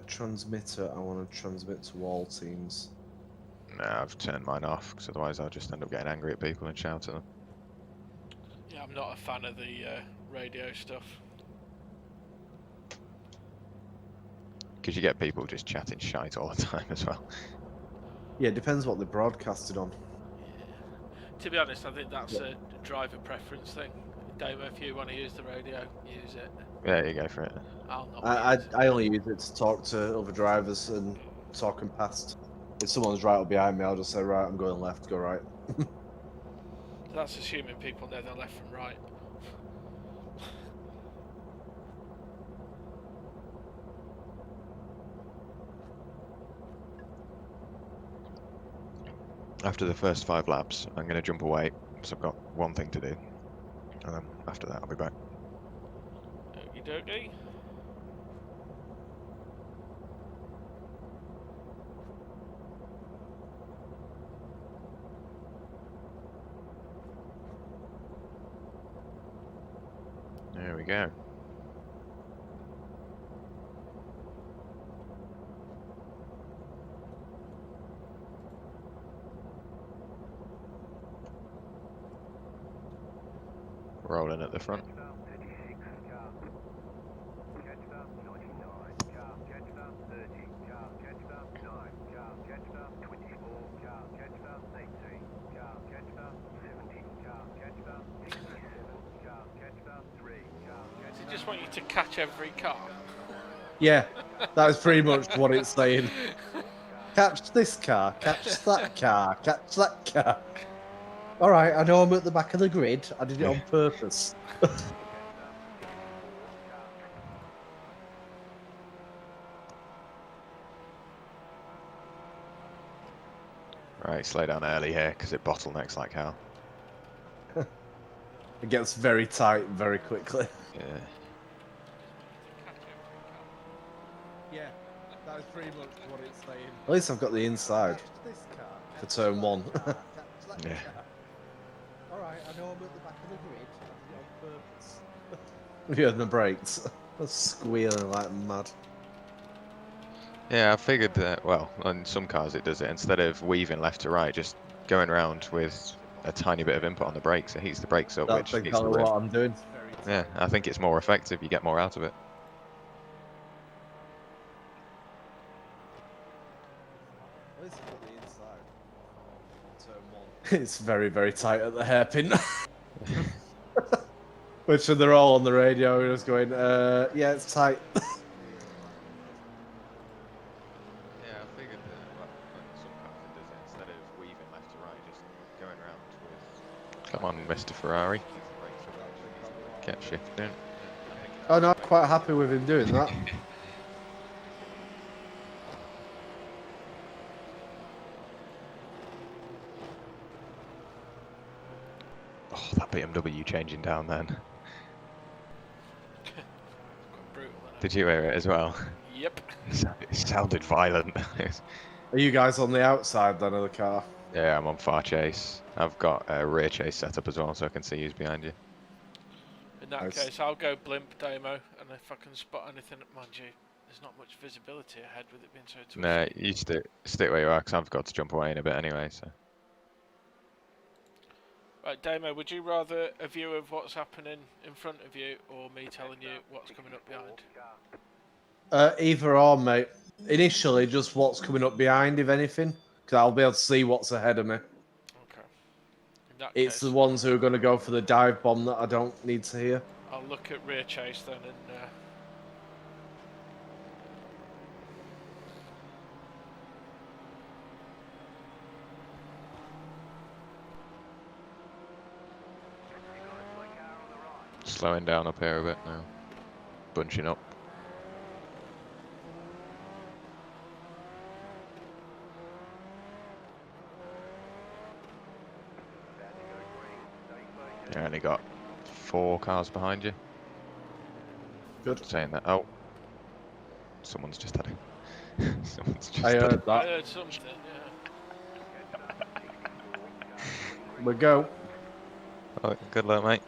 Transmitter, I want to transmit to all teams. No, I've turned mine off because otherwise I'll just end up getting angry at people and shout at them. Yeah, I'm not a fan of the radio stuff. Because you get people just chatting shite all the time as well. Yeah, it depends what they're broadcasted on. Yeah. To be honest, I think that's a driver preference thing. Damo, if you want to use the radio, use it. Yeah, you go for it. I'll not I only use it to talk to other drivers and talking past. If someone's right up behind me, I'll just say, right, I'm going left, go right. That's assuming people know their left from right. After the first 5 laps, I'm going to jump away, so I've got one thing to do. And then after that, I'll be back. Okie dokie. There we go. Rolling at the front. Does it just want you to catch every car? Yeah, that is pretty much what it's saying. Catch this car, catch that car, catch that car. Alright, I know I'm at the back of the grid. I did it on purpose. Right, slow down early here because it bottlenecks like hell. It gets very tight very quickly. Yeah. Yeah, that is pretty much what it's saying. At least I've got the inside for turn 1. Yeah. Alright, I know I'm at the back of the grid. I did it on purpose. Yeah, and the brakes. They're squealing like mad. Yeah, I figured that, well, on some cars it does it. Instead of weaving left to right, just going around with a tiny bit of input on the brakes, it heats the brakes up, That's which heats the exactly rear. what I'm doing. Yeah, I think it's more effective, you get more out of it. At least I've got the inside. Turn 1. It's very, very tight at the hairpin. Which they're all on the radio and just going, yeah, it's tight. Yeah, I figured that, well, on some cars it does it. Instead of weaving left to right, just going around with... Come on, Mr. Ferrari. Get shifting. Oh no, I'm quite happy with him doing that. Oh, that BMW changing down then. Quite brutal, isn't it? Did you hear it as well? Yep. It sounded violent. Are you guys on the outside then of the car? Yeah, I'm on far chase. I've got a rear chase set up as well, so I can see who's behind you. In that Nice. case, I'll go blimp Damo, and if I can spot anything, mind you, there's not much visibility ahead with it being so twisted. No, you stick where you are, because I've got to jump away in a bit anyway, so... Right, Damo, would you rather a view of what's happening in front of you, or me telling you what's coming up behind? Either or, mate. Initially, just what's coming up behind, if anything, because I'll be able to see what's ahead of me. Okay. In that It's case, the ones who are going to go for the dive bomb that I don't need to hear. I'll look at rear chase then, and Slowing down up here a bit now. Bunching up. You only got 4 cars behind you. Good. Saying that. Oh. Someone's just had a... Someone's just I had heard I that. heard something, yeah. We go. Oh, good luck, mate.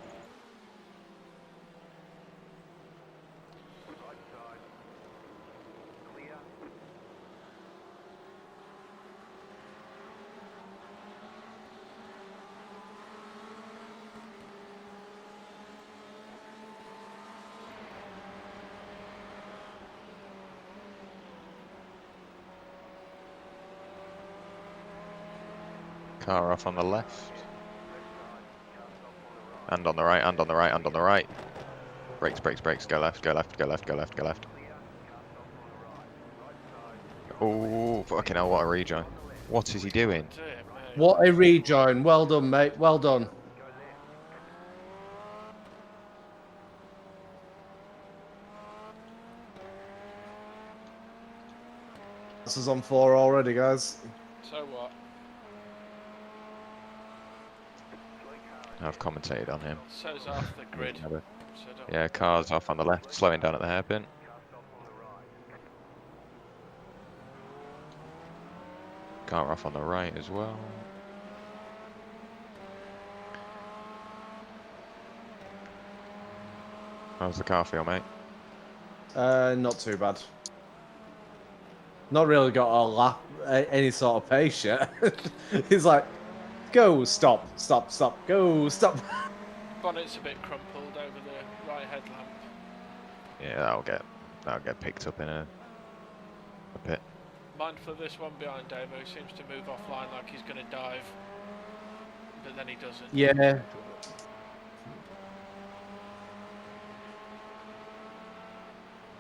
Car off on the left. And on the right, and on the right, and on the right. Brakes, brakes, brakes. Go left, go left, go left, go left, go left. Oh, fucking hell, what a rejoin. What is he doing? Dear me. What a rejoin. Well done, mate. Well done. This is on 4 already, guys. So what? I've commentated on him. So's off the grid. So don't- Yeah, car's off on the left, slowing down at the hairpin. Car off on the right as well. How's the car feel, mate? Not too bad. Not really got a lap, any sort of pace yet. He's like, go, stop, stop, stop, go, stop. Bonnet's a bit crumpled over the right headlamp. Yeah, that'll get picked up in a bit. Mindful of this one behind Damo, seems to move offline like he's going to dive, but then he doesn't. Yeah.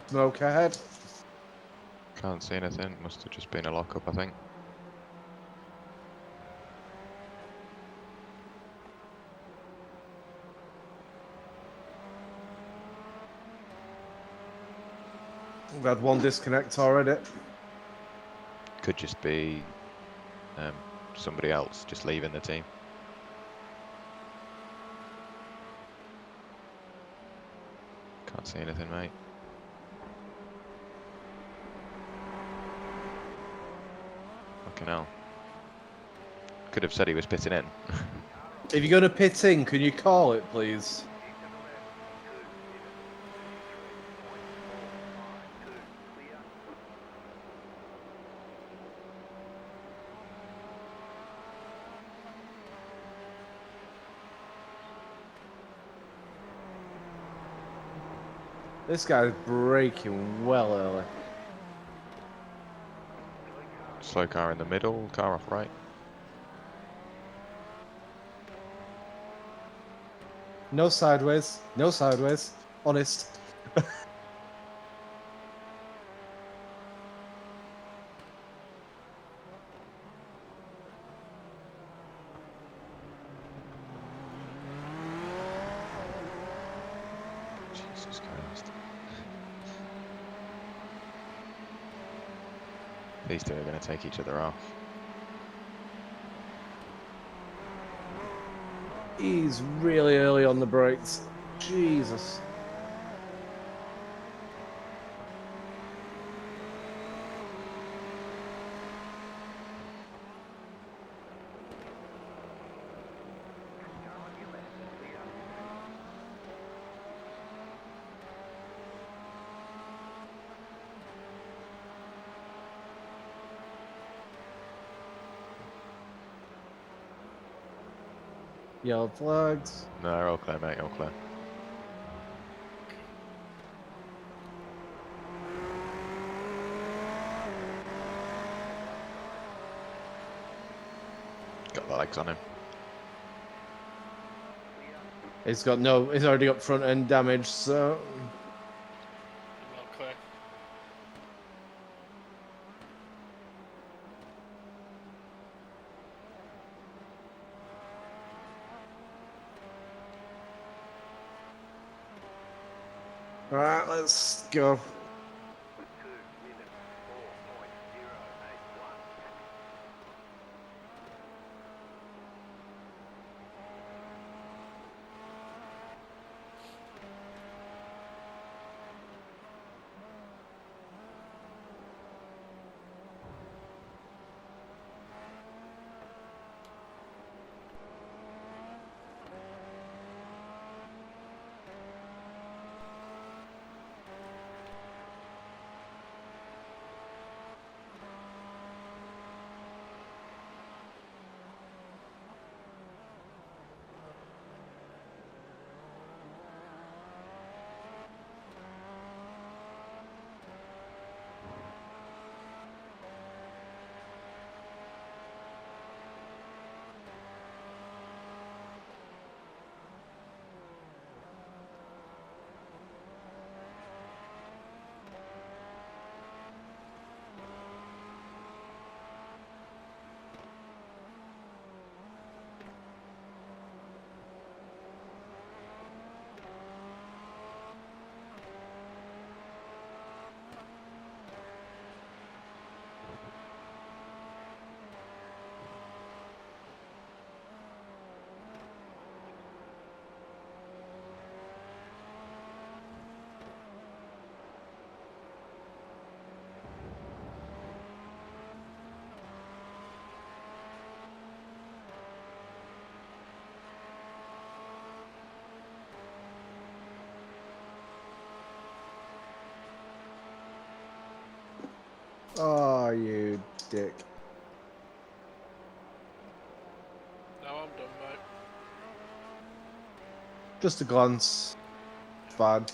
Smoke ahead. Can't see anything. Must have just been a lockup, I think. We've had one disconnect already. Could just be somebody else just leaving the team. Can't see anything, mate. Fucking hell. Could have said he was pitting in. If you're going to pit in, can you call it, please? This guy's braking well early. Slow car in the middle, car off right. No sideways. No sideways. Honest. Jesus Christ. These two are going to take each other off. He's really early on the brakes. Jesus. Yellow flags. No, they're all clear, mate, all clear. Got the legs on him. He's already got front end damage, so. Not clear. Alright, let's go. Oh, you dick. No, I'm done, mate. Just a glance. Fine.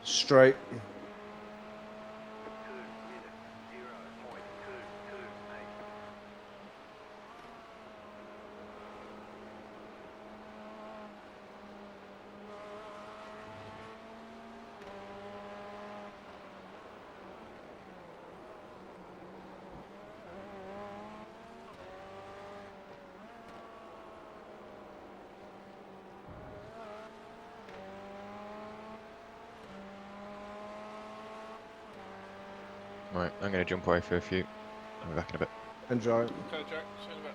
Straight. Right, I'm going to jump away for a few. I'll be back in a bit. Enjoy. Okay, Jack, see you in a bit.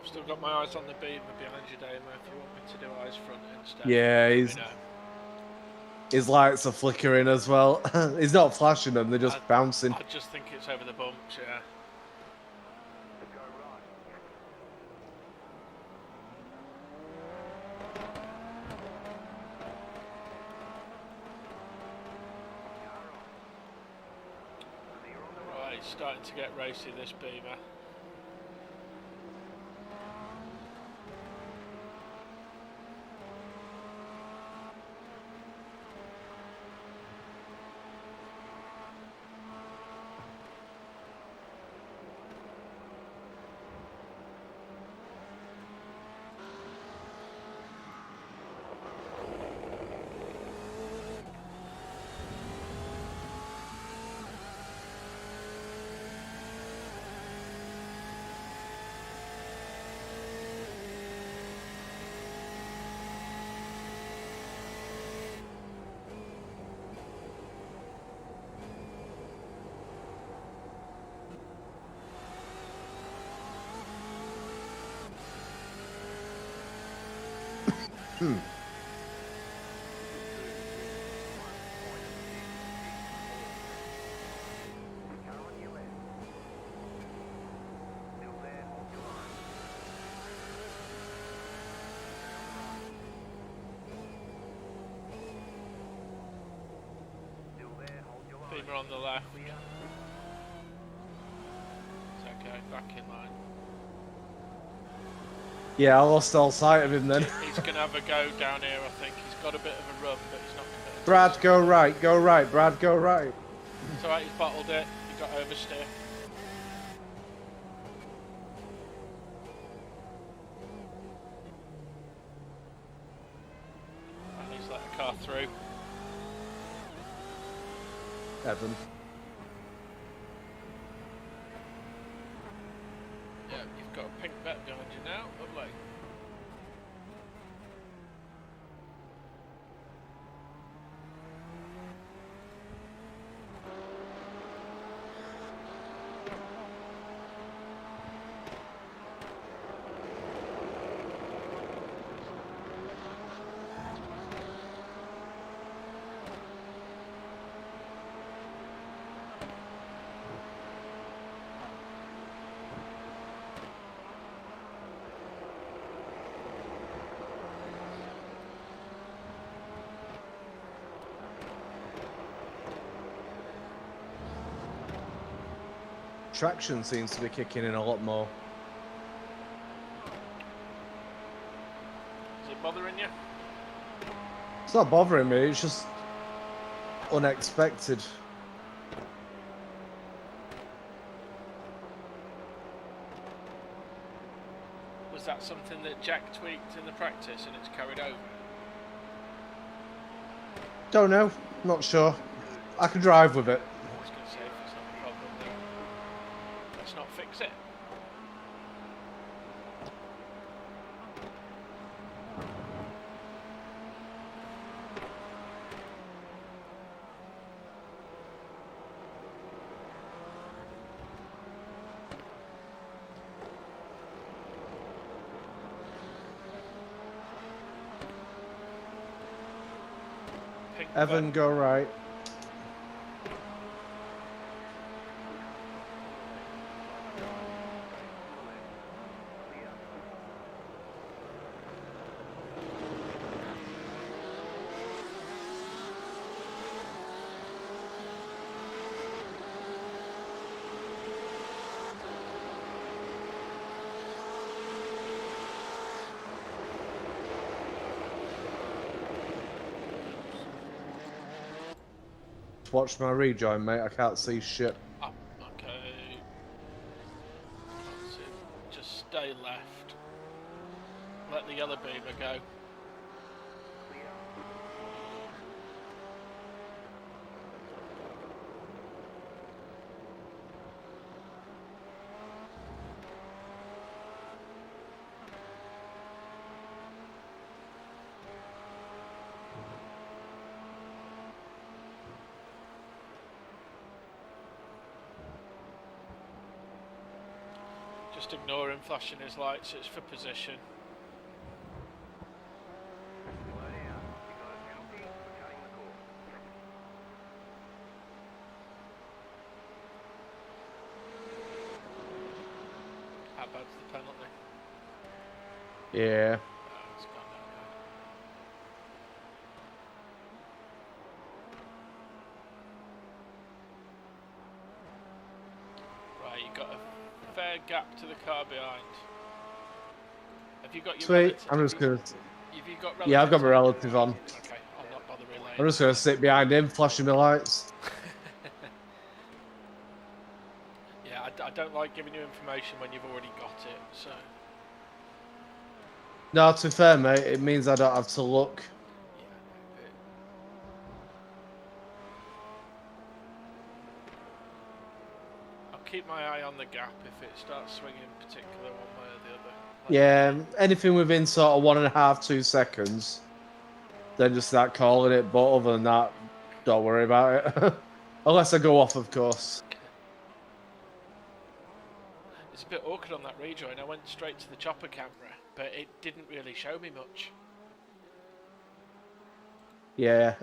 I've still got my eyes on the beamer behind you, Damo, if you want me to do eyes front instead. Yeah, let me he's... know. His lights are flickering as well. He's not flashing them, they're just bouncing. I just think it's over the bumps, yeah. Right, it's starting to get racy, this beamer. Beamer on the left. It's okay, back in line. Yeah, I lost all sight of him then. He's going to have a go down here, I think. He's got a bit of a run, but he's not committed. Brad, go right, Brad, go right. It's alright, he's bottled it. He got oversteer. And he's let the car through. Evan. Yeah, you've got a pink vet behind you now. Lovely. Traction seems to be kicking in a lot more. Is it bothering you? It's not bothering me, it's just unexpected. Was that something that Jack tweaked in the practice and it's carried over? Don't know, not sure. I can drive with it. I was going to say, if it's not a problem, then let's not fix it. Pink Evan, vet. go right. to watch my rejoin, mate. I can't see shit. Oh, okay. That's it. Just stay left. Let the yellow beamer go. Just ignore him flashing his lights, it's for position. How bad's the penalty? Yeah. Oh, it's gone down there. Right, you got a fair gap to the car behind. Have you got your Sweet. relative? I'm just gonna. Have you got Yeah, I've got my relatives relative on. Okay, I'll not bother relaying. I'm just gonna sit behind him, flashing my lights. Yeah, I don't like giving you information when you've already got it, so... No, to be fair, mate, it means I don't have to look. Yeah, I'll keep my eye on the gap if it starts swinging particular one way or the other. Yeah, anything within sort of 1.5, 2 seconds, then just start calling it. But other than that, don't worry about it. Unless I go off, of course. It's a bit awkward on that rejoin. I went straight to the chopper camera, but it didn't really show me much. Yeah.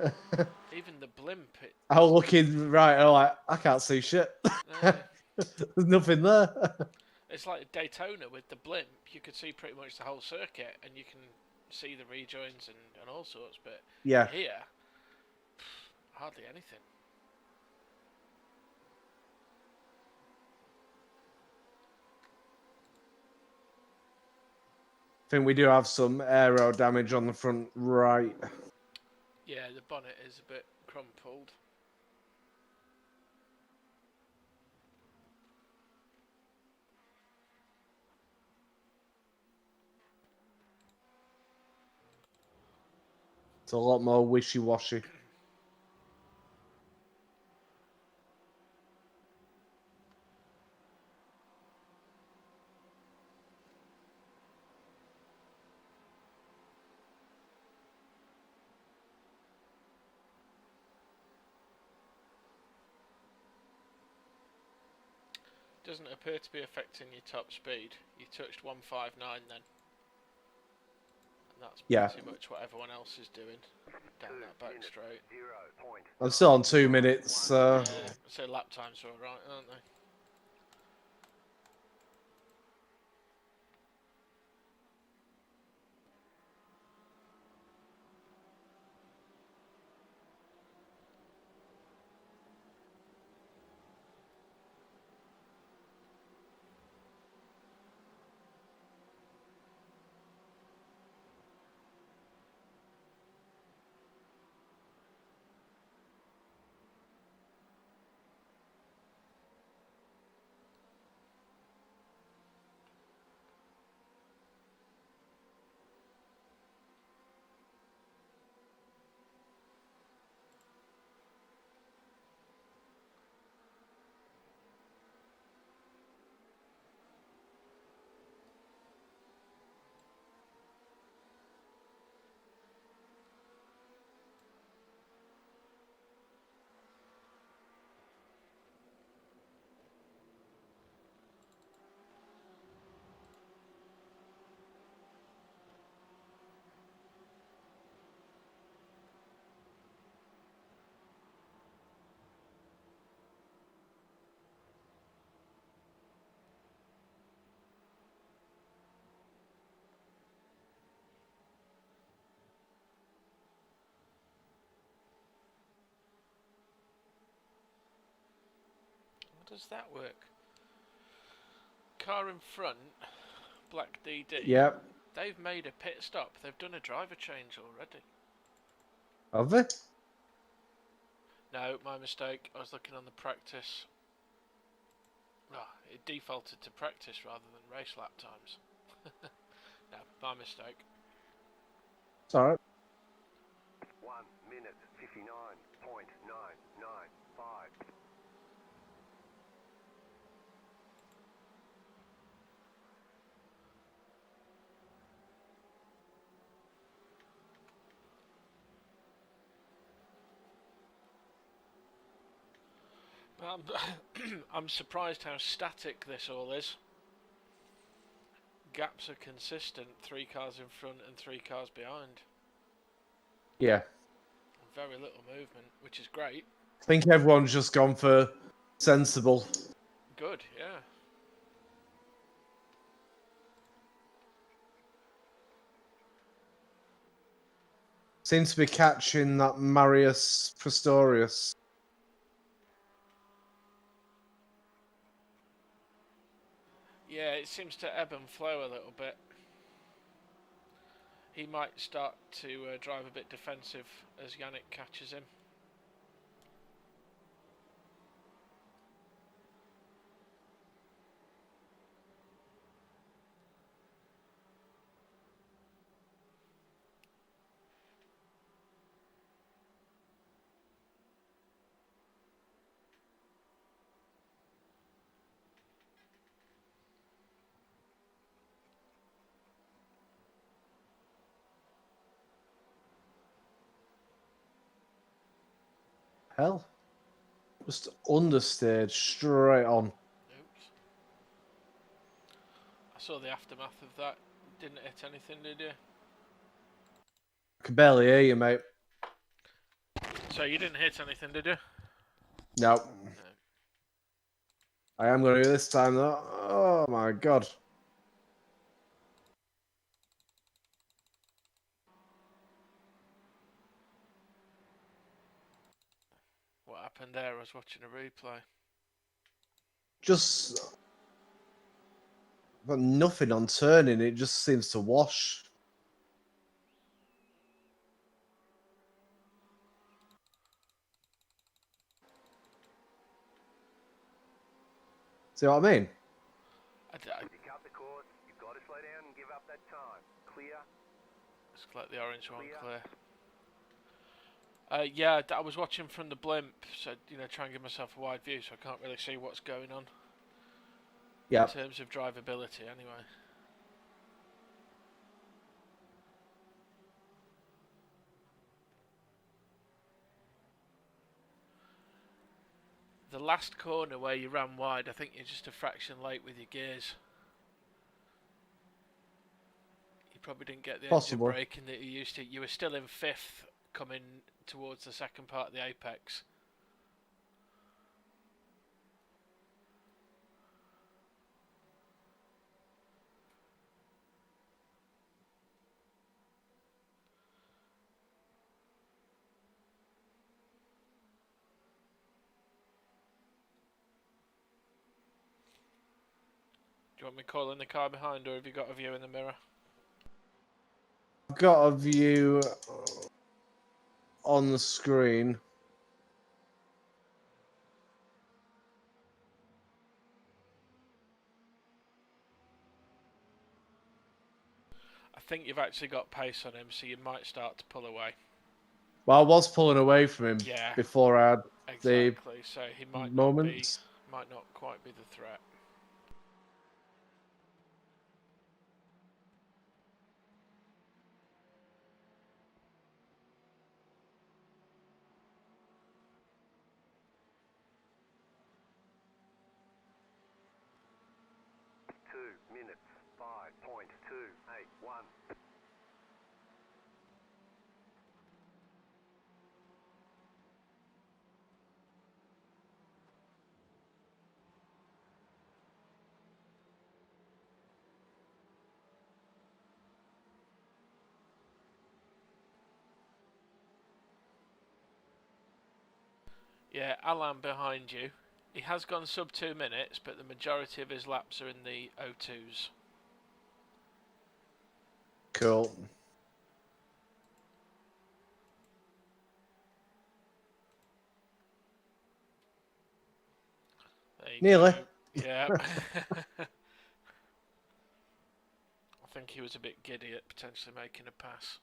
Even the blimp, it... I was looking right, I'm like, I can't see shit. There's nothing there. It's like Daytona with the blimp. You could see pretty much the whole circuit, and you can see the rejoins and all sorts, but Yeah. here, hardly anything. I think we do have some aero damage on the front right. Yeah, the bonnet is a bit crumpled. It's a lot more wishy-washy. Doesn't appear to be affecting your top speed. You touched 159 then. And that's pretty much what everyone else is doing down that back straight. I'm still on 2 minutes. So lap times are alright, aren't they? How does that work? Car in front, Black DD. Yep. They've made a pit stop. They've done a driver change already. Have they? No, my mistake. I was looking on the practice. Oh, it defaulted to practice rather than race lap times. No, my mistake. It's alright. 1 minute 59.995. I'm surprised how static this all is. Gaps are consistent, 3 cars in front and 3 cars behind. Yeah. Very little movement, which is great. I think everyone's just gone for sensible. Good, yeah. Seems to be catching that Marius Pistorius. Yeah, it seems to ebb and flow a little bit. He might start to drive a bit defensive as Yannick catches him. Hell. Just understage, straight on. Oops. I saw the aftermath of that. Didn't hit anything, did you? I can barely hear you, mate. So you didn't hit anything, did you? No. No. I am going to do this time, though. Oh, my God. What happened there? I was watching a replay. Just... Got nothing on turning. It just seems to wash. See what I mean? If you cut the course, you've got to slow down and give up that time. Clear. Just let the orange one clear. Yeah, I was watching from the blimp, so try and give myself a wide view, so I can't really see what's going on. Yeah. In terms of drivability, anyway. The last corner where you ran wide, I think you're just a fraction late with your gears. You probably didn't get the engine braking that you used to. You were still in 5th coming towards the second part of the apex. Do you want me calling the car behind, or have you got a view in the mirror? I've got a view on the screen. I think you've actually got pace on him, so you might start to pull away. Well, I was pulling away from him before I had exactly. So he might moments. might not quite be the threat. Minutes 5.281. Yeah, Alan behind you. He has gone sub 2 minutes, but the majority of his laps are in the O2s. Cool. There you Nearly. go. Yeah. I think he was a bit giddy at potentially making a pass.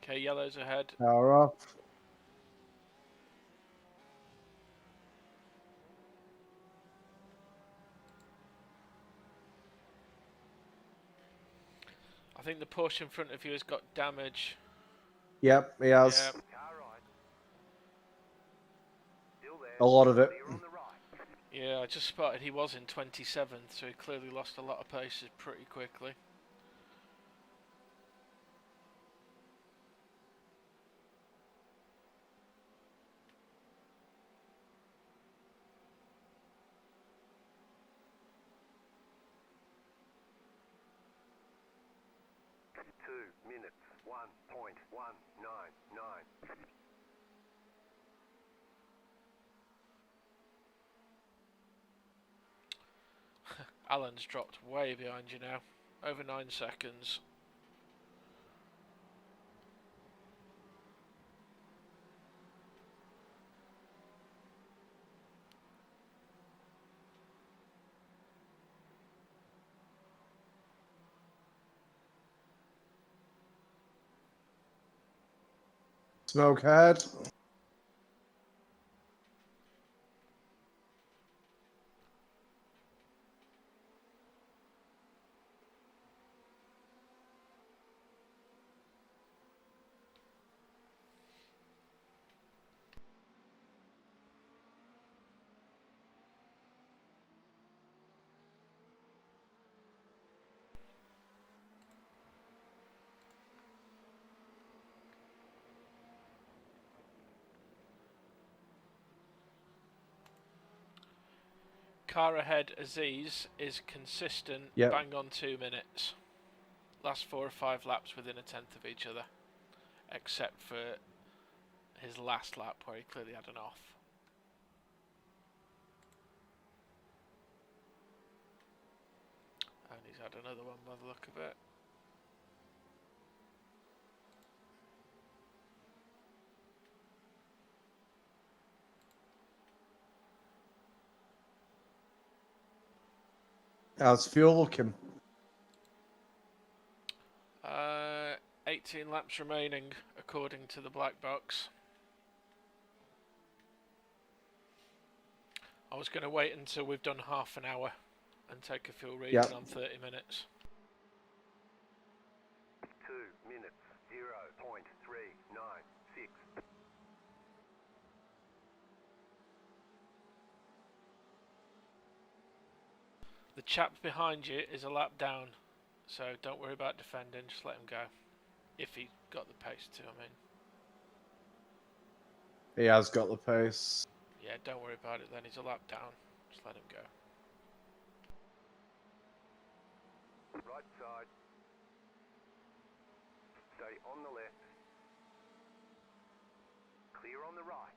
Okay, yellow's ahead. Power off. I think the Porsche in front of you has got damage. Yep, he has. Yeah. Car right. Still there. A lot of it. Clear on the right. Yeah, I just spotted he was in 27th, so he clearly lost a lot of paces pretty quickly. Minutes 1.199. Alan's dropped way behind you now. Over 9 seconds. Smoke head. Car ahead, Aziz, is consistent, Yep. bang on 2 minutes. Last 4 or 5 laps within a tenth of each other. Except for his last lap where he clearly had an off. And he's had another one by the look of it. How's fuel looking? 18 laps remaining, according to the black box. I was going to wait until we've done half an hour and take a fuel reading Yep. on 30 minutes. 2 minutes 0.396. The chap behind you is a lap down, so don't worry about defending, just let him go. If he got the pace to, I mean. He has got the pace. Yeah, don't worry about it then, he's a lap down, just let him go. Right side. Stay on the left. Clear on the right.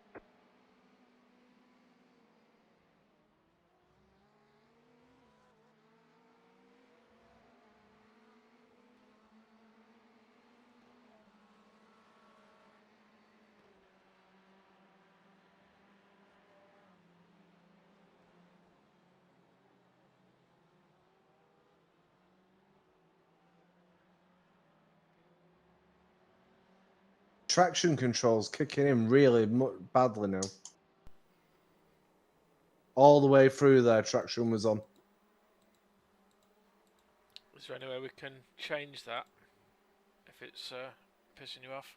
Traction controls kicking in really badly now. All the way through there, traction was on. Is there any way we can change that if it's pissing you off?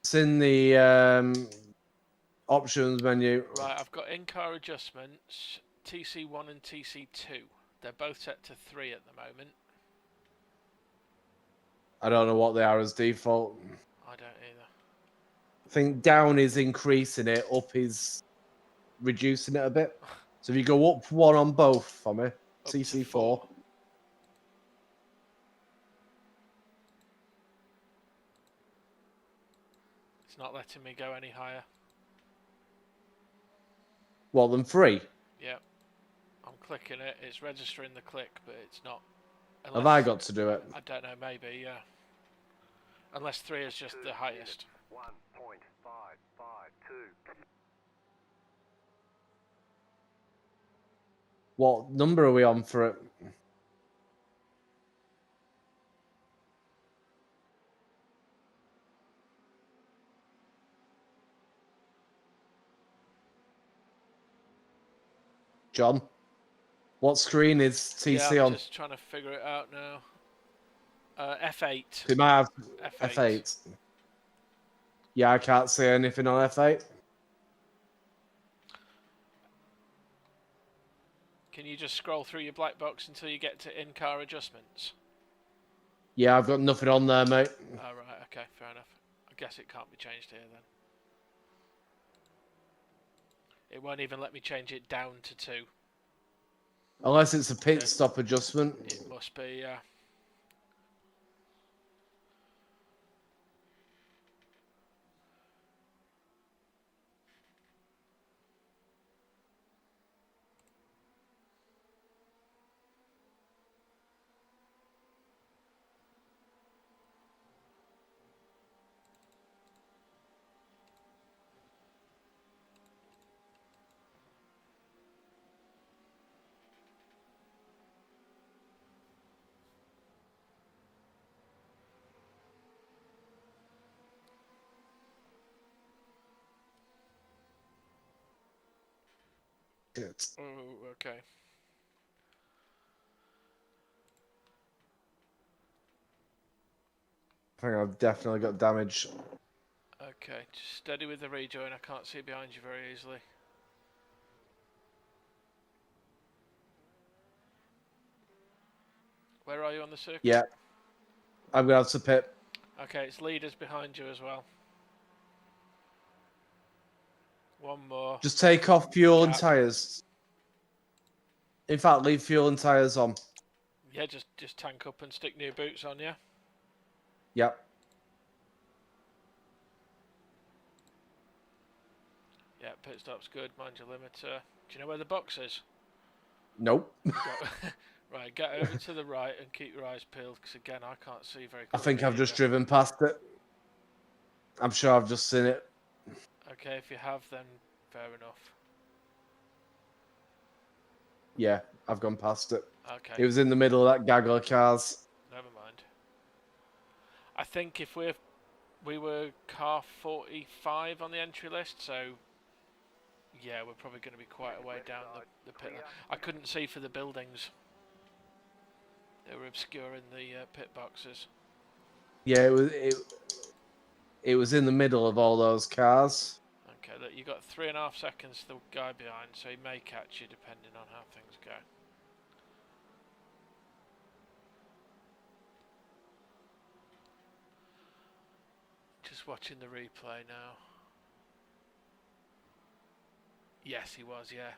It's in the options menu. Right, I've got in-car adjustments, TC1 and TC2. They're both set to 3 at the moment. I don't know what they are as default. I don't either. I think down is increasing it, up is reducing it a bit. So if you go up 1 on both for me, Up to TC4. 4. It's not letting me go any higher. Well, than 3. Yep. I'm clicking it. It's registering the click, but it's not. Have I got to do it? I don't know. Maybe, yeah. Unless 3 is just the highest. 1.552. What number are we on for it? John? What screen is TC yeah, I'm on? just trying to figure it out now. F8. It might have F8. F8. Yeah, I can't see anything on F8. Can you just scroll through your black box until you get to in-car adjustments? Yeah, I've got nothing on there, mate. Oh, right, okay, fair enough. I guess it can't be changed here then. It won't even let me change it down to 2. Unless it's a pit stop adjustment. It must be, yeah. Oh, okay. I think I've definitely got damage. Okay, just steady with the rejoin. I can't see behind you very easily. Where are you on the circuit? Yeah. I'm going to have to pit. Okay, it's leaders behind you as well. One more. Just take off fuel and Gap. tyres. In fact, leave fuel and tyres on. Yeah, just tank up and stick new boots on, yeah? Yep. Yeah, pit stop's good. Mind your limiter. Do you know where the box is? Nope. Right, get over to the right and keep your eyes peeled, because again, I can't see very I clearly think I've just either. driven past it. I'm sure I've just seen it. Okay, if you have, then fair enough. Yeah, I've gone past it. Okay. It was in the middle of that gaggle of cars. Never mind. I think if we were car 45 on the entry list, so yeah, we're probably going to be quite a way down the pit. I couldn't see for the buildings. They were obscuring the pit boxes. Yeah, it was in the middle of all those cars. Okay, look, you got 3.5 seconds to the guy behind, so he may catch you depending on how things go. Just watching the replay now. Yes, he was, yeah.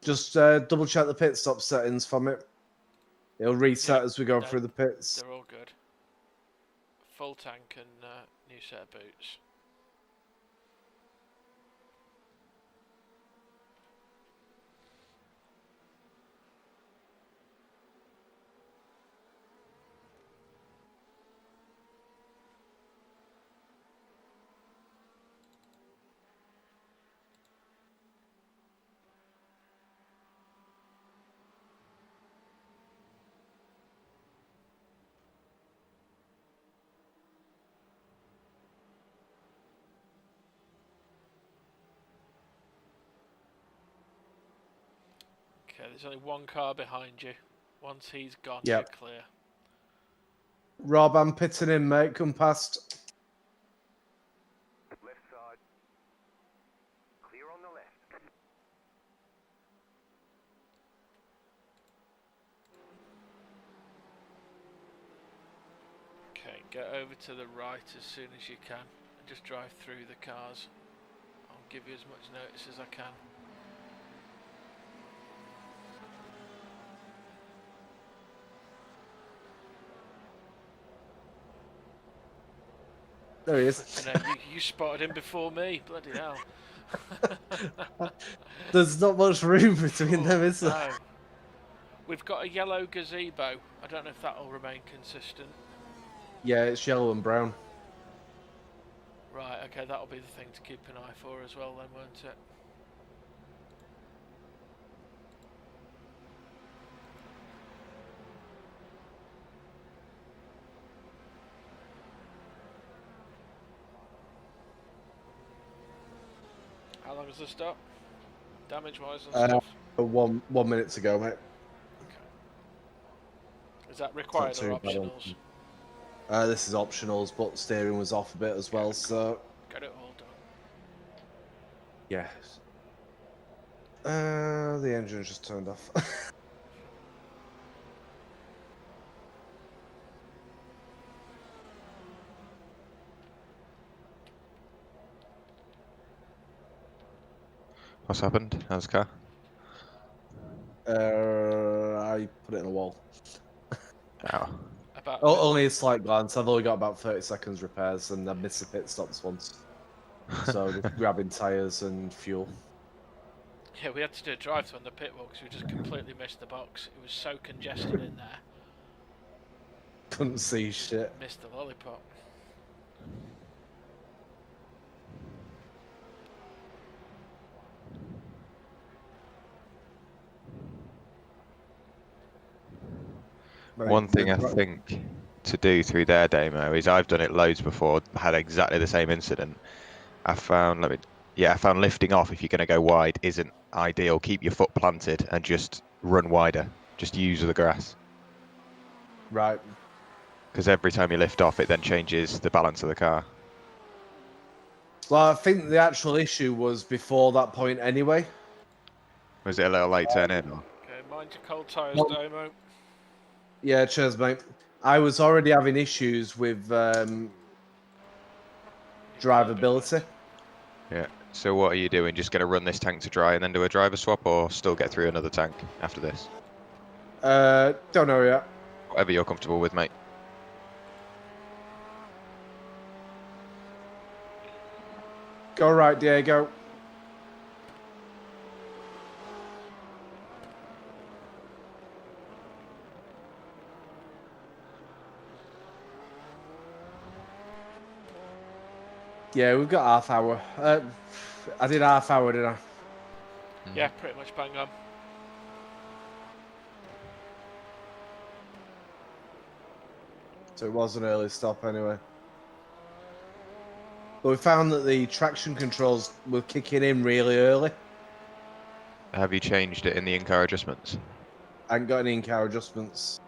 Just double check the pit stop settings from it. It'll reset as we go through the pits. They're all good. Full tank and new set of boots. Okay, there's only one car behind you. Once he's gone, you're clear. Rob, I'm pitting in, mate. Come past. Left side. Clear on the left. Get over to the right as soon as you can and just drive through the cars. I'll give you as much notice as I can. There he is. You spotted him before me, bloody hell. There's not much room between them, is there? No. We've got a yellow gazebo. I don't know if that'll remain consistent. Yeah, it's yellow and brown. Right, okay, that'll be the thing to keep an eye for as well then, won't it? How long is the stop? Damage-wise and stuff? 1 minute to go, mate. Okay. Is that required or Not too bad. optionals? This is optionals, but steering was off a bit as well, so... Get it all done. Yeah. The engine's just turned off. What's happened? How's the car? I put it in a wall. Oh. Only a slight glance. I've only got about 30 seconds repairs, and I missed the pit stops once. So just grabbing tyres and fuel. Yeah, we had to do a drive-through on the pit wall because we just completely missed the box. It was so congested in there. Couldn't see shit. Missed the lollipop. Right. One thing I think to do through their demo is I've done it loads before, had exactly the same incident. I found lifting off if you're going to go wide isn't ideal. Keep your foot planted and just run wider. Just use the grass. Right. Because every time you lift off, it then changes the balance of the car. Well, I think the actual issue was before that point anyway. Was it a little late turn in? Or? Okay, mind your cold tyres, Well- Damo. Yeah, cheers, mate. I was already having issues with drivability. Yeah. So what are you doing? Just going to run this tank to dry and then do a driver swap, or still get through another tank after this? Don't know yet. Whatever you're comfortable with, mate. Go right, Diego. Yeah, we've got half hour. I did half hour, didn't I? Yeah, pretty much bang on. So it was an early stop anyway. But we found that the traction controls were kicking in really early. Have you changed it in the in-car adjustments? I ain't got any in-car adjustments.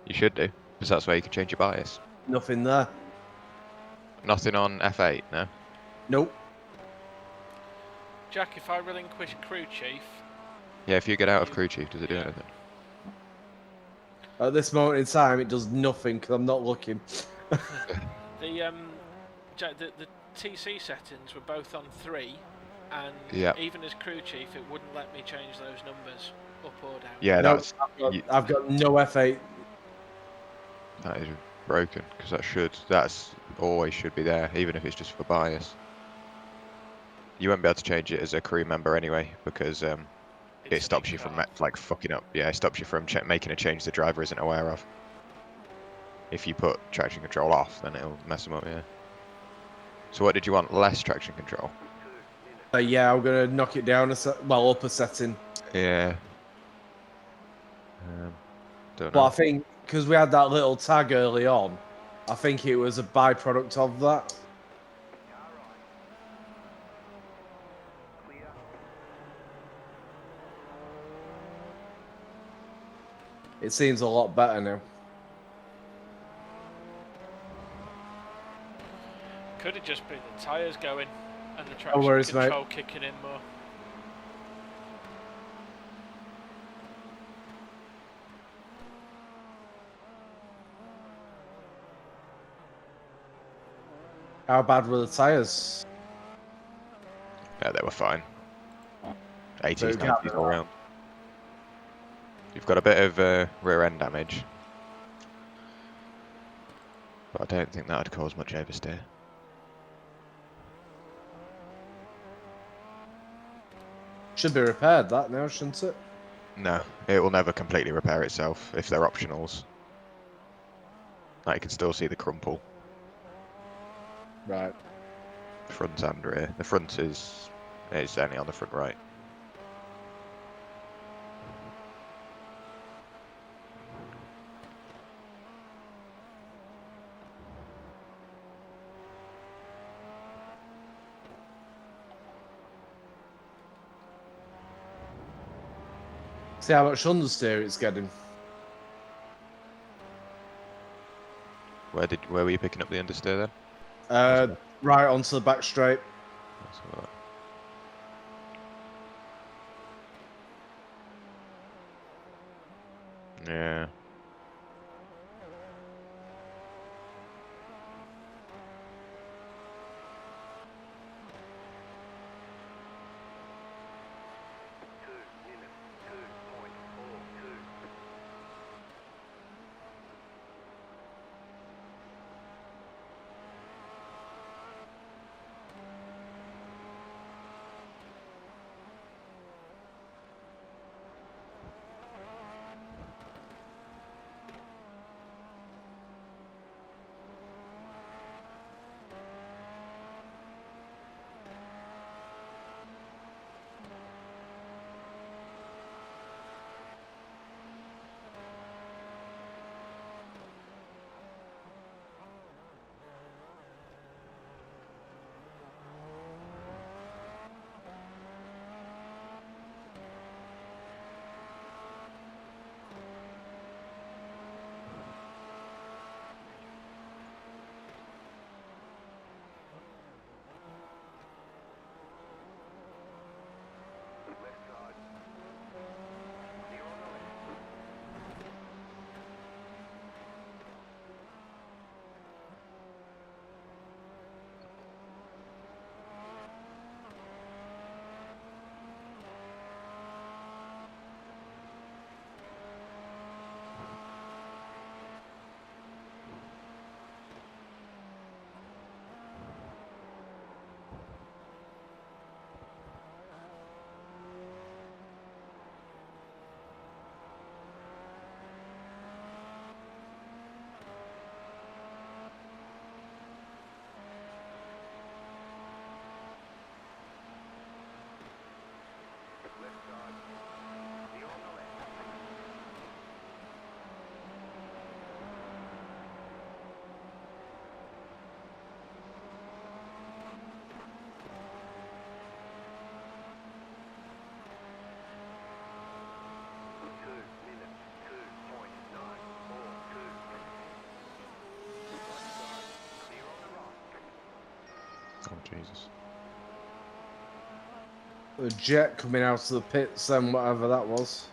You should do, because that's where you can change your bias. Nothing there. Nothing on F8, no? Nope. Jack, if I relinquish crew chief... Yeah, if you get out of crew chief, does it do anything? At this moment in time, it does nothing because I'm not looking. Jack, the TC settings were both on 3, and Yep. even as crew chief, it wouldn't let me change those numbers up or down. Yeah, No, that's I've got no F8. that is broken, because that's always should be there, even if it's just for bias. You won't be able to change it as a crew member anyway, because it It's stops an you from in-car. like fucking up. Yeah, it stops you from making a change the driver isn't aware of. If you put traction control off, then it'll mess them up. Yeah. So what did you want? Less traction control? Yeah, I'm gonna knock it down up a setting. Yeah. Don't But know. I think because we had that little tag early on, I think it was a byproduct of that. It seems a lot better now. Could have just been the tyres going and the traction worries, control kicking in more. How bad were the tyres? Yeah, they were fine. 80s, So, 90s all round. You've got a bit of rear end damage, but I don't think that would cause much oversteer. Should be repaired that now, shouldn't it? No, it will never completely repair itself if they're optionals. Like, you can still see the crumple, Right. front and rear. The front is only on the front right. See how much understeer it's getting. Where were you picking up the understeer then? Right onto the back straight. Let's have a look. Yeah. Oh, Jesus. The jet coming out of the pits and whatever that was.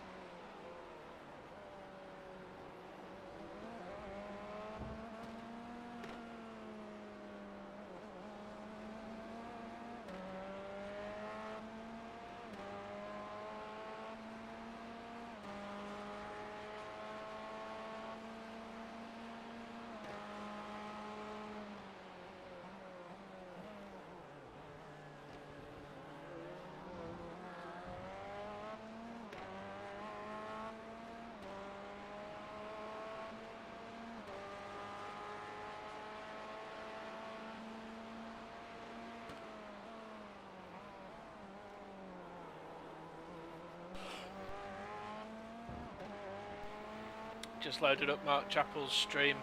Just loaded up Mark Chappell's stream.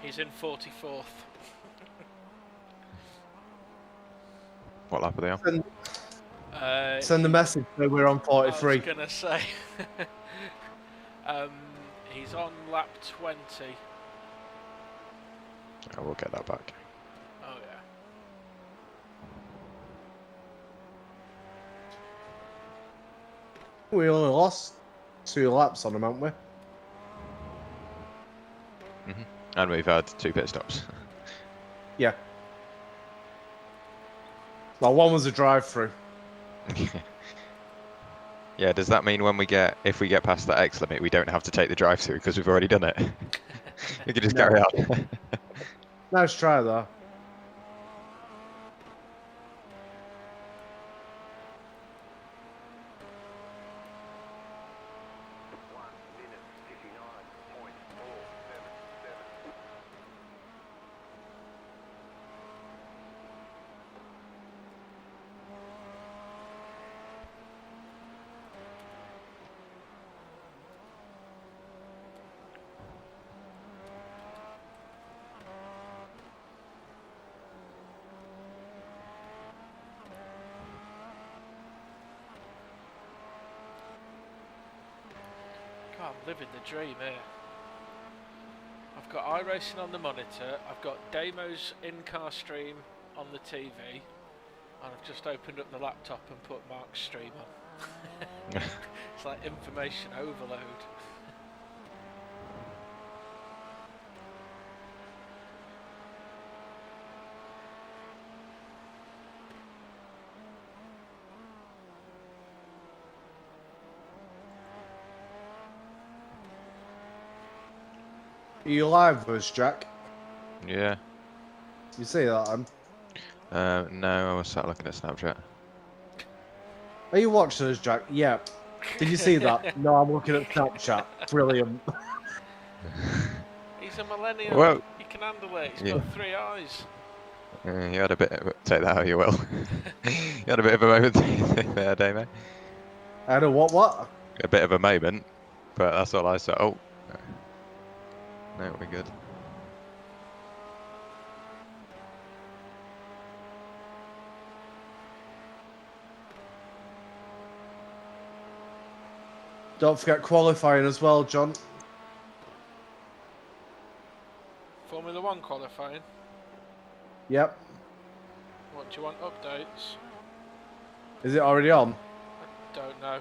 He's in 44th. What lap are they on? Send the message that we're on I 43. was gonna say. He's on lap 20. Oh, we'll get that back. Oh yeah. We only lost 2 laps on them, haven't we? And we've had 2 pit stops. Yeah. Well, one was a drive-through. Yeah, does that mean if we get past that X limit, we don't have to take the drive-through because we've already done it? We can just No. carry on. Nice try, though. God, I'm living the dream here. I've got iRacing on the monitor, I've got Damo's in-car stream on the TV, and I've just opened up the laptop and put Mark's stream on. It's like information overload. Are you live with us, Jack? Yeah. You see that, No, I was sat looking at Snapchat. Are you watching us, Jack? Yeah. Did you see that? No, I'm looking at Snapchat. Brilliant. He's a millennial. Well, He can handle it. He's yeah. got 3 eyes. You had a bit. Take that how you will. You had a bit of a moment there, Damo. I know what? A bit of a moment, but that's all I saw. Oh, no, we're good. Don't forget qualifying as well, John. Formula 1 qualifying. Yep. What do you want updates? Is it already on? I don't know.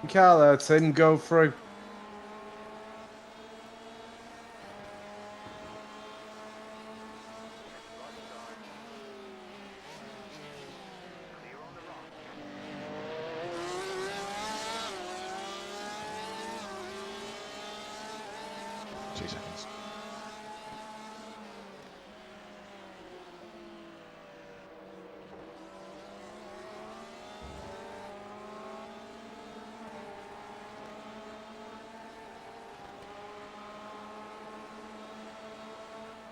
Car there, Tim, go through.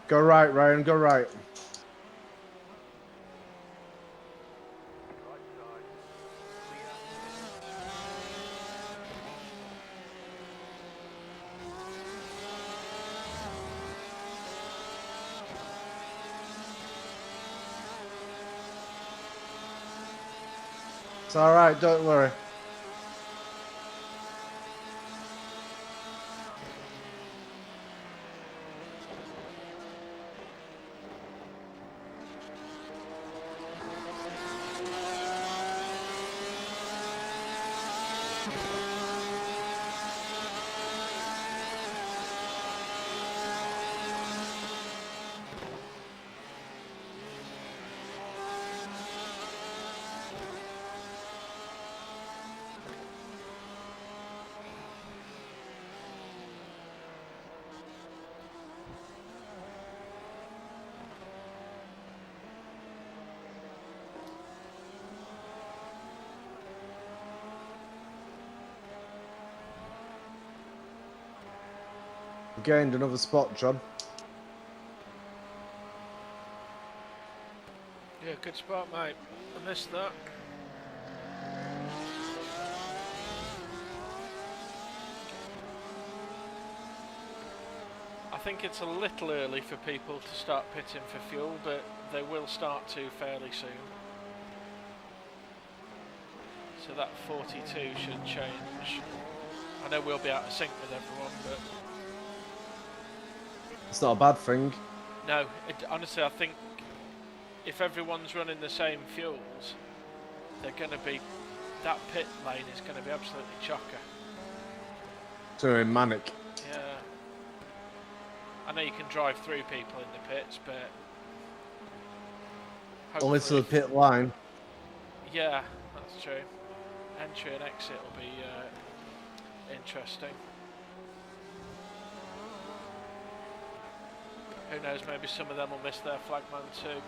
Go right, Ryan, go right. It's alright, don't worry. Gained another spot, John. Yeah, good spot, mate. I missed that. I think it's a little early for people to start pitting for fuel, but they will start to fairly soon. So that 42 should change. I know we'll be out of sync with everyone, but It's not a bad thing. no, honestly, I think if everyone's running the same fuels, they're going to be, that pit lane is going to be absolutely chocker. So in manic. Yeah. I know you can drive through people in the pits, but Only to the hopefully- pit line. Yeah, that's true. Entry and exit will be interesting. Who knows, maybe some of them will miss their flagman too.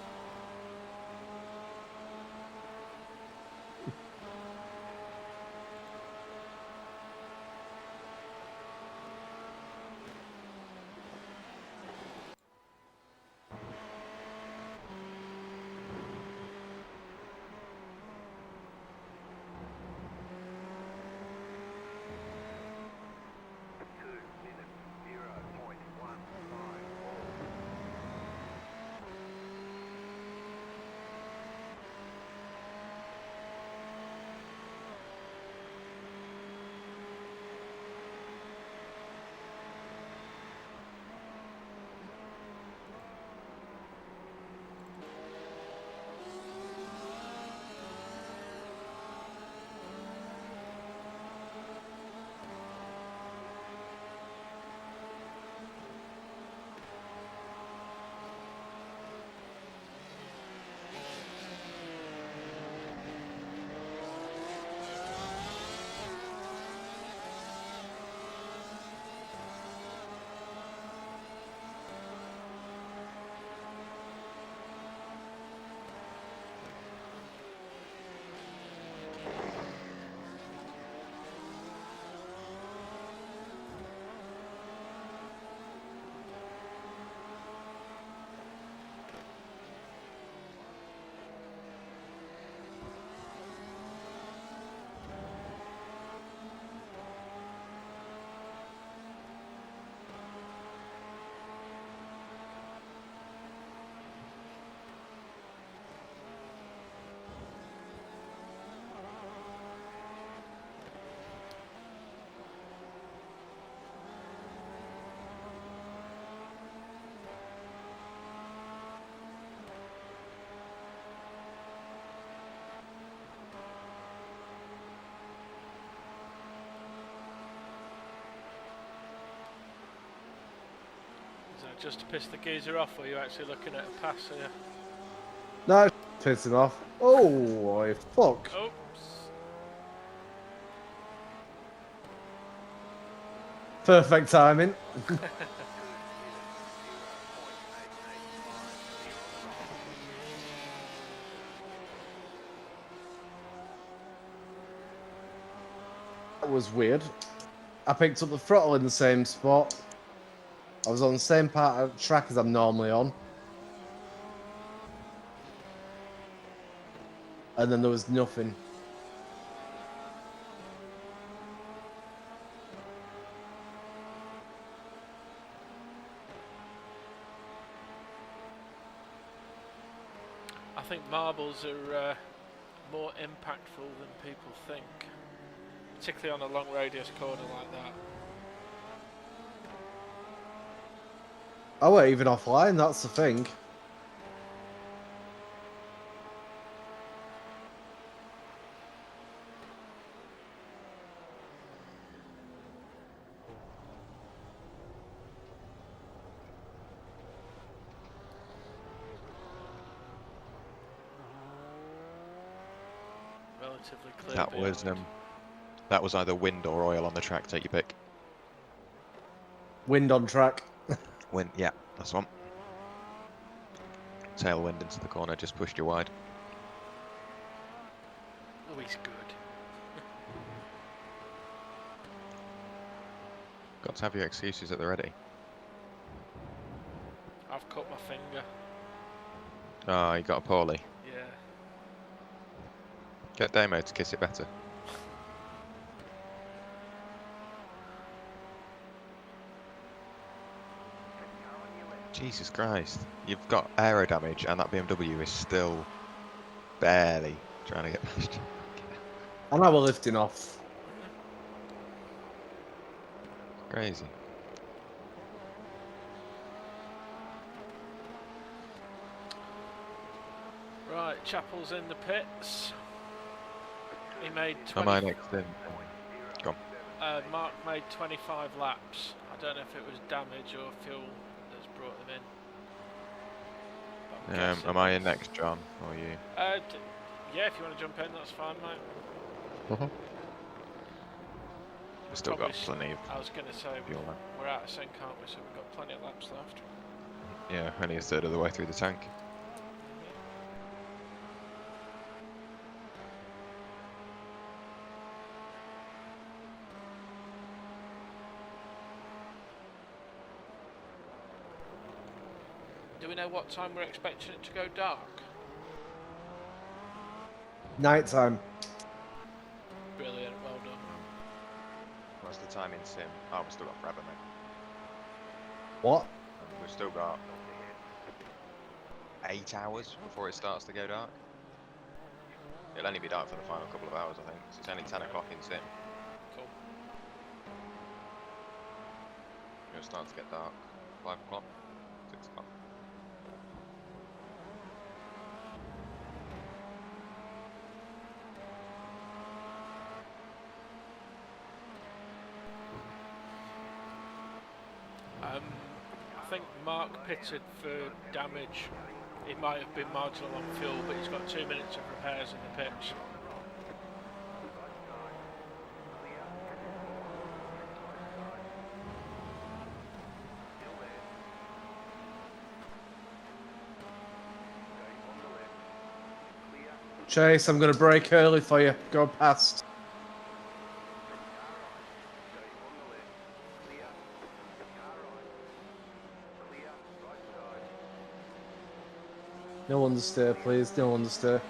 Is that just to piss the geezer off, or are you actually looking at a pass here? No, it's pissing off. Oh, fuck. Oops. Perfect timing. That was weird. I picked up the throttle in the same spot. I was on the same part of the track as I'm normally on. And then there was nothing. I think marbles are more impactful than people think, particularly on a long radius corner like that. I weren't even offline, that's the thing. Relatively clear. That was either wind or oil on the track. Take your pick. Wind on track. Wind, yeah, that's one. Tailwind into the corner, just pushed you wide. Always good. Got to have your excuses at the ready. I've cut my finger. Oh, you got a poorly. Yeah. Get Damo to kiss it better. Jesus Christ. You've got aero damage and that BMW is still barely trying to get past you. And now we're lifting off. Crazy. Right, Chappell's in the pits. He made Am I 20. next in? Go on. Mark made 25 laps. I don't know if it was damage or fuel that's brought them in. But I'm guessing Am I in it's- next, John, or you? Yeah, if you want to jump in, that's fine, mate. We've still got Probably plenty of I was going to say, fuel left. we're out of sync, aren't we? So we've got plenty of laps left. Yeah, only a third of the way through the tank. Do we know what time we're expecting it to go dark? Night time. Brilliant, well done. What's the time in sim? Oh, we've still got forever, mate. What? We've still got 8 hours before it starts to go dark. It'll only be dark for the final couple of hours, I think. 'Cause it's only 10 o'clock in sim. Cool. It'll start to get dark. 5 o'clock, 6 o'clock. I think Mark pitted for damage. It might have been marginal on fuel, but he's got 2 minutes of repairs in the pitch. Chase, I'm going to break early for you. Go past. No understeer, please. No understeer.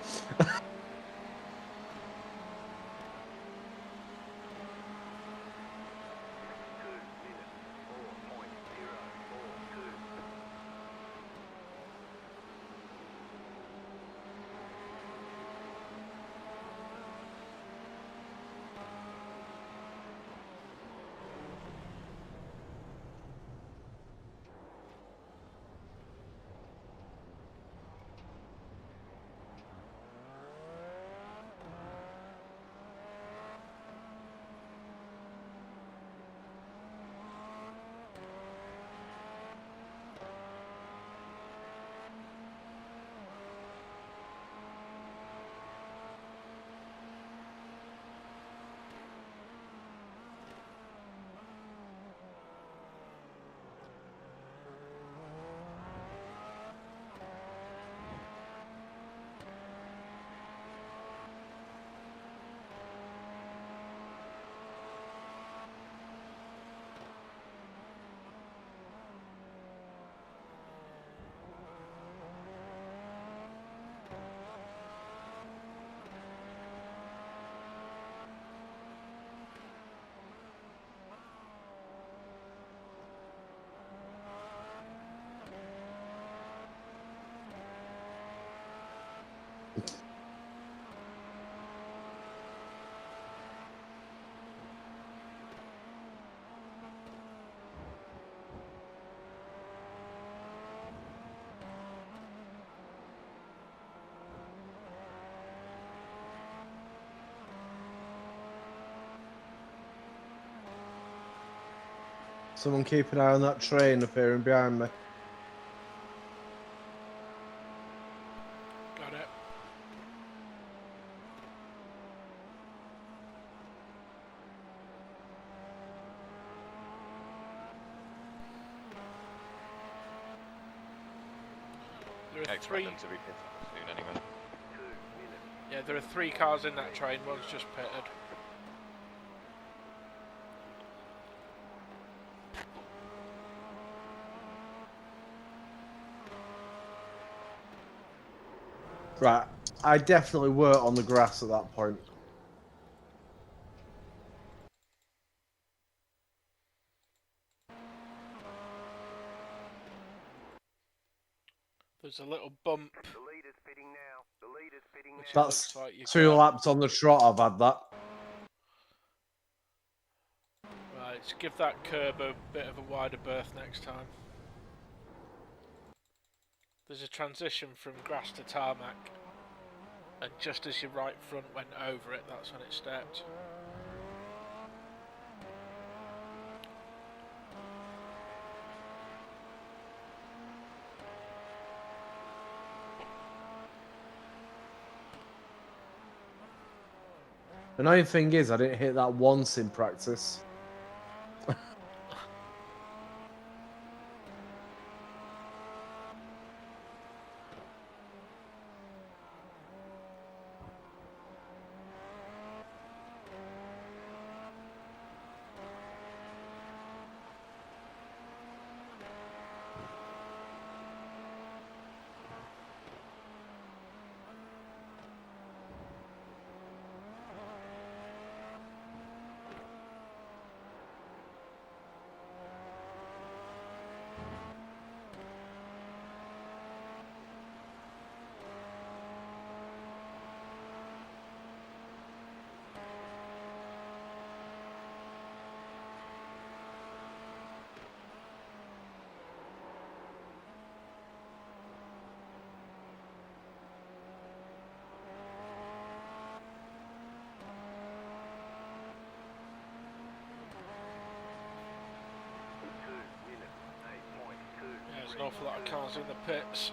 Someone keep an eye on that train appearing behind me. Got it. There are Expect three. them to be pitted soon anyway. Yeah, there are 3 cars in that train. One's just pitted. Right, I definitely were on the grass at that point. There's a little bump. The leader's pitting now. The leader's pitting Which now. looks That's like you 2 got. laps on the trot. I've had that. Right, let's give that curb a bit of a wider berth next time. There's a transition from grass to tarmac, and just as your right front went over it, that's when it stepped. The annoying thing is, I didn't hit that once in practice. Yeah, there's an awful lot of cars in the pits.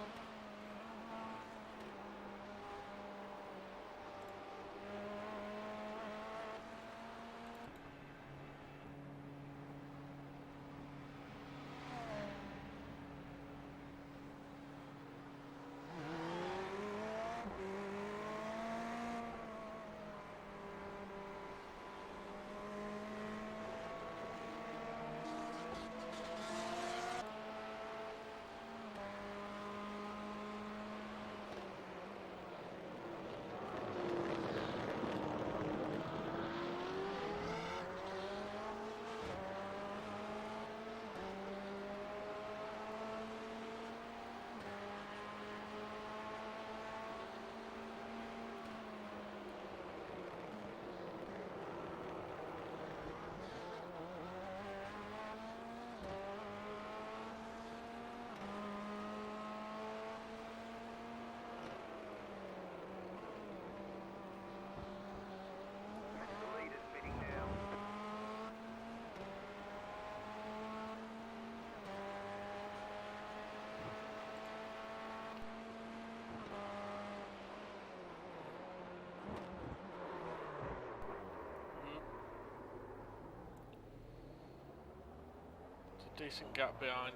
Decent gap behind.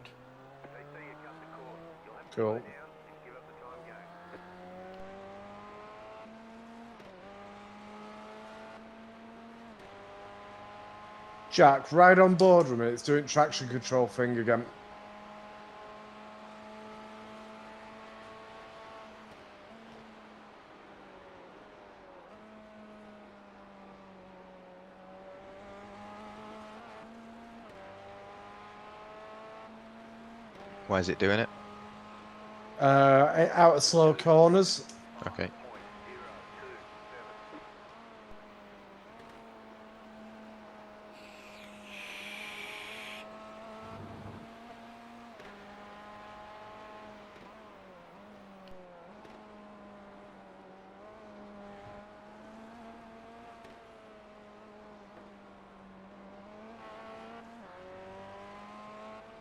Cool. Jack, right on board with me. It's doing traction control thing again. Why is it doing it? Out of slow corners. Okay.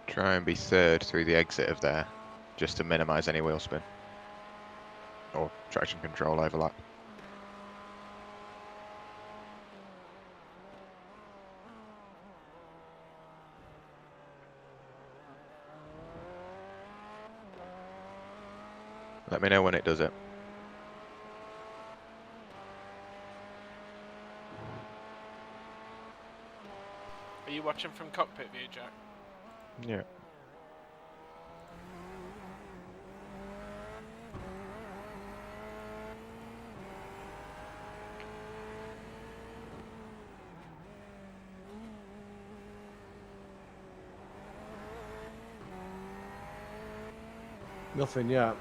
Try and be third through the exit of there, just to minimise any wheel spin or traction control overlap. Let me know when it does it. Are you watching from Cockpit View, Jack? Yeah. Nothing yet.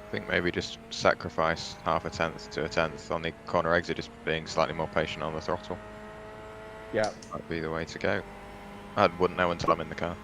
I think maybe just sacrifice half a tenth to a tenth on the corner exit, just being slightly more patient on the throttle. Yeah. Might be the way to go. I wouldn't know until I'm in the car.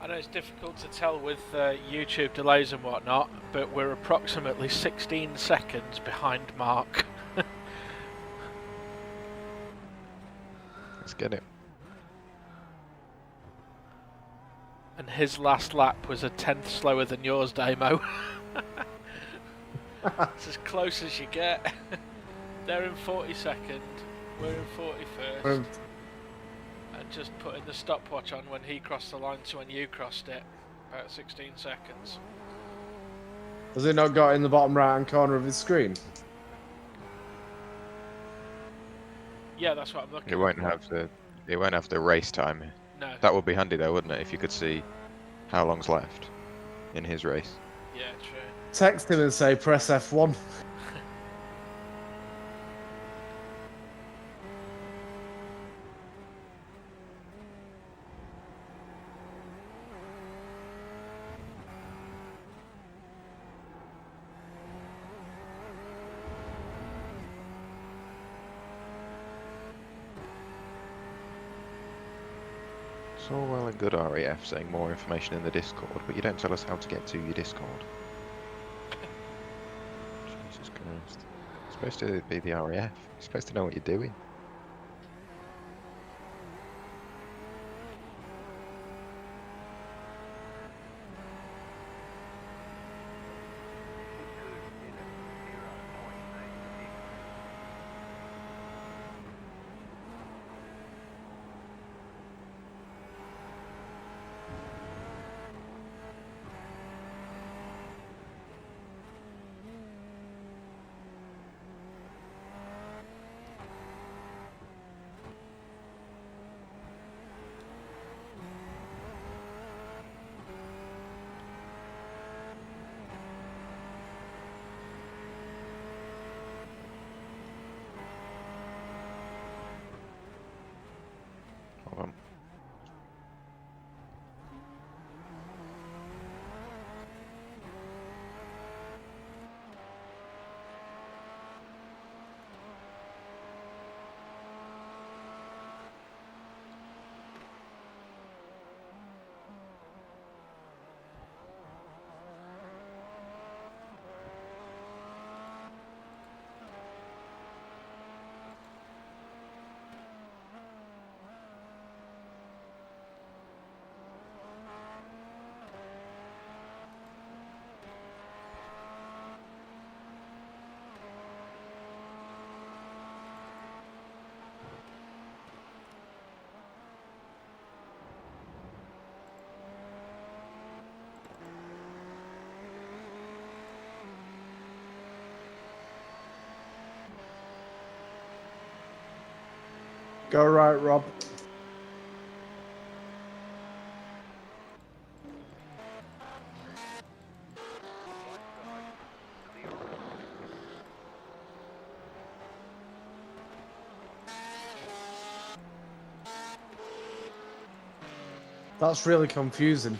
I know it's difficult to tell with YouTube delays and whatnot, but we're approximately 16 seconds behind Mark. Let's get it. And his last lap was a tenth slower than yours, Damo. It's as close as you get. They're in 42nd, we're in 41st. And just putting the stopwatch on when he crossed the line to when you crossed it, about 16 seconds. Has it not got in the bottom right hand corner of his screen? Yeah, that's what I'm looking It won't have the race time. No. That would be handy though, wouldn't it, if you could see how long's left in his race. Yeah, true. Text him and say press F1. It's all well and good, RAF, saying more information in the Discord, but you don't tell us how to get to your Discord. Jesus Christ. You're supposed to be the RAF. You're supposed to know what you're doing. Hold on. Go right, Rob. That's really confusing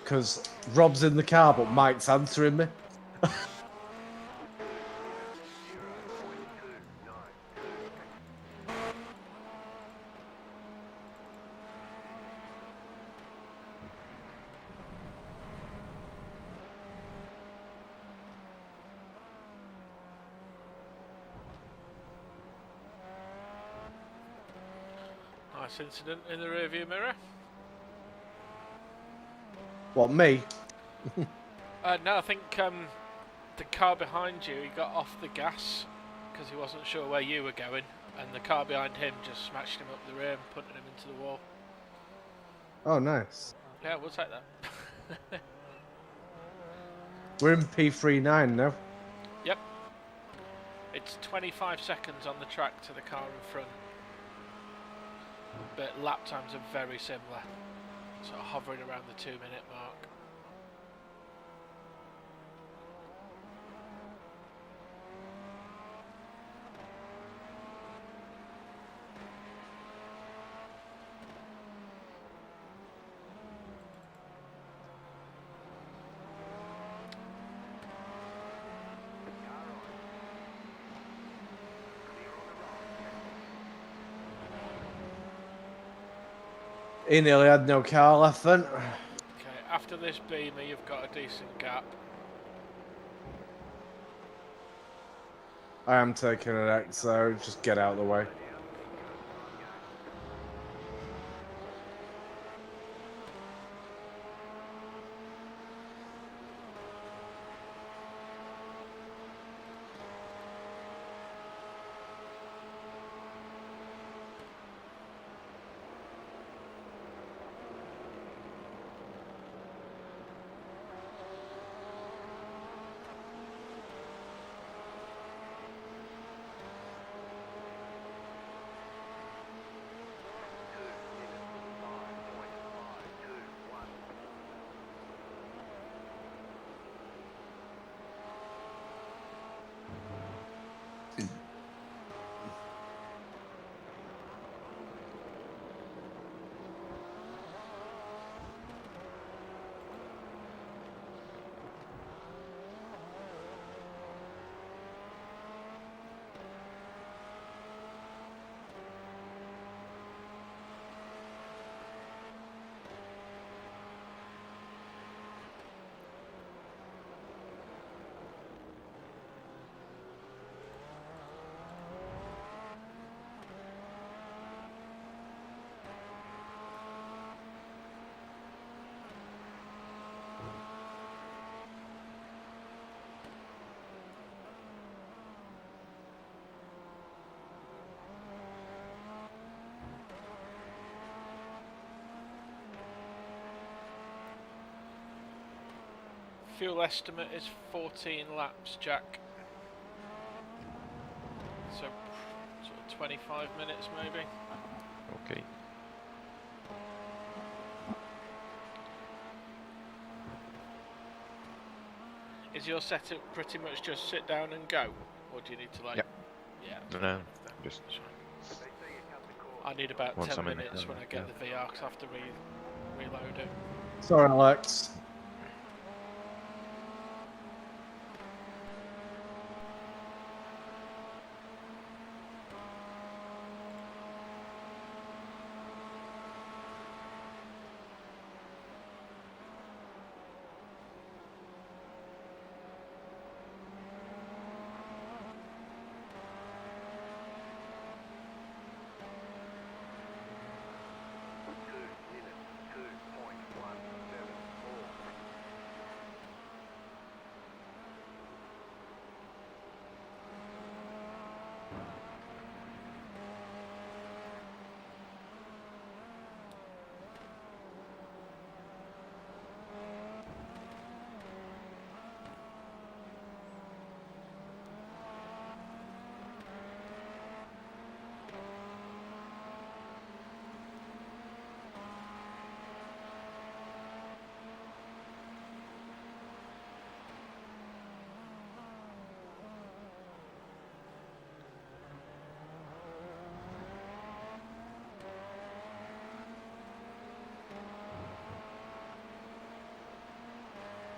because Rob's in the car but Mike's answering me. Nice incident in the rearview mirror. What, me? No, I think the car behind you, he got off the gas because he wasn't sure where you were going, and the car behind him just smashed him up the rear and punted him into the wall. Oh, nice. Yeah, we'll take that. We're in P39 now. Yep. It's 25 seconds on the track to the car in front, but lap times are very similar, sort of hovering around the 2-minute mark. He nearly had no car left then. Okay, after this Beamer, you've got a decent gap. I am taking an X, so just get out of the way. Fuel estimate is 14 laps, Jack. So, sort of 25 minutes maybe. Okay. Is your setup pretty much just sit down and go? Or do you need to like... Yep. Yeah. No, just I need about once 10 I'm in it, minutes when I get the VR because I have to reload it. Sorry, Alex.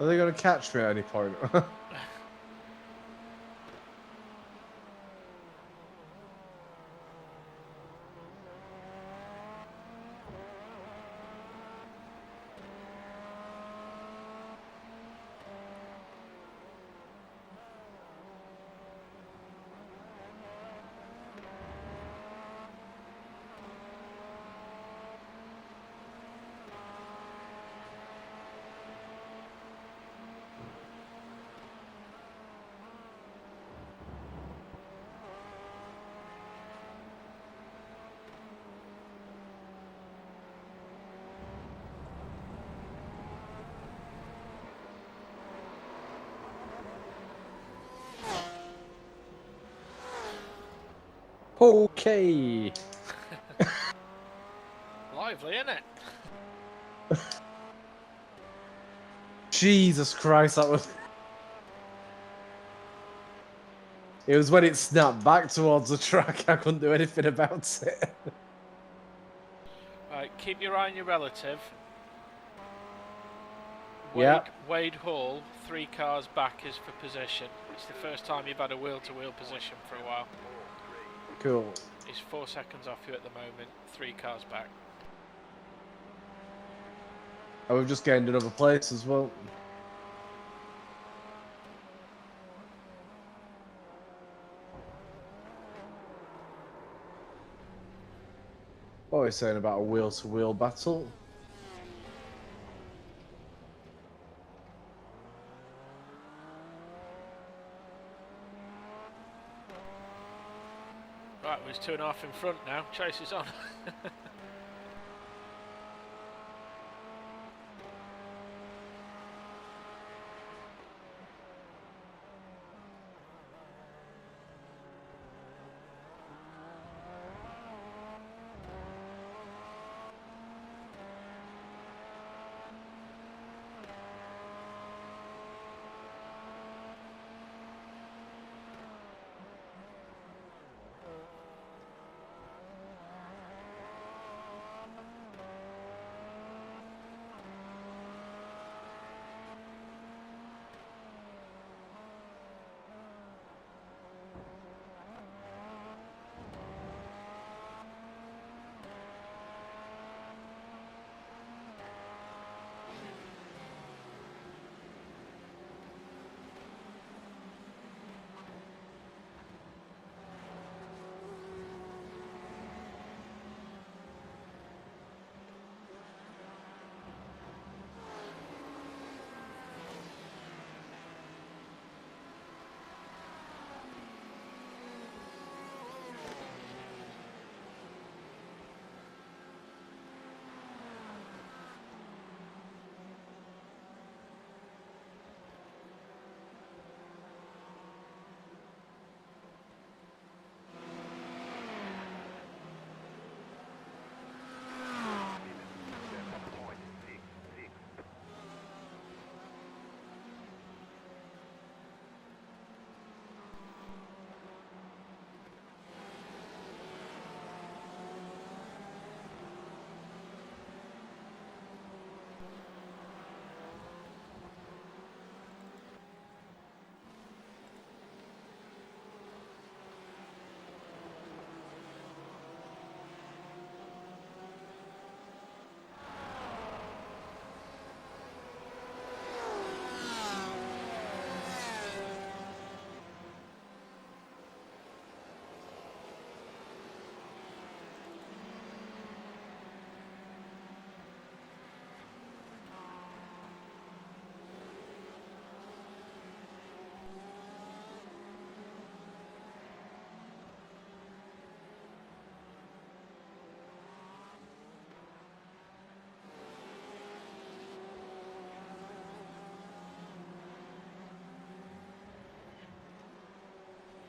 Are they going to catch me at any point? Okay. Lively, isn't it? Jesus Christ, that was. It was when it snapped back towards the track. I couldn't do anything about it. Right, keep your eye on your relative. Yeah. Wade Hall, 3 cars back is for position. It's the first time you've had a wheel-to-wheel position for a while. Cool. He's 4 seconds off you at the moment, 3 cars back. And we've just gained another place as well. What are we saying about a wheel-to-wheel battle? Right, well, he's 2.5 in front now. Chase is on.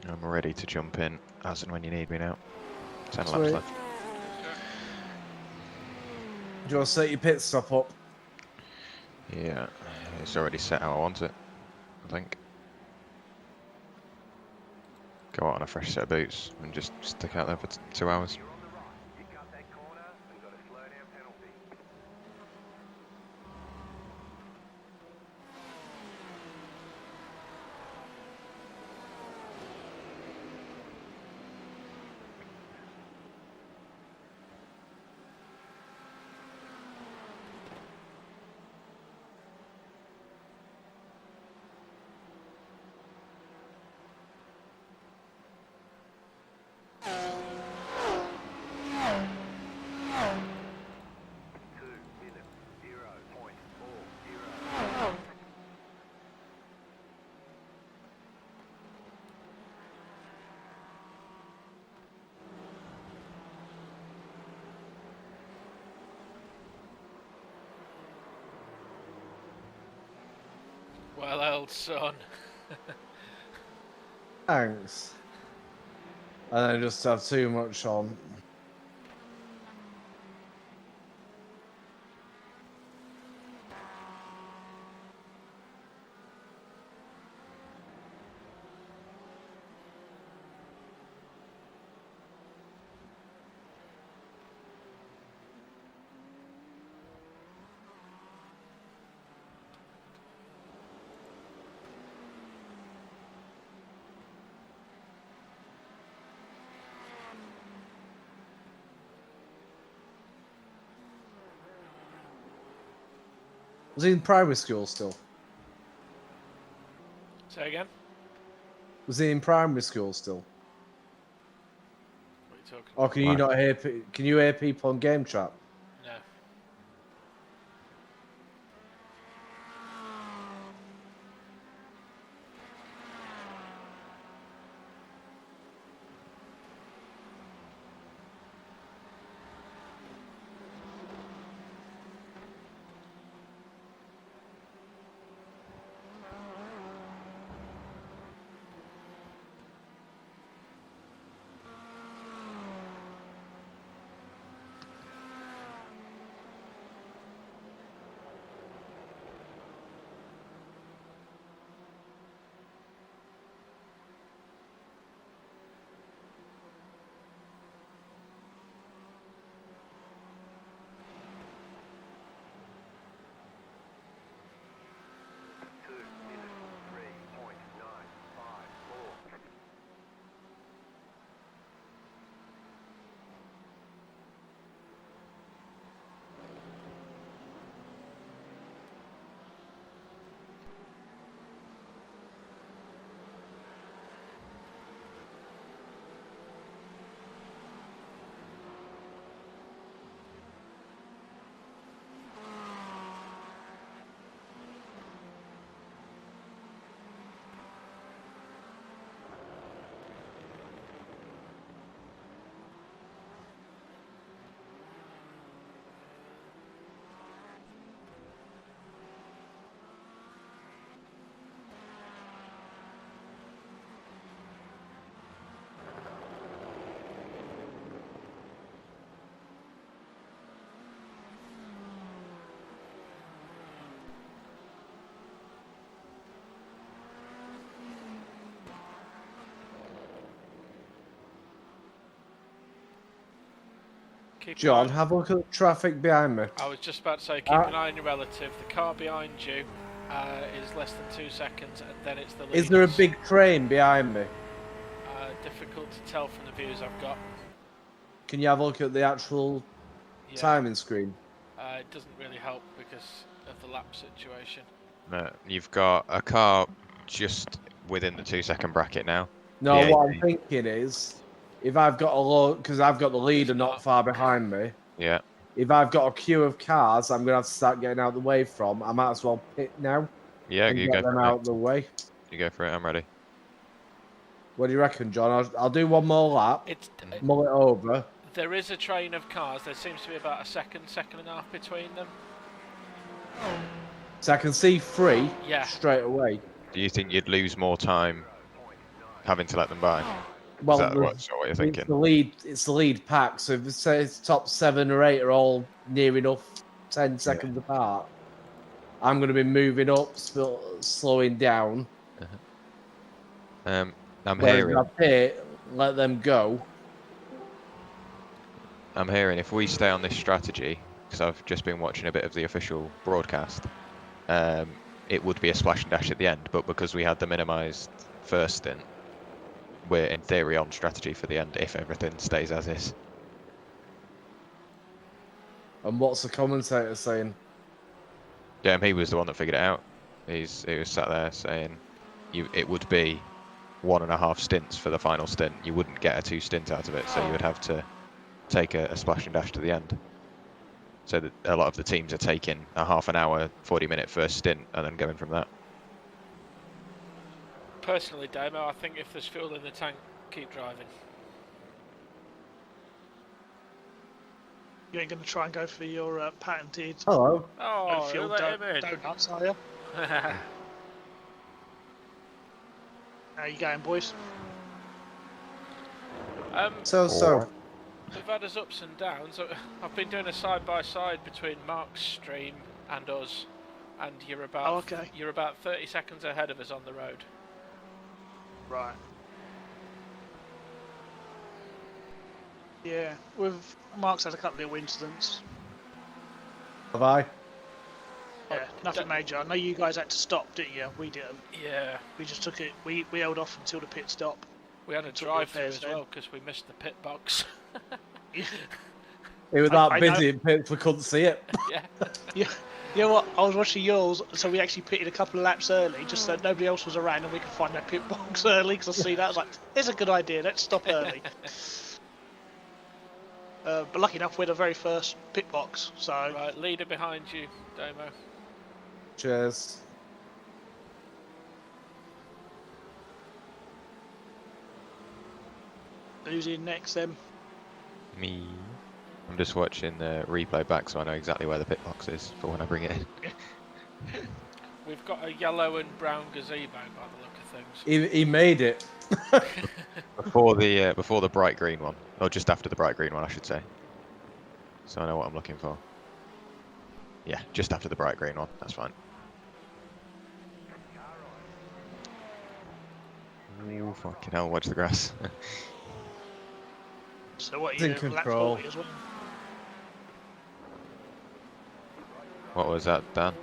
I'm ready to jump in as and when you need me now. 10 laps Sweet. left. Okay. Do you want to set your pit stop up? Yeah, it's already set how I want it, I think. Go out on a fresh set of boots and just stick out there for 2 hours. You're on the right. You cut that corner and got a slow down penalty. Well held, son. Thanks. And I just have too much on. Was he in primary school still? Say again? Was he in primary school still? What are you talking Or about? can you not hear? Can you hear people on game chat? No. Keep John, an eye- have a look at the traffic behind me. I was just about to say, keep an eye on your relative. The car behind you is less than 2 seconds, and then it's the leaders. Is there a big train behind me? Difficult to tell from the views I've got. Can you have a look at the actual timing screen? It doesn't really help because of the lap situation. No, you've got a car just within the 2-second bracket now. No, The what 80. I'm thinking is, if I've got a low, because I've got the leader not far behind me. Yeah. If I've got a queue of cars, I'm gonna have to start getting out of the way from. I might as well pit now. Yeah, and you get go them for it. out of the way. You go for it. I'm ready. What do you reckon, John? I'll do one more lap. Mull it over. There is a train of cars. There seems to be about a second and a half between them. So I can see three straight away. Do you think you'd lose more time having to let them by? Well, Is that what you're thinking? It's the lead pack. So if it's top 7 or 8 are all near enough 10 seconds apart, I'm going to be moving up, slowing down. I'm Whereas hearing. if I pit, let them go. I'm hearing if we stay on this strategy, because I've just been watching a bit of the official broadcast, it would be a splash and dash at the end. But because we had the minimised first stint, we're in theory on strategy for the end if everything stays as is. And what's the commentator saying? Yeah, he was the one that figured it out. He was sat there saying it would be 1.5 stints for the final stint. You wouldn't get a 2 stint out of it, so you would have to take a splash and dash to the end. So that a lot of the teams are taking a half an hour, 40-minute first stint and then going from that. Personally, Damo, I think if there's fuel in the tank, keep driving. You ain't going to try and go for your patented Hello. Oh, fuel donuts, are you? How you going, boys? So. We've had us ups and downs. I've been doing a side-by-side between Mark's stream and us, and you're about you're about 30 seconds ahead of us on the road. Right. Yeah, Mark's had a couple of little incidents. Have I? Yeah, nothing major. I know you guys had to stop, didn't you? We didn't. Yeah. We just took it. We held off until the pit stop. We had a drive-through as well because we missed the pit box. It was that busy in pits we couldn't see it. Yeah. Yeah. You know what? I was watching yours, so we actually pitted a couple of laps early, just so nobody else was around and we could find that pit box early. Because I see that, I was like, "It's a good idea. Let's stop early." But lucky enough, we're the very first pit box. So Right, leader behind you, Damo. Cheers. who's in next then? Me. I'm just watching the replay back, so I know exactly where the pit box is for when I bring it in. We've got a yellow and brown gazebo by the look of things. He made it. before the bright green one, or just after the bright green one, I should say. So I know what I'm looking for. Yeah, just after the bright green one. That's fine. Oh fucking hell! Watch the grass. So what It's in you lap control. 40 as well? What was that, Dan?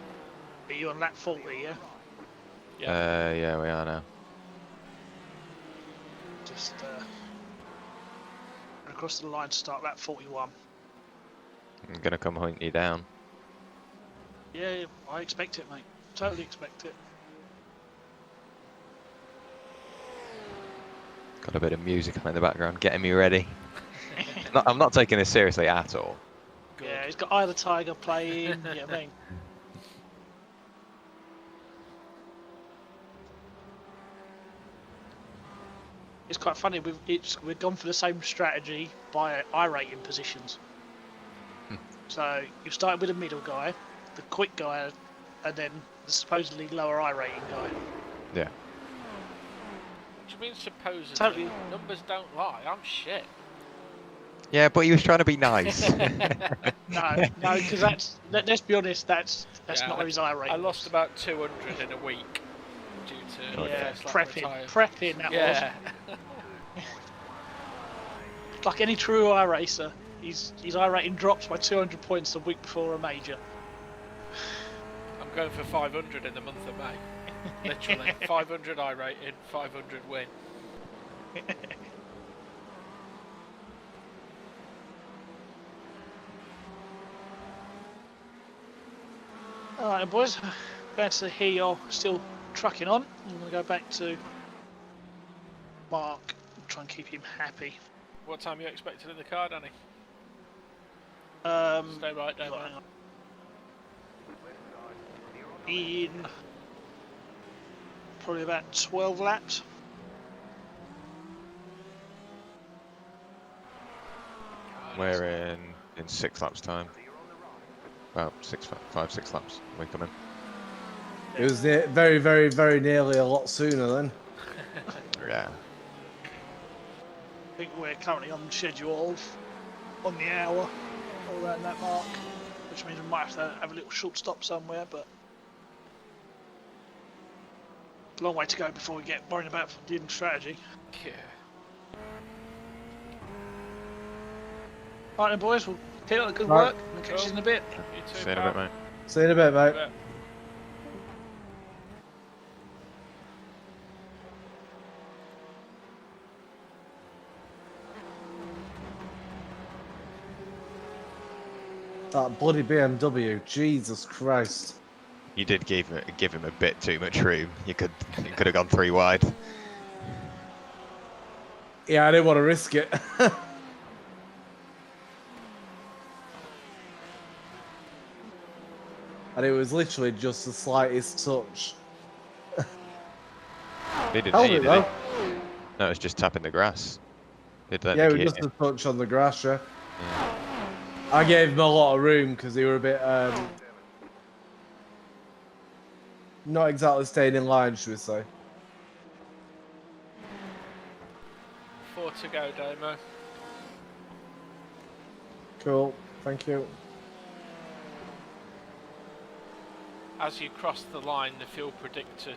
Are you on lap 40? Yeah. Yeah, we are now. Just across the line to start lap 41. I'm gonna come hunt you down. Yeah, I expect it, mate. Totally expect it. Got a bit of music on in the background, getting me ready. I'm not taking this seriously at all. Good. Yeah, he's got Eye of the Tiger playing. You know what I mean? It's quite funny. We've gone for the same strategy by I-rating positions. So you started with the middle guy, the quick guy, and then the supposedly lower I-rating guy. Yeah. What do you mean supposedly? Totally. Numbers don't lie. I'm shit. Yeah, but he was trying to be nice. No, because let's be honest, that's Yeah, not where his I-rating. I lost about 200 in a week due to Yeah, first lap prepping that Yeah. was. Like any true iRacer, his I-rating drops by 200 points the week before a major. I'm going for 500 in the month of May. Literally. 500 I rated, 500 win. Alright boys, glad to hear you're still trucking on. I'm going to go back to Mark and try and keep him happy. What time are you expecting in the car, Danny? Stay right, don't hang worry. on. In probably about 12 laps. We're in 6 laps time. About 5, 6 laps. We come in. It was very, very, very nearly a lot sooner then. Yeah. I think we're currently on schedule on the hour, all around that mark, which means we might have to have a little short stop somewhere, but a long way to go before we get worrying about the strategy. Yeah. Right then boys, we'll keep up the good Right. work, we'll catch you in a bit. You too, See you in a pal. bit, mate. See you in a bit, mate. Yeah. That bloody BMW, Jesus Christ. You did give him a bit too much room. You could have gone 3 wide. Yeah, I didn't want to risk it. And it was literally just the slightest touch. He didn't Held need it it, though. did he? No, it was just tapping the grass. Did that? Yeah, it was just a touch on the grass, yeah. I gave him a lot of room because they were a bit, not exactly staying in line, should we say. 40 to go, Damo. Cool. Thank you. As you cross the line, the fuel predictor,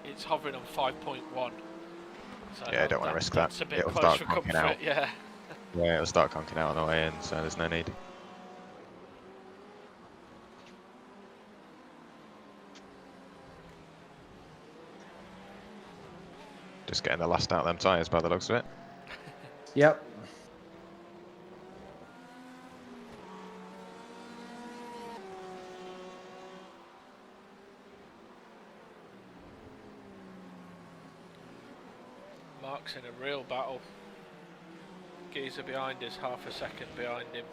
it's hovering on 5.1. So Yeah, I don't want to risk that. That's a bit It'll close start for conking comfort, out. yeah. Yeah, it'll start conking out on the way in, so there's no need. Just getting the last out of them tyres by the looks of it. Yep. Mark's in a real battle. Geezer behind us, half a second behind him.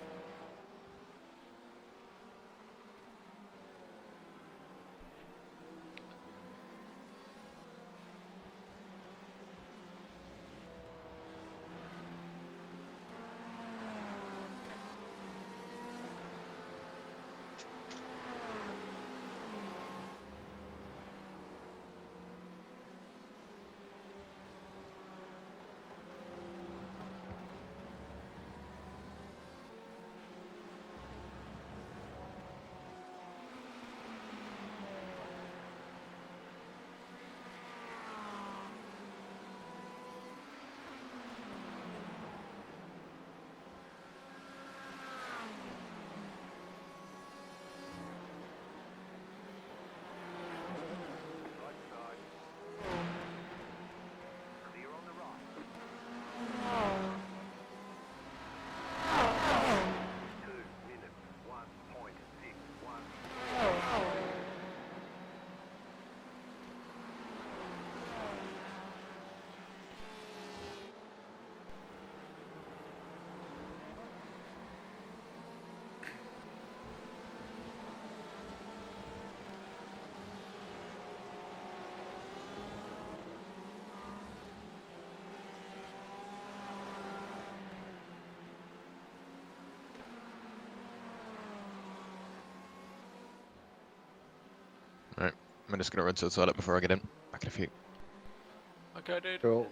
Clear on the right. 2 minutes, 1.61. Right, I'm just going to run to the toilet before I get in. Back in a few. Okay, dude. Cool.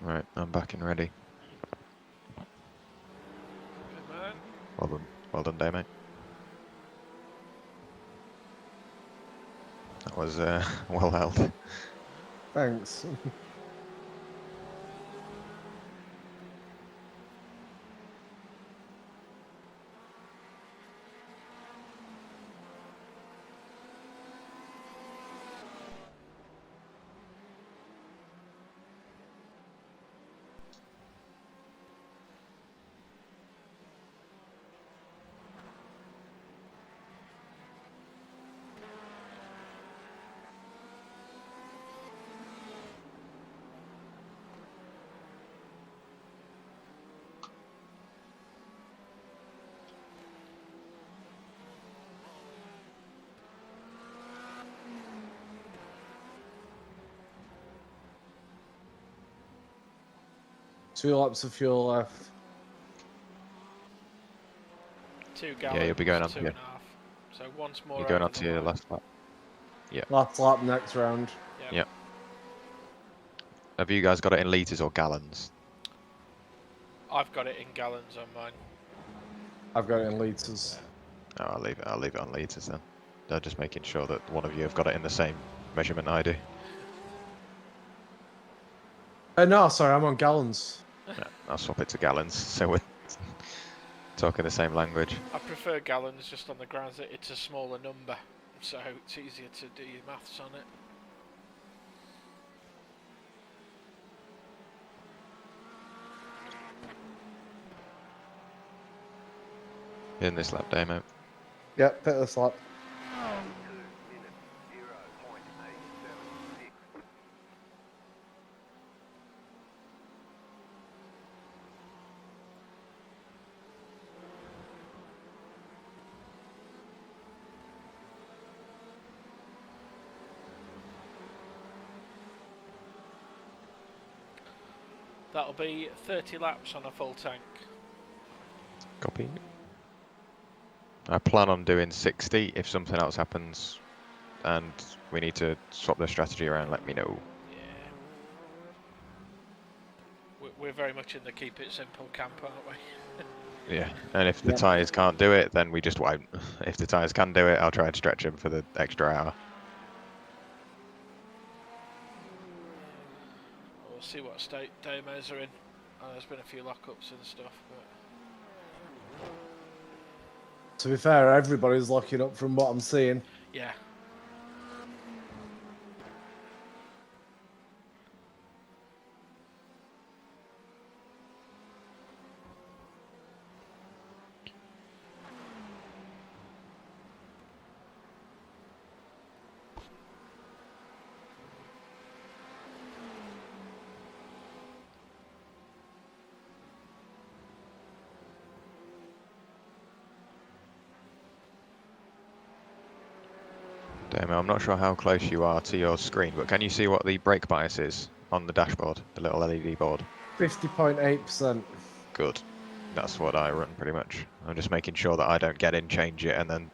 Right, I'm back and ready. Good man. Well done, Damo. That was well held. Thanks. Two laps of fuel left. 2 gallons. Yeah, you'll be going on to 2.5. So once more. You're going over on the to your line. last lap. Yeah. Last lap next round. Yep. Have you guys got it in litres or gallons? I've got it in gallons on mine. I've got it in litres. Oh, I'll leave it on litres then. They're just making sure that one of you have got it in the same measurement I do. No, sorry, I'm on gallons. Yeah, I'll swap it to gallons, so we're talking the same language. I prefer gallons just on the grounds that it's a smaller number, so it's easier to do your maths on it. In this lap, Damo. Yep, pit this lap. 2 minutes, 0.876. That'll be 30 laps on a full tank. Copy. I plan on doing 60. If something else happens and we need to swap the strategy around, let me know. Yeah. We're very much in the keep it simple camp, aren't we? Yeah, and if the tyres can't do it, then we just won't. If the tyres can do it, I'll try and stretch them for the extra hour. We'll see what state Damos are in. There's been a few lockups and stuff, but To be fair, everybody's locking up from what I'm seeing. yeah. Damo, I'm not sure how close you are to your screen, but can you see what the brake bias is on the dashboard, the little LED board? 50.8%. Good. That's what I run pretty much. I'm just making sure that I don't get in, change it, and then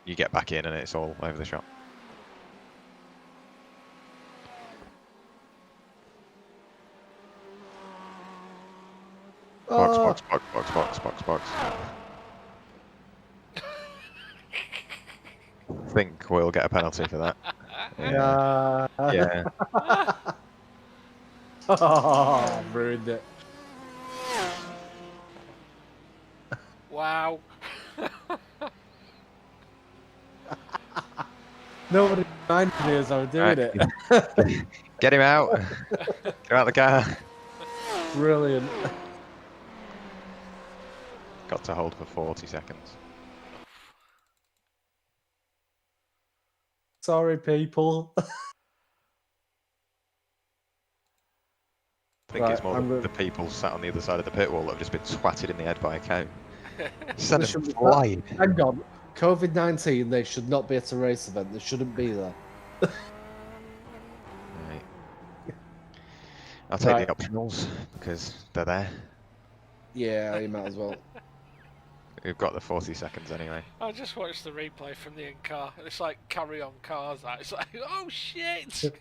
you get back in and it's all over the shop. Box, box, box, box, box, box, box. Think we'll get a penalty for that. Yeah. Yeah. Oh, ruined it. Wow. Nobody reminded me as I was doing Right. it. Get him out. Get out the car. Brilliant. Got to hold for 40 seconds. Sorry, people. I think it's Right, more I'm the gonna- people sat on the other side of the pit wall that have just been swatted in the head by a cow. Send They them should- flying. Hang on. COVID-19, they should not be at a race event. They shouldn't be there. Right. I'll take Right. the optionals because they're there. Yeah, you might as well. We've got the 40 seconds anyway. I just watched the replay from the in-car. It's like carry on cars. That it's like, oh shit.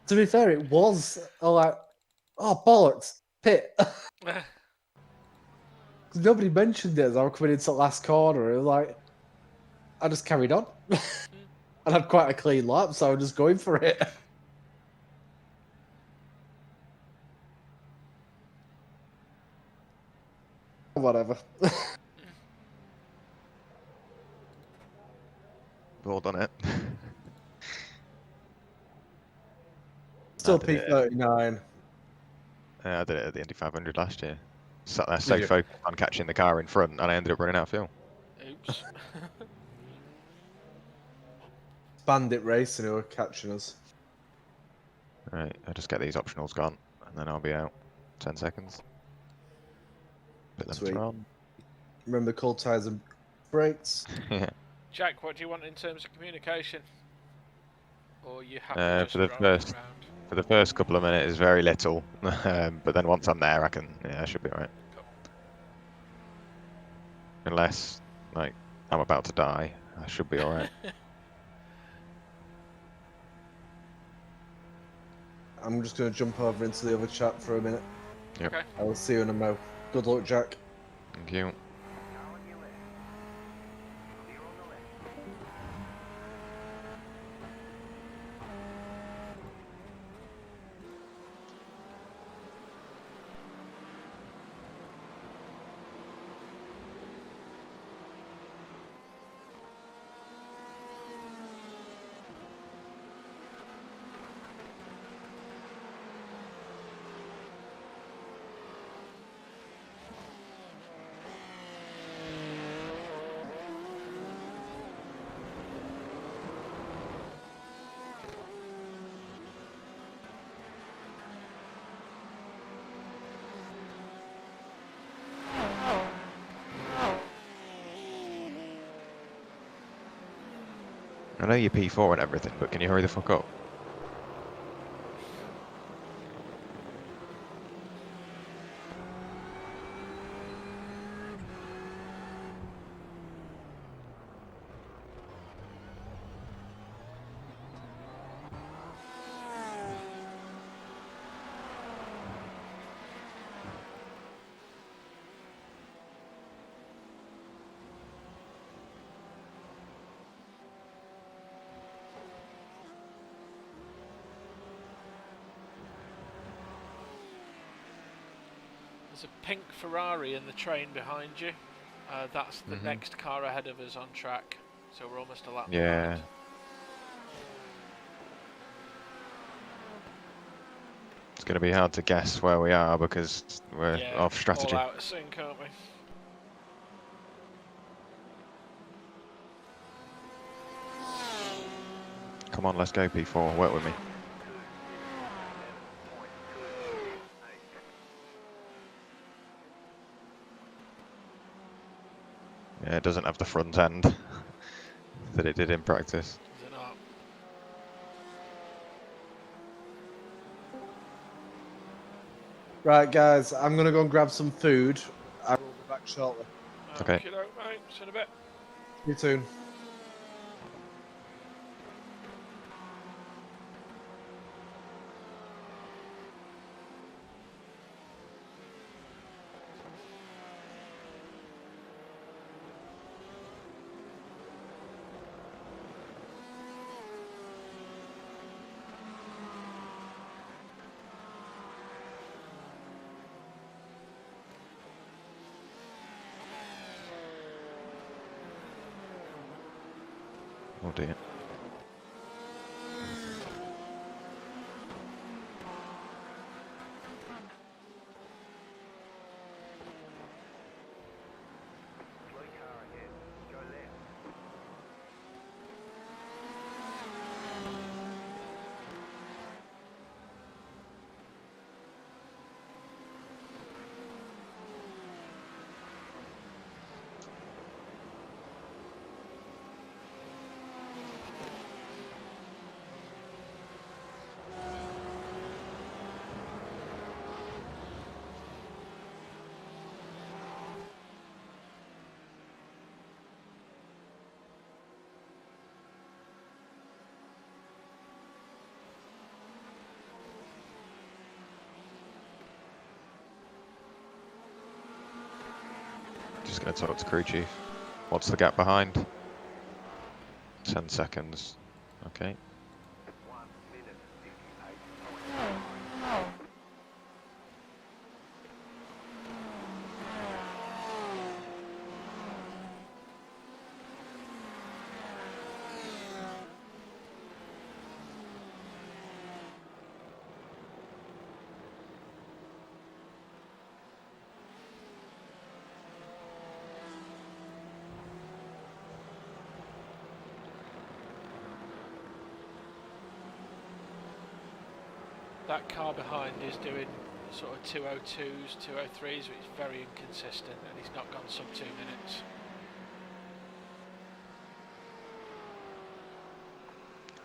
To be fair, it was like, oh, bollocks, pit. Nobody mentioned it as I was coming into the last corner. It was like, I just carried on. And had quite a clean lap, so I was just going for it. Whatever. We've all done it. Still I did it. P39. I did it at the Indy 500 last year. Sat there so you? focused on catching the car in front, and I ended up running out of fuel. Oops. Bandit Racing who were catching us. Right, I'll just get these optionals gone, and then I'll be out. 10 seconds. Put them Sweet. on. Remember cold tyres and brakes? Yeah. Jack, what do you want in terms of communication? Or are you happy just For the driving first- around? For the first couple of minutes, very little, but then once I'm there, I should be alright. Unless, like, I'm about to die. I should be alright. I'm just going to jump over into the other chat for a minute. Yep. Okay. I'll see you in a mo. Good luck, Jack. Thank you. Car on your left. Clear on the left. I know you're P4 and everything, but can you hurry the fuck up? There's a pink Ferrari in the train behind you. That's the Mhm. next car ahead of us on track, so we're almost a lap Yeah. behind. It's going to be hard to guess where we are because we're Yeah, off strategy. all out of sync, aren't we? Come on, let's go P4. Work with me. Yeah, it doesn't have the front end that it did in practice. Is it not? Right, guys, I'm going to go and grab some food. I will be back shortly. Okay. Okey doke, mate. See you in a bit. See you soon. Oh dear. Slow car ahead. Go left. Just going to talk to crew chief. What's the gap behind? 10 seconds. Okay. 1 minute 58.5. That car behind is doing sort of 202s, 203s, which is very inconsistent, and he's not gone sub 2 minutes.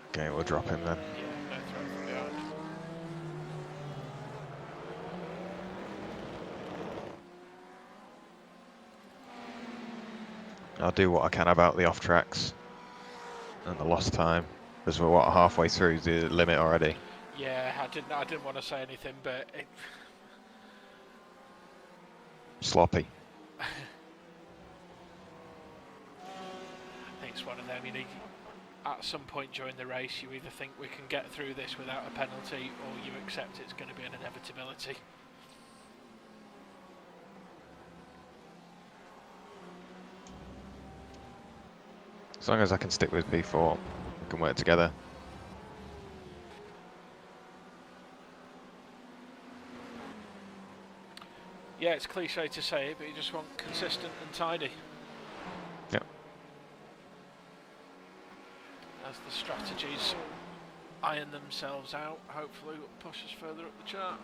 Okay, we'll drop him then. Yeah, no throw from behind. I'll do what I can about the off tracks and the lost time, because we're what, halfway through the limit already. Yeah, I didn't want to say anything, but Sloppy. I think it's one of them. At some point during the race, you either think we can get through this without a penalty, or you accept it's going to be an inevitability. As long as I can stick with P4, we can work together. Yeah, it's cliche to say it, but you just want consistent and tidy. Yep. As the strategies iron themselves out, hopefully will push us further up the chart.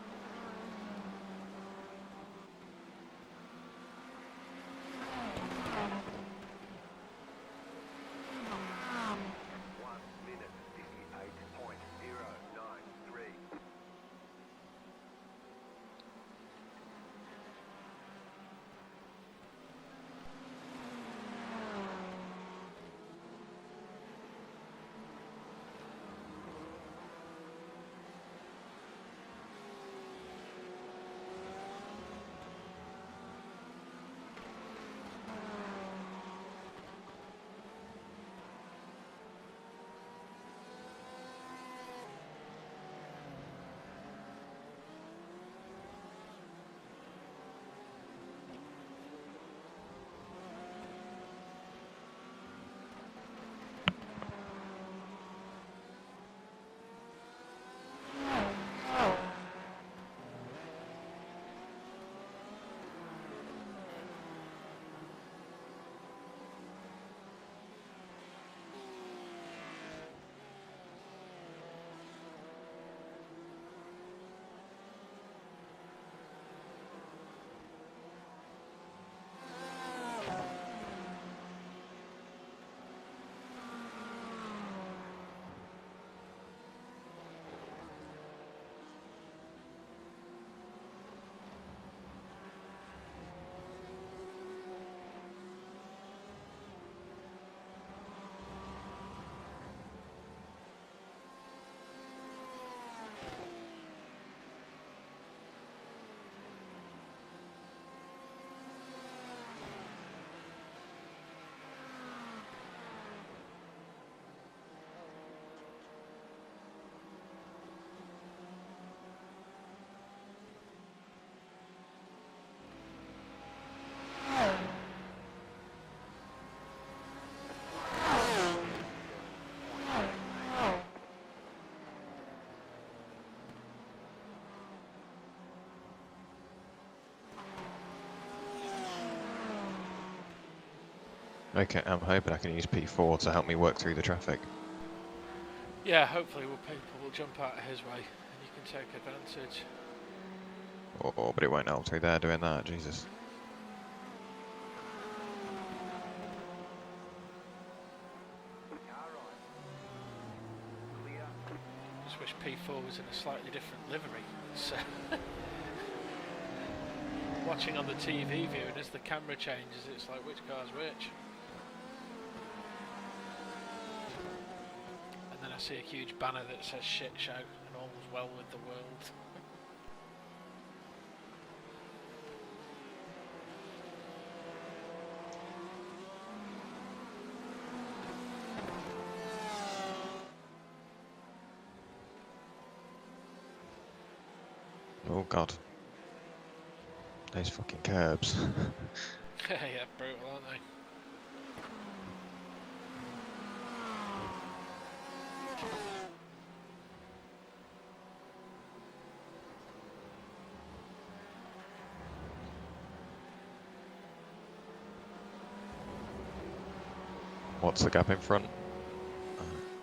Okay, I'm hoping I can use P4 to help me work through the traffic. Yeah, hopefully people will jump out of his way and you can take advantage. Oh, but it won't help through there doing that, Jesus. Just wish P4 was in a slightly different livery. So watching on the TV view, and as the camera changes, it's like which car's which. And then I see a huge banner that says Shitshow and all's well with the world. Oh god. Those fucking curbs. Yeah, brutal, aren't they? What's the gap in front?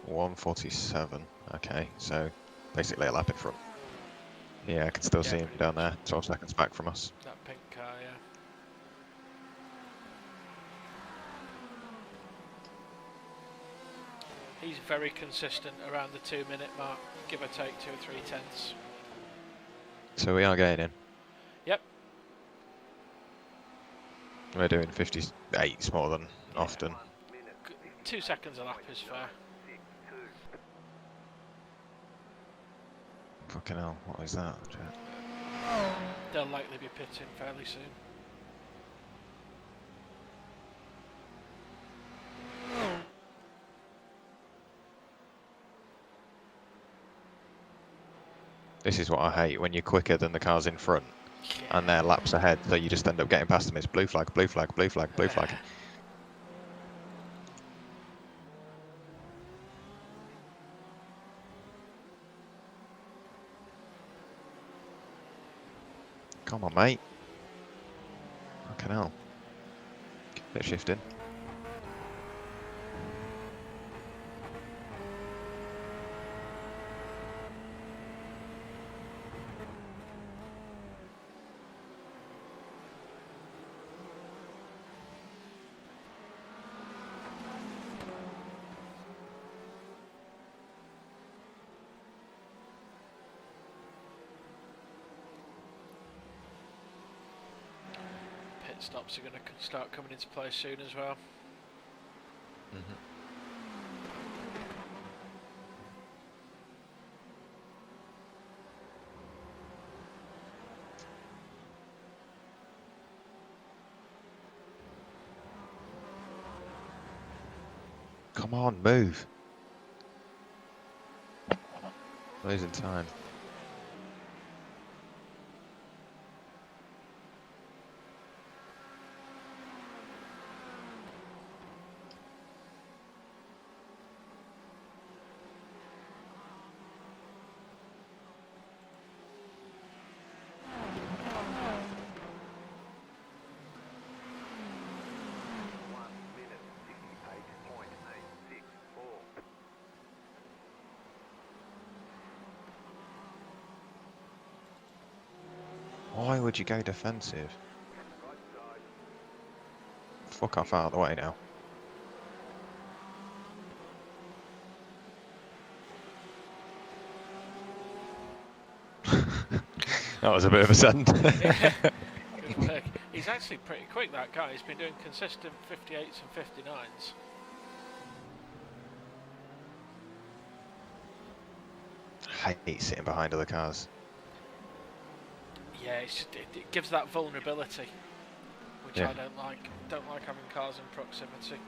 147. Okay, so basically a lap in front. Yeah, I can still see him pretty down much. there, 12 seconds back from us. That pink car, yeah. He's very consistent around the 2-minute mark, give or take 2 or 3 tenths. So we are gaining. Yep. We're doing 58 more than often. 2 seconds a lap is fair. Fucking hell, what is that? They'll likely be pitting fairly soon. This is what I hate, when you're quicker than the cars in front and they're laps ahead, so you just end up getting past them. It's blue flag, blue flag, blue flag, blue flag. Come on, mate. Fucking hell. Bit of shifting. Pit stops are going to start coming into play soon as well. Come on, move. Losing time. Why would you go defensive? Fuck off out of the way now. That was a bit of a send. Good pick. He's actually pretty quick, that guy. He's been doing consistent 58s and 59s. I hate sitting behind other cars. Yeah, it's just, it gives that vulnerability, which Yeah. I don't like. Don't like having cars in proximity.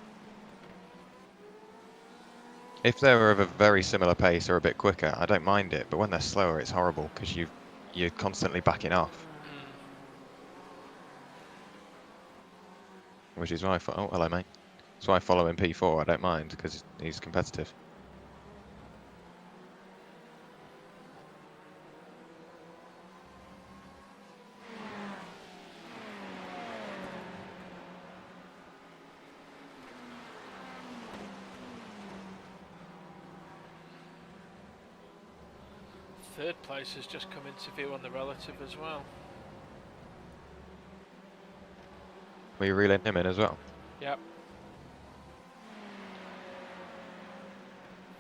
If they were of a very similar pace or a bit quicker, I don't mind it. But when they're slower, it's horrible because you're constantly backing off. Which is why oh, hello, mate. That's why I follow in P4. I don't mind because he's competitive. Third place has just come into view on the relative as well. Were you reeling him in as well? Yep.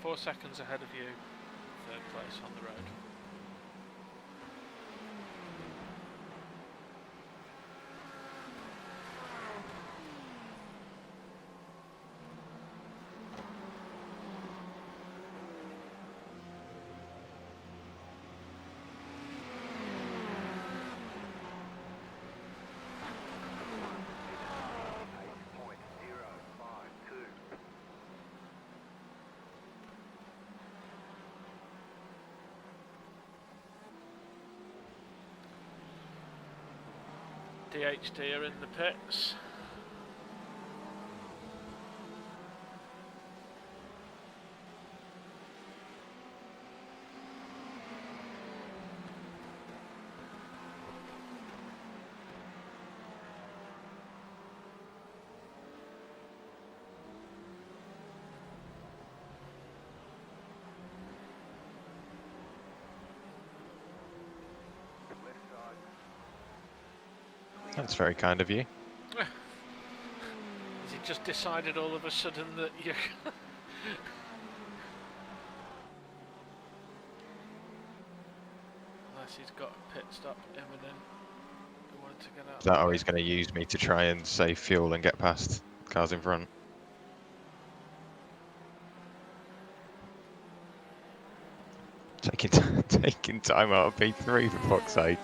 4 seconds ahead of you. Third place on the road. DHD are in the pits. That's very kind of you. Has he just decided all of a sudden that you... Unless he's got a pit stop imminent. He wanted to get out. Is that or he's going to use me to try and save fuel and get past Cars in front. Taking time out of P3 for fuck's sake.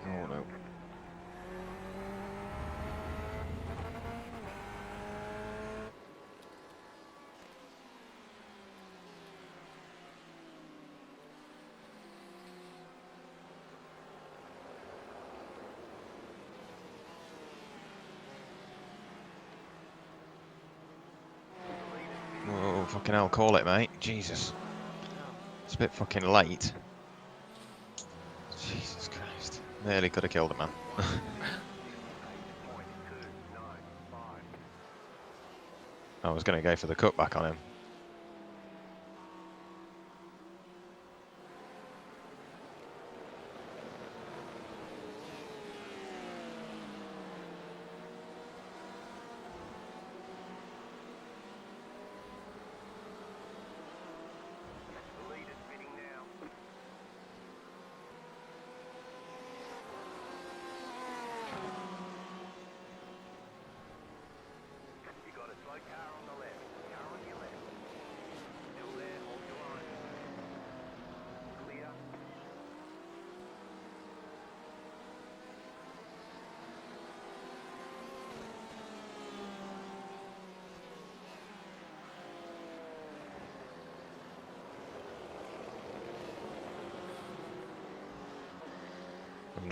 Oh no. Oh, fucking hell, call it, mate. Jesus. It's a bit fucking late. Jesus Christ. Nearly could have killed him, man. I was going to go for the cutback on him.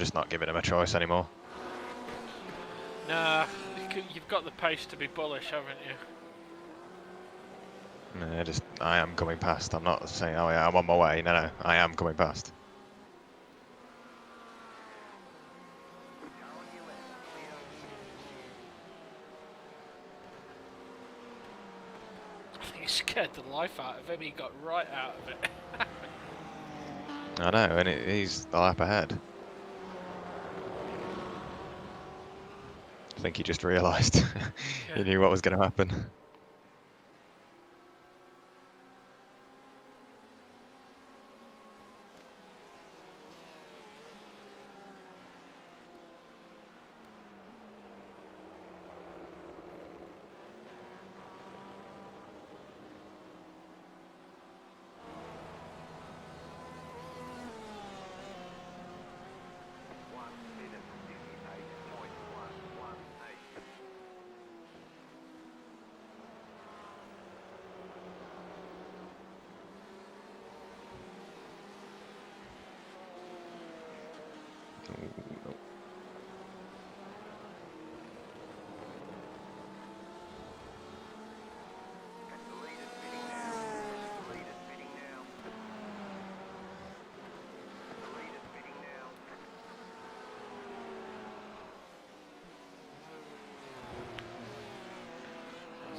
just not giving him a choice anymore. Nah, you've got the pace to be bullish, haven't you? No, I am coming past. I'm not saying, oh yeah, I'm on my way. No, I am coming past. I think he scared the life out of him. He got right out of it. I know, and he's the lap ahead. I think he just realised. He knew what was going to happen.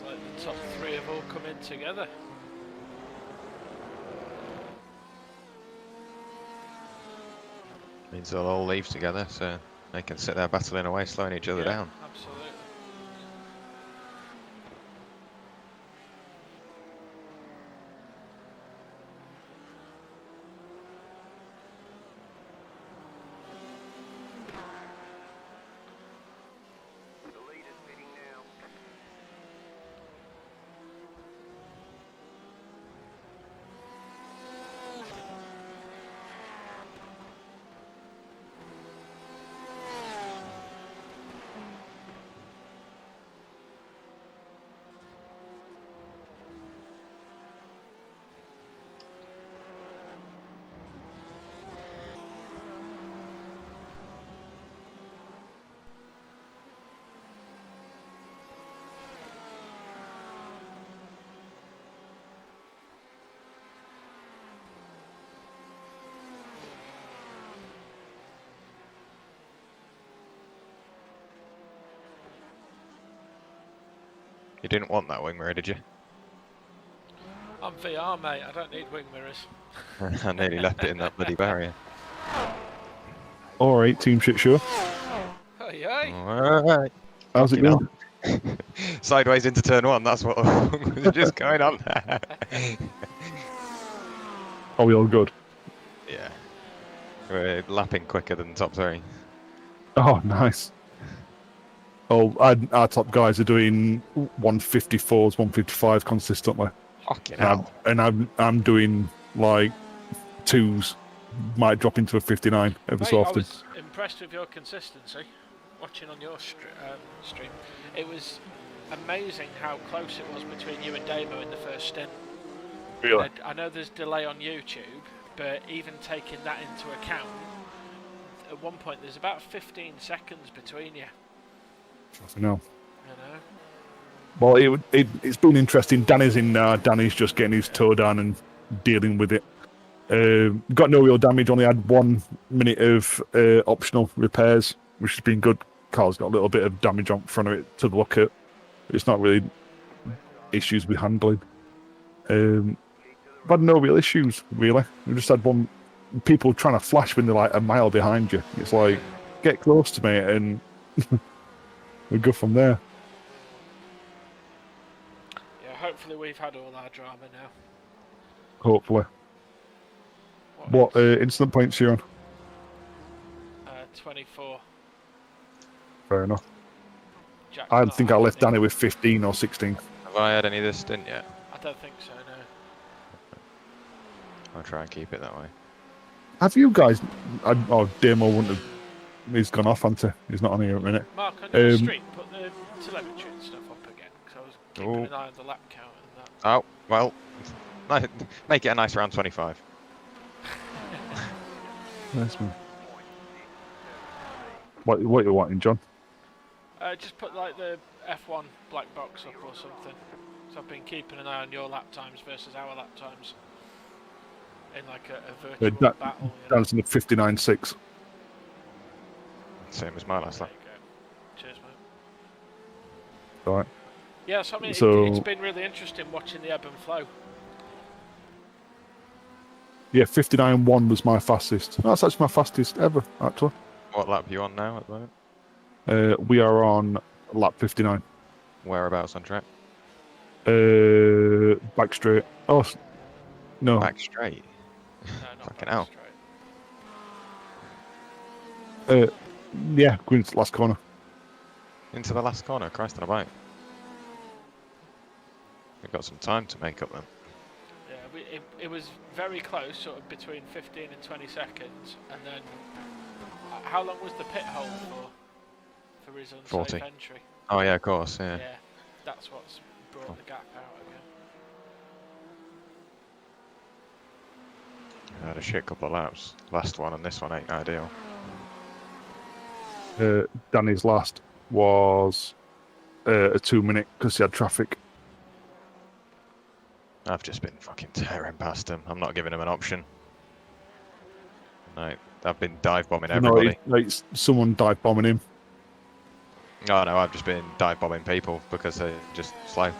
Sounds like the top three have all come in together. Means they'll all leave together, so they can sit there battling away, slowing each other down. Absolutely. You didn't want that wing mirror, did you? I'm VR, mate. I don't need wing mirrors. I nearly left it in that bloody barrier. Alright, Team Shitshow. Oh, yay! Alright. How's it going? Sideways into turn one, that's what was just going on there. Are we all good? Yeah. We're lapping quicker than top three. Oh, nice. Oh, our top guys are doing 154s, 155 consistently. Fucking hell. And I'm doing like twos. Might drop into a 59 ever Mate, so I often. was impressed with your consistency. Watching on your stream, it was amazing how close it was between you and Damo in the first stint. Really? I know there's delay on YouTube, but even taking that into account, at one point there's about 15 seconds between you. No. You know? Well, it's been interesting. Danny's in now. Danny's just getting his toe down and dealing with it. Got no real damage. Only had 1 minute of optional repairs, which has been good. Car's got a little bit of damage on front of it to look at. It's not really issues with handling. But had no real issues, really. We just had people trying to flash when they're like a mile behind you. It's like, get close to me and we go from there. Yeah, hopefully we've had all our drama now. Hopefully. What incident points are you on? 24. Fair enough. Jack's I not think I had left any. Danny with 15 or 16. Have I had any of this stint yet? I don't think so, no. I'll try and keep it that way. Have you guys... Damo wouldn't have... He's gone off, hasn't he? He's not on here at the minute. Mark, on your stream, put the telemetry and stuff up again, because I was keeping an eye on the lap count and that. Oh, well, make it a nice round 25. Nice one. What are you wanting, John? Just put like the F1 black box up or something. So I've been keeping an eye on your lap times versus our lap times in like a virtual battle. You know? Dan's in the 59.6. Same as my last There lap. you go. Cheers, mate. All right. Yeah, so I mean, So- it's been really interesting watching the ebb and flow. Yeah, 59.1 was my fastest. That's actually my fastest ever, actually. What lap are you on now at the moment? We are on lap 59. Whereabouts on track? Back straight. Oh, no. Back straight. No, not Fucking back hell. straight. Yeah, going to the last corner. Into the last corner. Christ on a bike. We've got some time to make up then. Yeah, it was very close, sort of between 15 and 20 seconds, and then how long was the pit hold for his unsafe 40. entry? Oh yeah, of course. Yeah. Yeah, that's what's brought the gap out again. I had a shit couple of laps. Last one and this one ain't ideal. Danny's last was a 2 minute because he had traffic. I've just been fucking tearing past him. I'm not giving him an option. No, I've been dive bombing everybody. No, someone dive bombing him. Oh no, I've just been dive bombing people because they're just slow.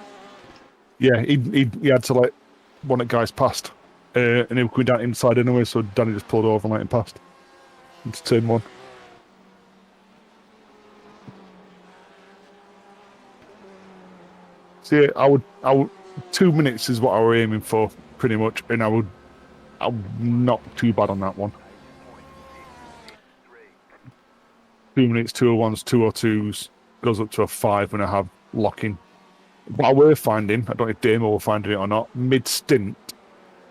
Yeah, he had to let one of the guys past. And he was going down inside anyway, so Danny just pulled over and let him past. Into turn one. So yeah, I would 2 minutes is what I were aiming for, pretty much, and I'm not too bad on that one. 2 minutes, 201s, 202s, goes up to a 5 when I have locking. What I were finding, I don't know if Damo were finding it or not, mid-stint,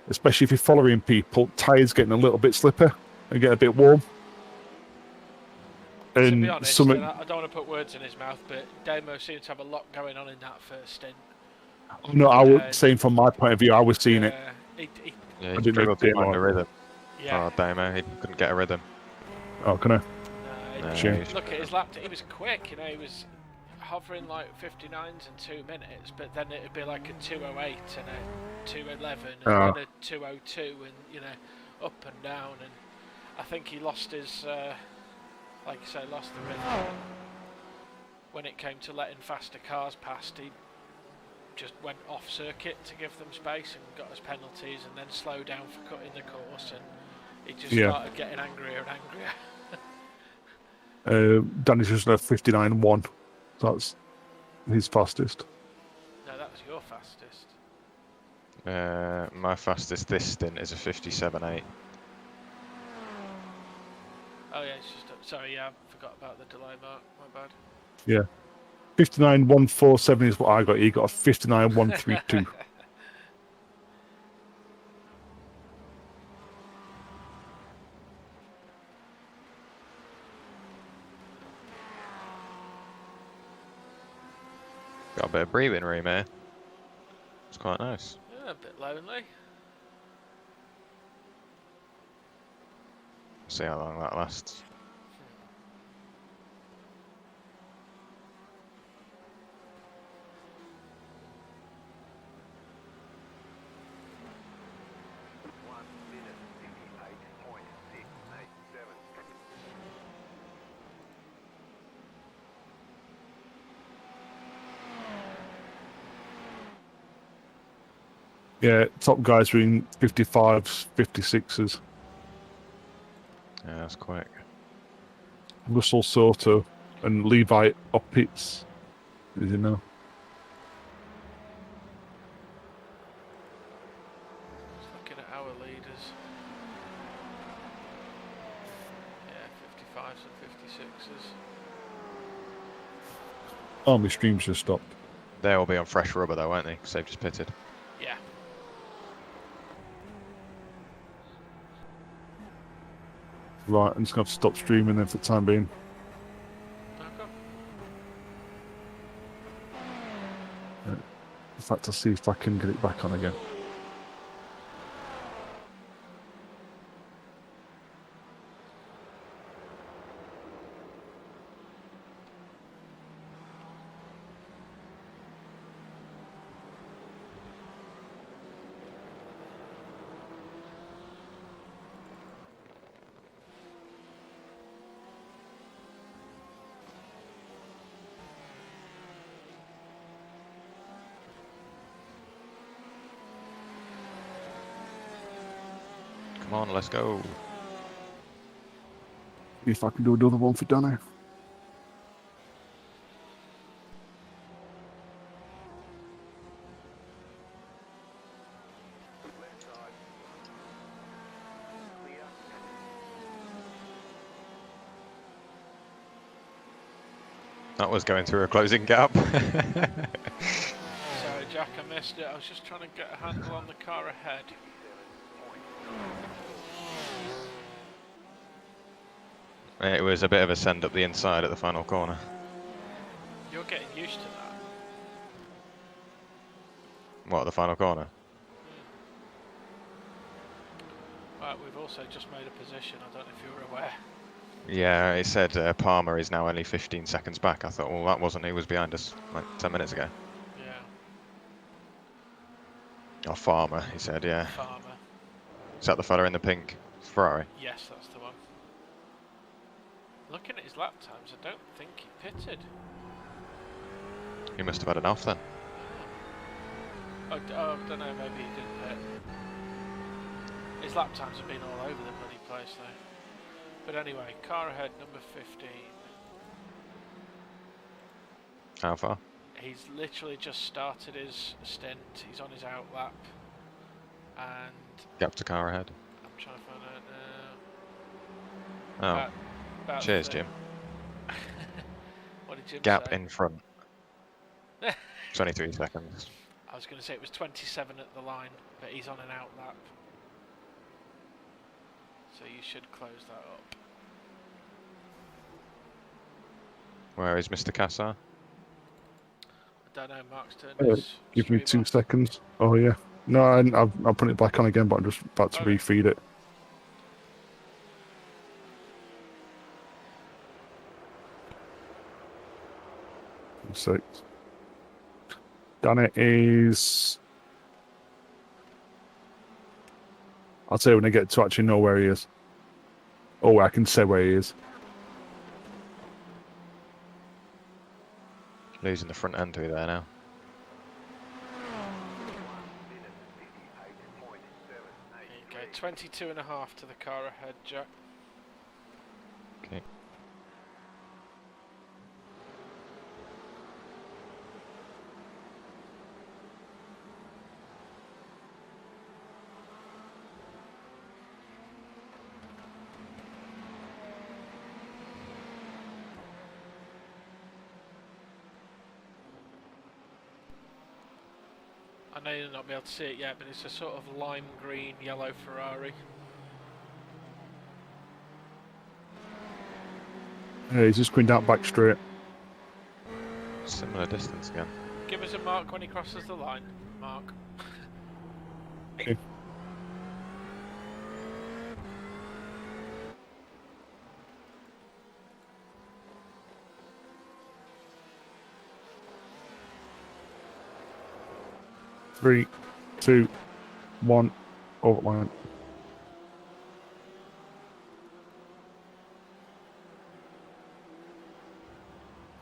especially if you're following people, tyres getting a little bit slipper and get a bit warm. To And be honest, and I don't want to put words in his mouth, but Damo seemed to have a lot going on in that first stint. no, I was saying from my point of view, I was seeing it. Yeah, I he didn't know struggled to Damo. find a rhythm. Yeah. Oh, Damo, he couldn't get a rhythm. Oh, can I? No, Sure. he's- Look at his lap. He was quick, you know. He was hovering like 59s in 2 minutes, but then it'd be like a 208 and a 211 and then a 202, and you know, up and down. And I think he lost his, like you say, lost the rhythm. When it came to letting faster cars past, he just went off circuit to give them space and got his penalties, and then slowed down for cutting the course, and he just started getting angrier and angrier. Danny's just left 59.1. That's his fastest. No, that was your fastest. my fastest this stint is a 57.8. Oh yeah, it's just sorry. Yeah, I forgot about the delay mark. My bad. Yeah. 59.147 is what I got. He got a 59.132. Got a bit of breathing room here. It's quite nice. Yeah, a bit lonely. See how long that lasts. Yeah, top guys are in 55s, 56s. Yeah, that's quick. Russell Soto and Levi Opitz. Is he now? Just looking at our leaders. Yeah, 55s and 56s. Oh, my stream's just stopped. They will be on fresh rubber though, won't they? Because they've just pitted. Yeah. Right, I'm just going to have to stop streaming then for the time being. Okay. In fact, I'll see if I can get it back on again. Come on, let's go. If I can do another one for Danny. Left side. Clear. That was going through a closing gap. Sorry, Jack, I missed it. I was just trying to get a handle on the car ahead. It was a bit of a send up the inside at the final corner. You're getting used to that. What, the final corner? Right, we've also just made a position. I don't know if you were aware. Yeah, it said Palmer is now only 15 seconds back. I thought, well, that wasn't. He was behind us like 10 minutes ago. Yeah, Or Farmer, he said, yeah. Farmer. Is that the fella in the pink Ferrari? Yes, that's the one. Looking at his lap times, I don't think he pitted. He must have had an off then. I don't know, maybe he didn't pit. His lap times have been all over the bloody place though. But anyway, car ahead, number 15. How far? He's literally just started his stint. He's on his out lap. And Gap to car ahead. I'm trying to find out Oh, about cheers, the- Jim. What did Jim Gap say? in front. 23 seconds. I was going to say it was 27 at the line, but he's on an out lap. So you should close that up. Where is Mr. Cassar? I don't know, Mark's turned Uh, his Give me stream 2 off. seconds. Oh yeah. No, I'll put it back on again, but I'm just about to Okay. refeed it. Six. Danny is. I'll say when I get to actually know where he is. Oh, I can say where he is. Losing the front end through there now. There you go, 22.5 to the car ahead, Jack. Okay. I know you'll not be able to see it yet, but it's a sort of lime green, yellow Ferrari. Yeah, he's just going down back straight. Similar distance again. Give us a mark when he crosses the line, Mark. Okay. Three, 2, 1, over line.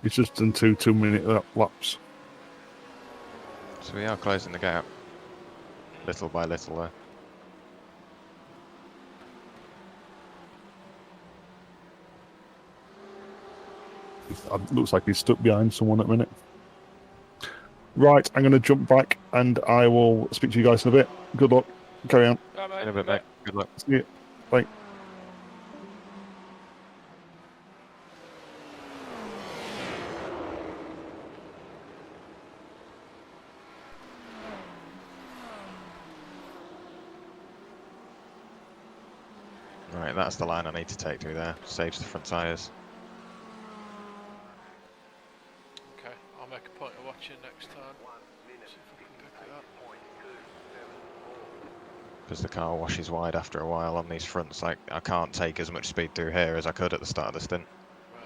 He's just done 2 2-minute laps. So we are closing the gap. Little by little there. Looks like he's stuck behind someone at the minute. Right, I'm going to jump back and I will speak to you guys in a bit. Good luck. Carry on. Bye, mate. In a bit, mate. Good luck. See you. Bye. Right, that's the line I need to take through there. Saves the front tyres. Okay, I'll make a point of watching next time. See if I can pick it up. Because the car washes wide after a while on these fronts. Like, I can't take as much speed through here as I could at the start of the stint. Right.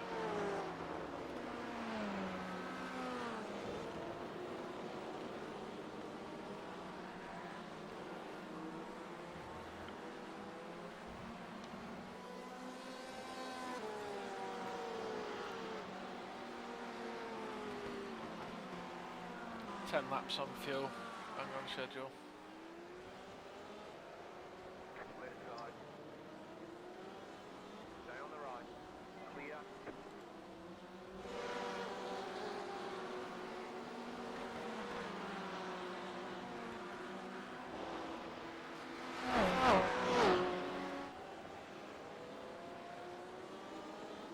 10 laps on fuel. I'm on schedule. Left side.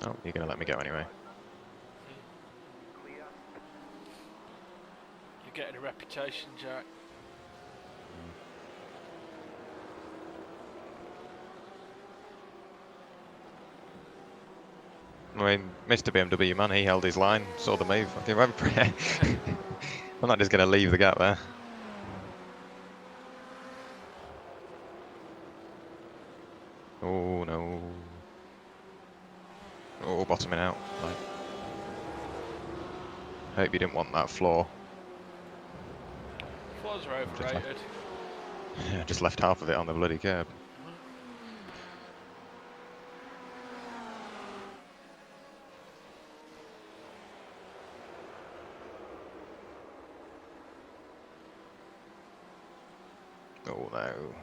Oh, you're going to let me go anyway. Clear. You're getting a reputation, Jack. I mean, Mr. BMW man, he held his line, saw the move. I can remember. I'm not just going to leave the gap there. Oh no. Oh, bottoming out. Right. Hope you didn't want that floor. Floors are overrated. Just left half of it on the bloody curb. Oh no.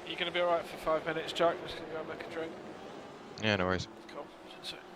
You going to be alright for 5 minutes, Jack? Just going to go and make a drink. Yeah, no worries. Cool. So, –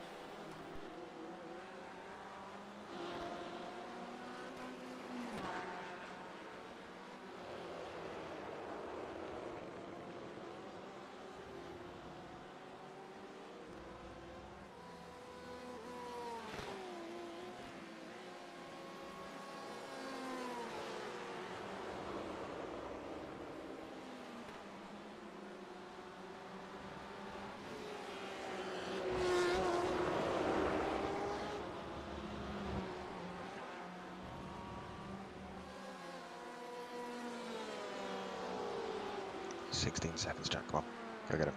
16 seconds, Jack. Come on. Go get him.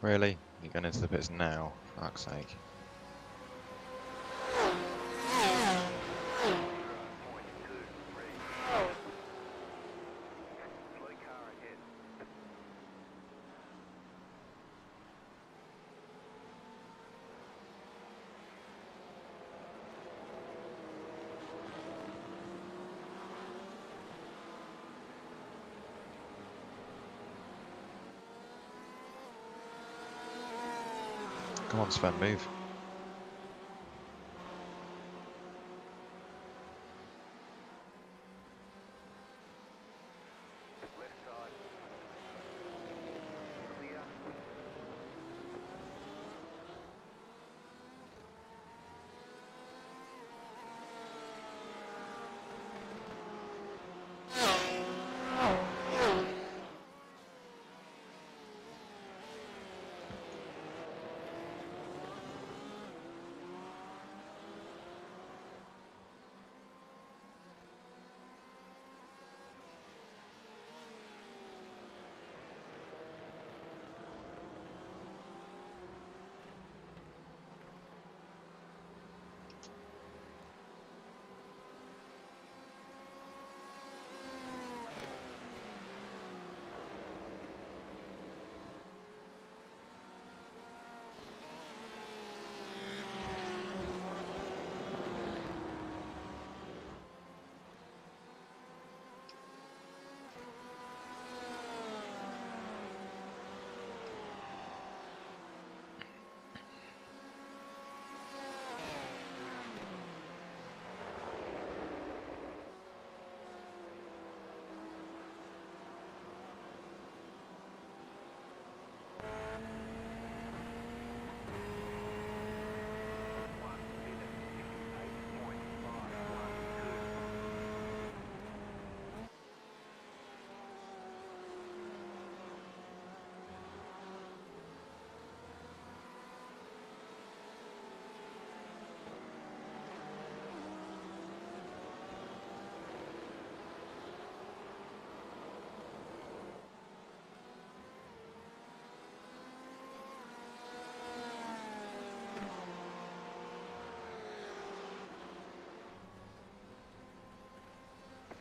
Really? You're going into the pits now? For fuck's sake. Slow car ahead. Come on, Sven, move. Left side. Clear.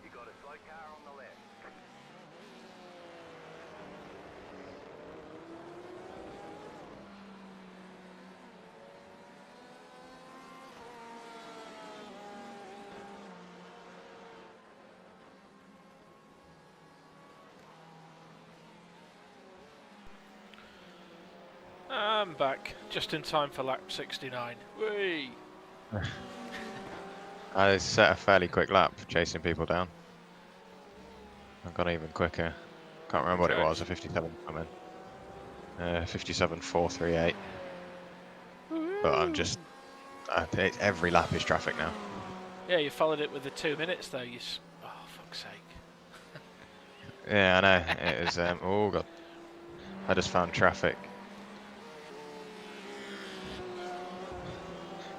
You got a slow car on the left. I'm back, just in time for lap 69. Whee! I set a fairly quick lap chasing people down. I've gone even quicker. Can't remember what it Okay. was, a 57 something. 57.438. But I'm just... every lap is traffic now. Yeah, you followed it with the 2 minutes though. Oh, fuck's sake. Yeah, I know. It was... oh, God. I just found traffic.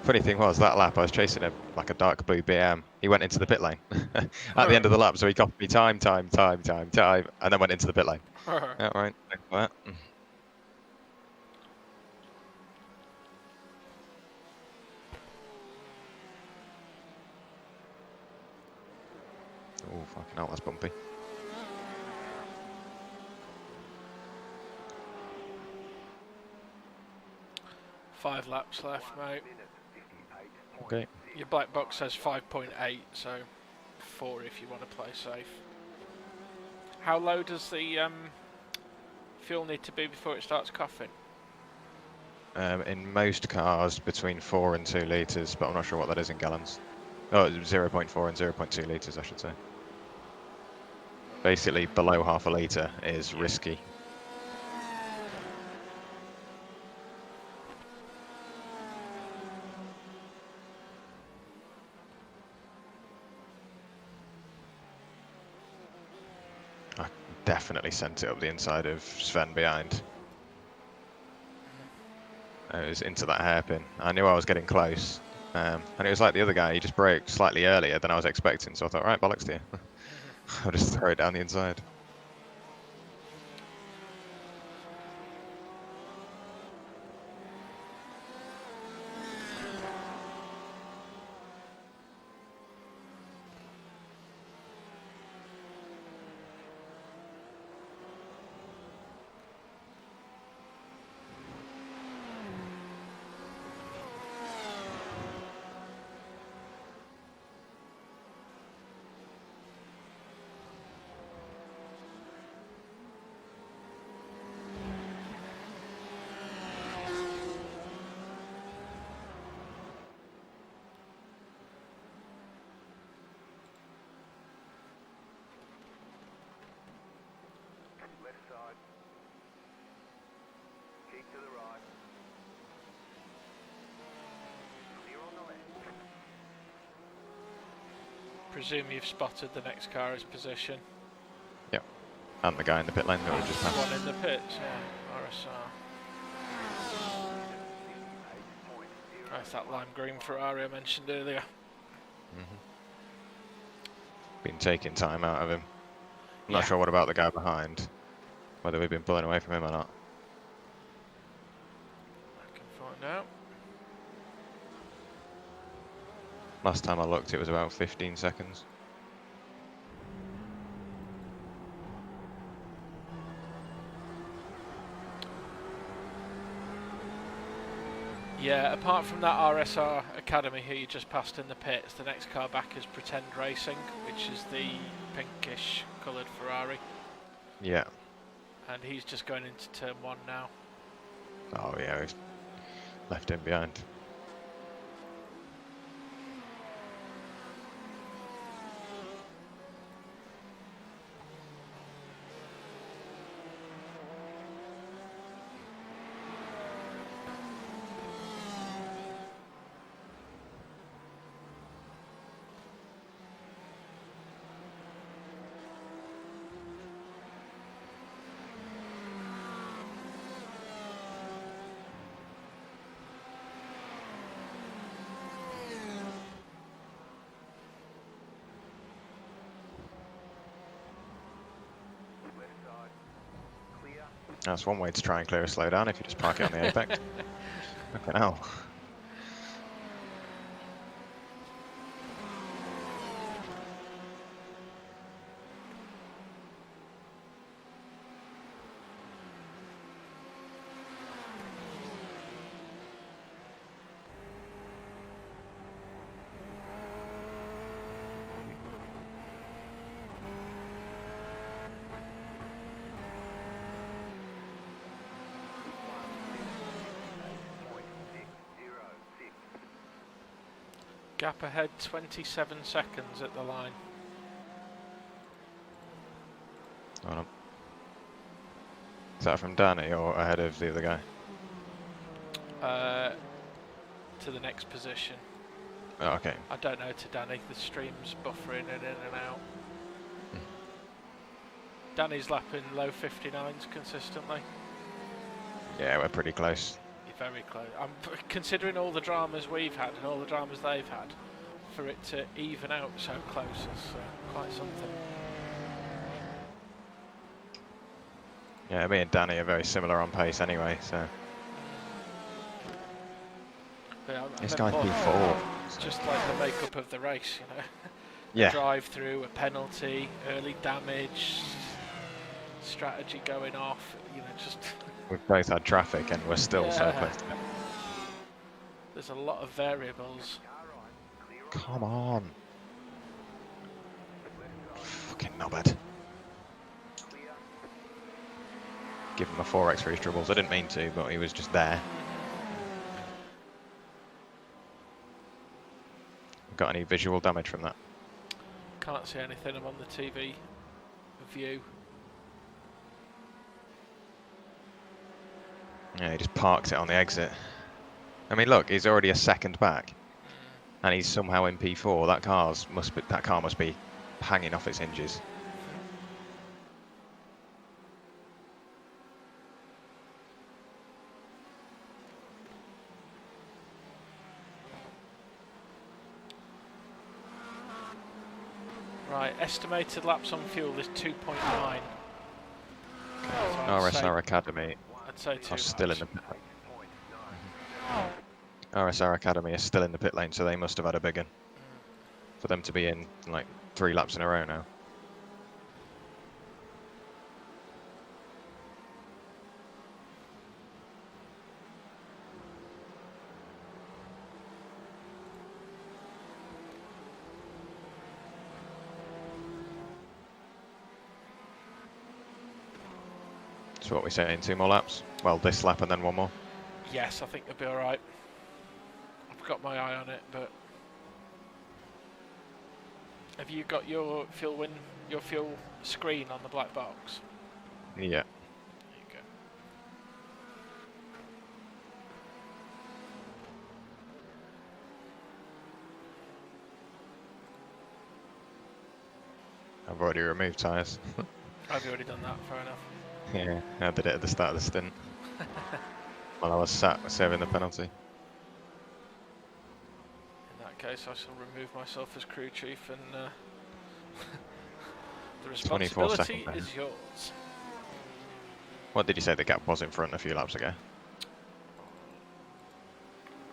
Funny thing was, that lap I was chasing him like a dark blue BM. He went into the pit lane at the end of the lap, so he copied me time, and then went into the pit lane. Yeah, right. Thanks for that. Oh, fucking hell, that's bumpy. Five laps left, mate. Okay. Your black box says 5.8, so 4 if you want to play safe. How low does the fuel need to be before it starts coughing? In most cars, between 4 and 2 litres, but I'm not sure what that is in gallons. Oh, 0.4 and 0.2 litres, I should say. Basically, below half a litre is risky. I definitely sent it up the inside of Sven behind. It was into that hairpin. I knew I was getting close. And it was like the other guy, he just broke slightly earlier than I was expecting, so I thought, right, bollocks to you. I'll just throw it down the inside. Presume you've spotted the next car's position. And the guy in the pit lane that we just passed. One in the pits, yeah. RSR. That's that lime green Ferrari I mentioned earlier. Been taking time out of him. I'm not Yeah. sure what about the guy behind. Whether we've been pulling away from him or not. I can find out. Last time I looked, it was about 15 seconds. Yeah, apart from that RSR Academy who you just passed in the pits, the next car back is Pretend Racing, which is the pinkish coloured Ferrari, Yeah. and he's just going into turn 1 now. Oh yeah, we've left him behind. That's one way to try and clear a slowdown if you just park it on the apex. Fucking hell. Gap ahead 27 seconds at the line. Hold on. Is that from Danny or ahead of the other guy? To the next position. Oh, okay. I don't know to Danny, the stream's buffering in and out. Danny's lapping low 59s consistently. Yeah, we're pretty close. You're very close. Considering all the dramas we've had and all the dramas they've had, for it to even out so close is quite something. Yeah, me and Danny are very similar on pace anyway, so. But This guy's P4. It's just like the makeup of the race, you know. Yeah. Drive through, a penalty, early damage, strategy going off, you know, just. We've both had traffic and we're still so Yeah. close to it. There's a lot of variables. Come on. Fucking knobhead. Give him a 4x for his dribbles. I didn't mean to, but he was just there. Got any visual damage from that? Can't see anything, I'm on the TV view. Yeah, he just parks it on the exit. I mean, look, he's already a second back, and he's somehow in P4. That car must be hanging off its hinges. Right, estimated laps on fuel is 2.9. RSR Academy I'd say too are still much. in the pit lane. RSR Academy is still in the pit lane, so they must have had a big one. For them to be in like 3 laps in a row now. So what we saying, 2 more laps? Well, this lap and then 1 more. Yes, I think they'll be alright. I've got my eye on it, but have you got your fuel screen on the black box? Yeah. There you go. I've already removed tyres. I've already done that. Fair enough. Yeah, I did it at the start of the stint. While I was sat serving the penalty. In that case, I shall remove myself as crew chief, and the 24 responsibility seconds. is yours. What did you say the gap was in front a few laps ago?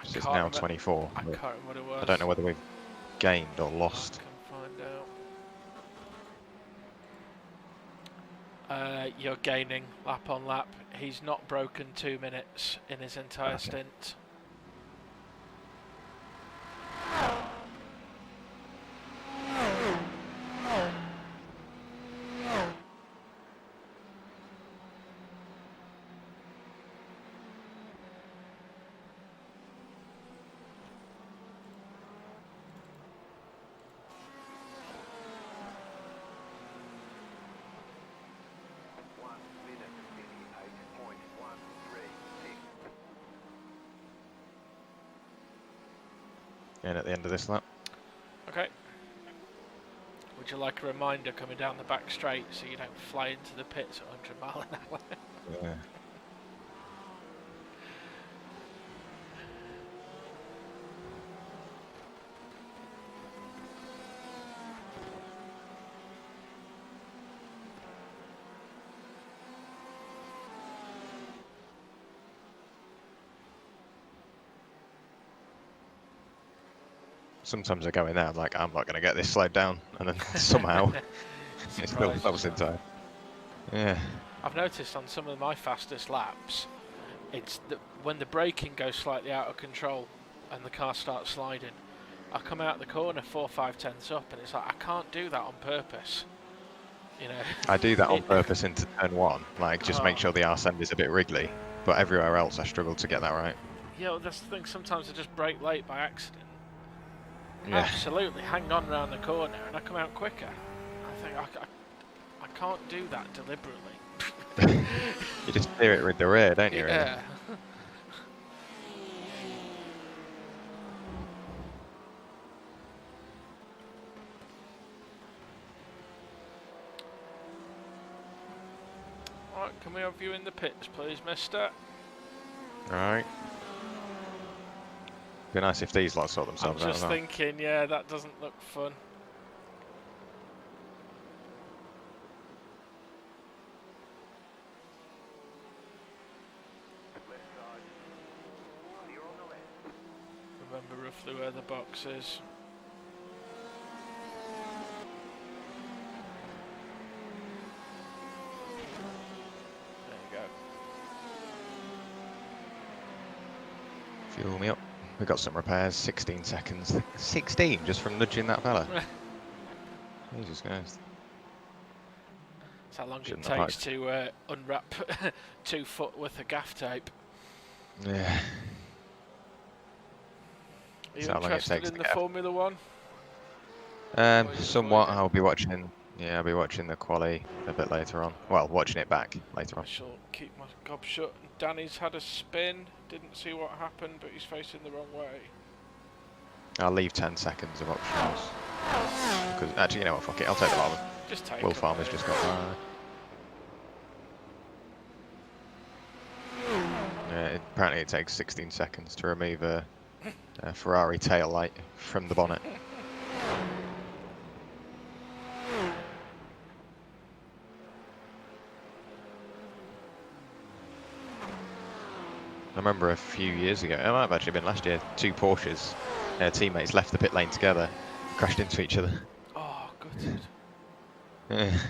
It's now remember- 24. I but can't remember what it was. I don't know whether we've gained or lost. I can find out. You're gaining lap on lap. He's not broken 2 minutes in his entire Okay. stint. And at the end of this lap. Okay. Would you like a reminder coming down the back straight so you don't fly into the pits at 100 mile an hour? Yeah. Sometimes I go in there, I'm like, I'm not going to get this slowed down, and then somehow it still Surprise. flows inside. Yeah. I've noticed on some of my fastest laps, it's when the braking goes slightly out of control and the car starts sliding, I come out the corner 4 5 tenths up, and it's like I can't do that on purpose. You know. I do that on purpose into turn 1, like just make Oh. sure the arse end is a bit wriggly, but everywhere else I struggle to get that right. Yeah, well, that's the thing. Sometimes I just brake late by accident. Yeah. Absolutely, hang on round the corner, and I come out quicker. I think I can't do that deliberately. You just steer it with the rear, don't you? Really? Yeah. Right, can we have you in the pits, please, mister? Right. Be nice if these lot sort I'm themselves out. just as well. thinking, yeah, that doesn't look fun. Remember roughly where the box is. There you go. Fuel me up. We got some repairs. 16 seconds. 16 just from nudging that fella. Jesus Christ. That's how long Shouldn't it have takes to unwrap 2 foot worth of gaff tape. Yeah. Are you That's how long it interested takes in to the get. Formula One? you Somewhat. avoid it? I'll be watching. Yeah, I'll be watching the quali a bit later on. Well, watching it back later I on. shall keep my gob shut. Danny's had a spin. Didn't see what happened, but he's facing the wrong way. I'll leave 10 seconds of optionals. Because actually, you know what? Fuck it. I'll take the lot of them. Just take Will him, Farmer's mate. just got by. Apparently, it takes 16 seconds to remove a Ferrari tail light from the bonnet. I remember a few years ago, it might have actually been last year, 2 Porsches, teammates left the pit lane together, crashed into each other. Oh, gutted.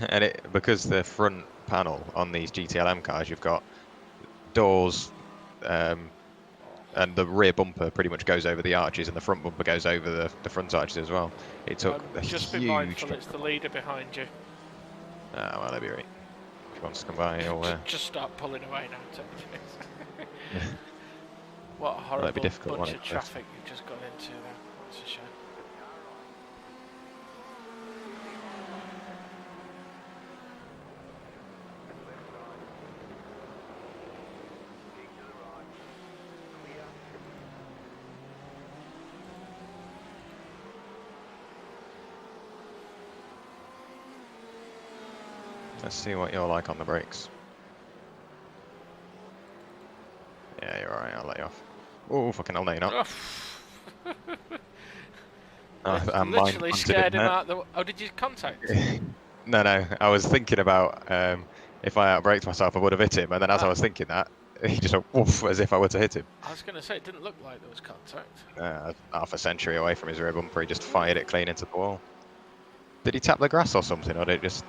And because the front panel on these GTLM cars, you've got doors, and the rear bumper pretty much goes over the arches, and the front bumper goes over the front arches as well. It took a Just huge be mindful, drop. it's the leader behind you. Ah, well, that'd be right. If he wants to come by, he'll, Just start pulling away now. What a that'd horrible be difficult, bunch wouldn't of it, first? traffic you've just got into there. That's a shame. Let's see what you're like on the brakes. Yeah, you're alright, I'll let you off. Oh, fucking hell, no, you're not. I'm Literally scared him out. Oh, did you contact? No, I was thinking about if I outbraked myself, I would have hit him, and then as I was thinking that, he just went woof as if I were to hit him. I was going to say, it didn't look like there was contact. Half a century away from his rear bumper, he just fired it clean into the wall. Did he tap the grass or something, or did it just...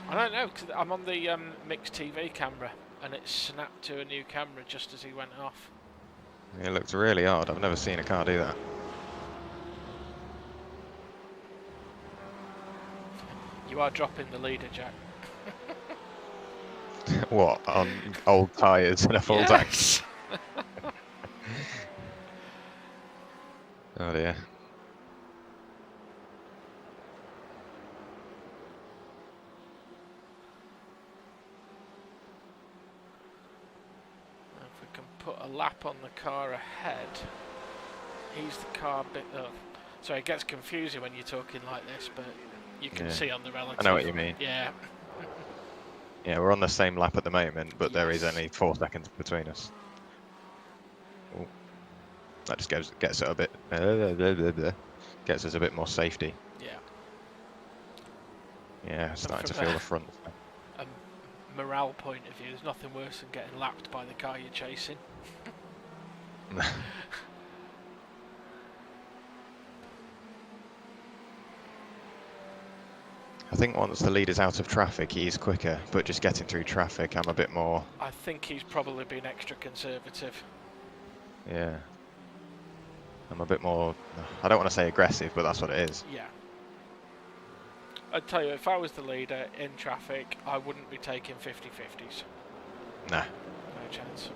I don't know, because I'm on the mixed TV camera, and it snapped to a new camera just as he went off. It looked really odd. I've never seen a car do that. You are dropping the leader, Jack. What, on old tyres and a full tank? Yes. Oh dear. If we can put a lap on the car ahead, he's the car bit. Sorry, it gets confusing when you're talking like this, but you can see on the relative. I know what you mean. Yeah. Yeah, we're on the same lap at the moment, but there is only 4 seconds between us. Ooh. That just gets it a bit, gets us a bit more safety. Yeah. Yeah, starting to feel the front. A morale point of view, there's nothing worse than getting lapped by the car you're chasing. I think once the leader's out of traffic, he's quicker, but just getting through traffic, I'm a bit more... I think he's probably been extra conservative. Yeah. I'm a bit more... I don't want to say aggressive, but that's what it is. Yeah. I'd tell you, if I was the leader in traffic, I wouldn't be taking 50-50s. Nah. No chance.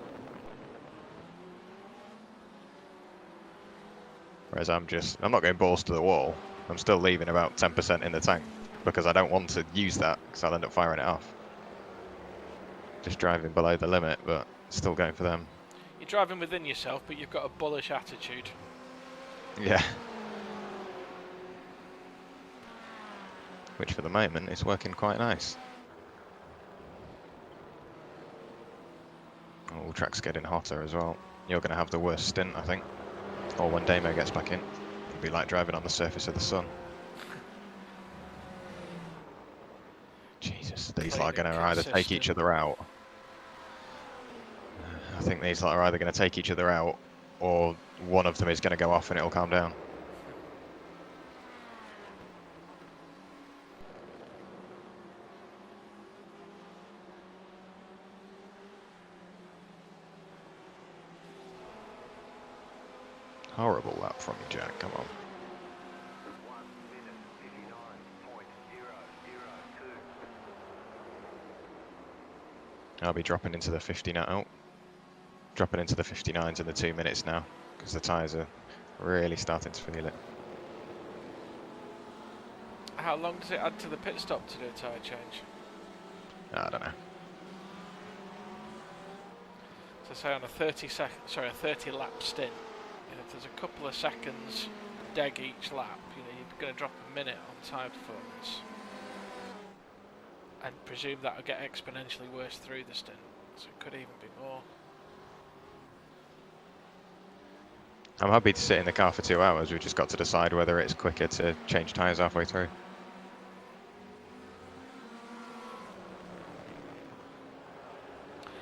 Whereas I'm not going balls to the wall. I'm still leaving about 10% in the tank, because I don't want to use that, because I'll end up firing it off. Just driving below the limit, but still going for them. You're driving within yourself, but you've got a bullish attitude. Yeah. Which for the moment is working quite nice. Oh, track's getting hotter as well. You're going to have the worst stint, I think. Or when Damo gets back in. It'll be like driving on the surface of the sun. Jesus, these lot are going to either take each other out. I think these lot are either going to take each other out, or one of them is going to go off and it'll calm down. Horrible lap from you, Jack, come on. 1 minute 59.002. I'll be dropping into the 59. Oh, dropping into the 59s in the 2 minutes now, because the tyres are really starting to feel it. How long does it add to the pit stop to do a tyre change? I don't know. So say on a 30 lap stint, if there's a couple of seconds deg each lap, you're going to drop a minute on tyre performance. And presume that'll get exponentially worse through the stint, so it could even be more. I'm happy to sit in the car for 2 hours. We've just got to decide whether it's quicker to change tyres halfway through.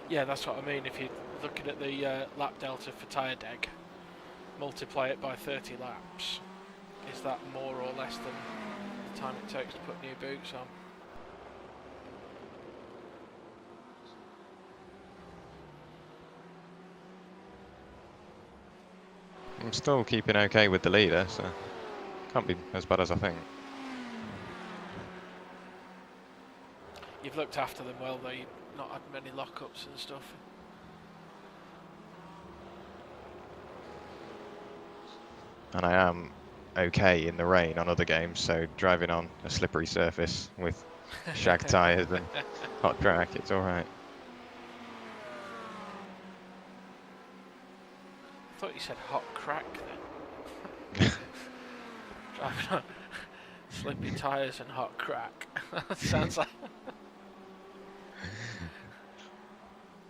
Yeah, that's what I mean. If you're looking at the lap delta for tyre deg, multiply it by 30 laps. Is that more or less than the time it takes to put new boots on? I'm still keeping okay with the leader, so can't be as bad as I think. You've looked after them well though, you've not had many lockups and stuff. And I am okay in the rain on other games, so driving on a slippery surface with shag tyres and hot track, it's alright. I thought you said hot crack then. Driving on slippy tyres and hot crack. Sounds like...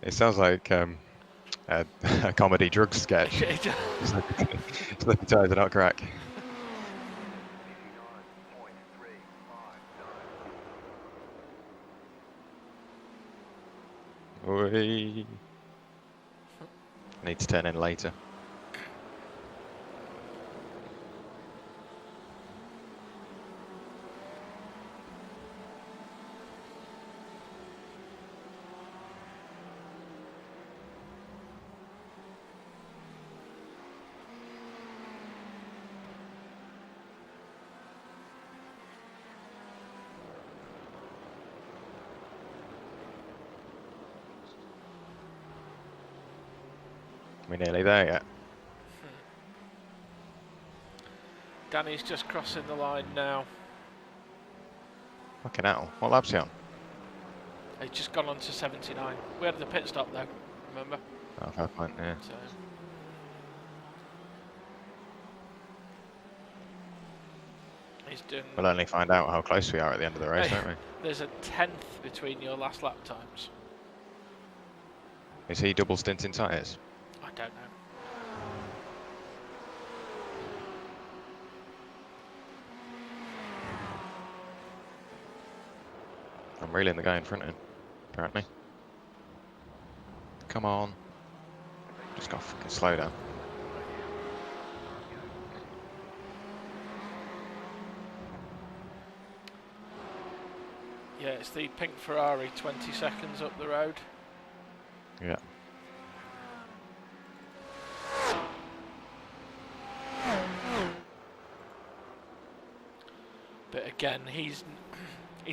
It sounds like a comedy drug sketch. It does. Slippy tires are not crack. 59.359. Oi. Need to turn in later. We're nearly there yet. Danny's just crossing the line now. Fucking hell. What lap's he on? He's just gone on to 79. We had the pit stop though, remember? Oh, fair point, yeah. So he's doing. We'll only find out how close we are at the end of the race, won't we? There's a 10th between your last lap times. Is he double stinting tyres? I don't know. I'm reeling the guy in front of him, apparently. Come on. Just got to fucking slow down. Yeah, it's the pink Ferrari 20 seconds up the road. Yeah. But again, he's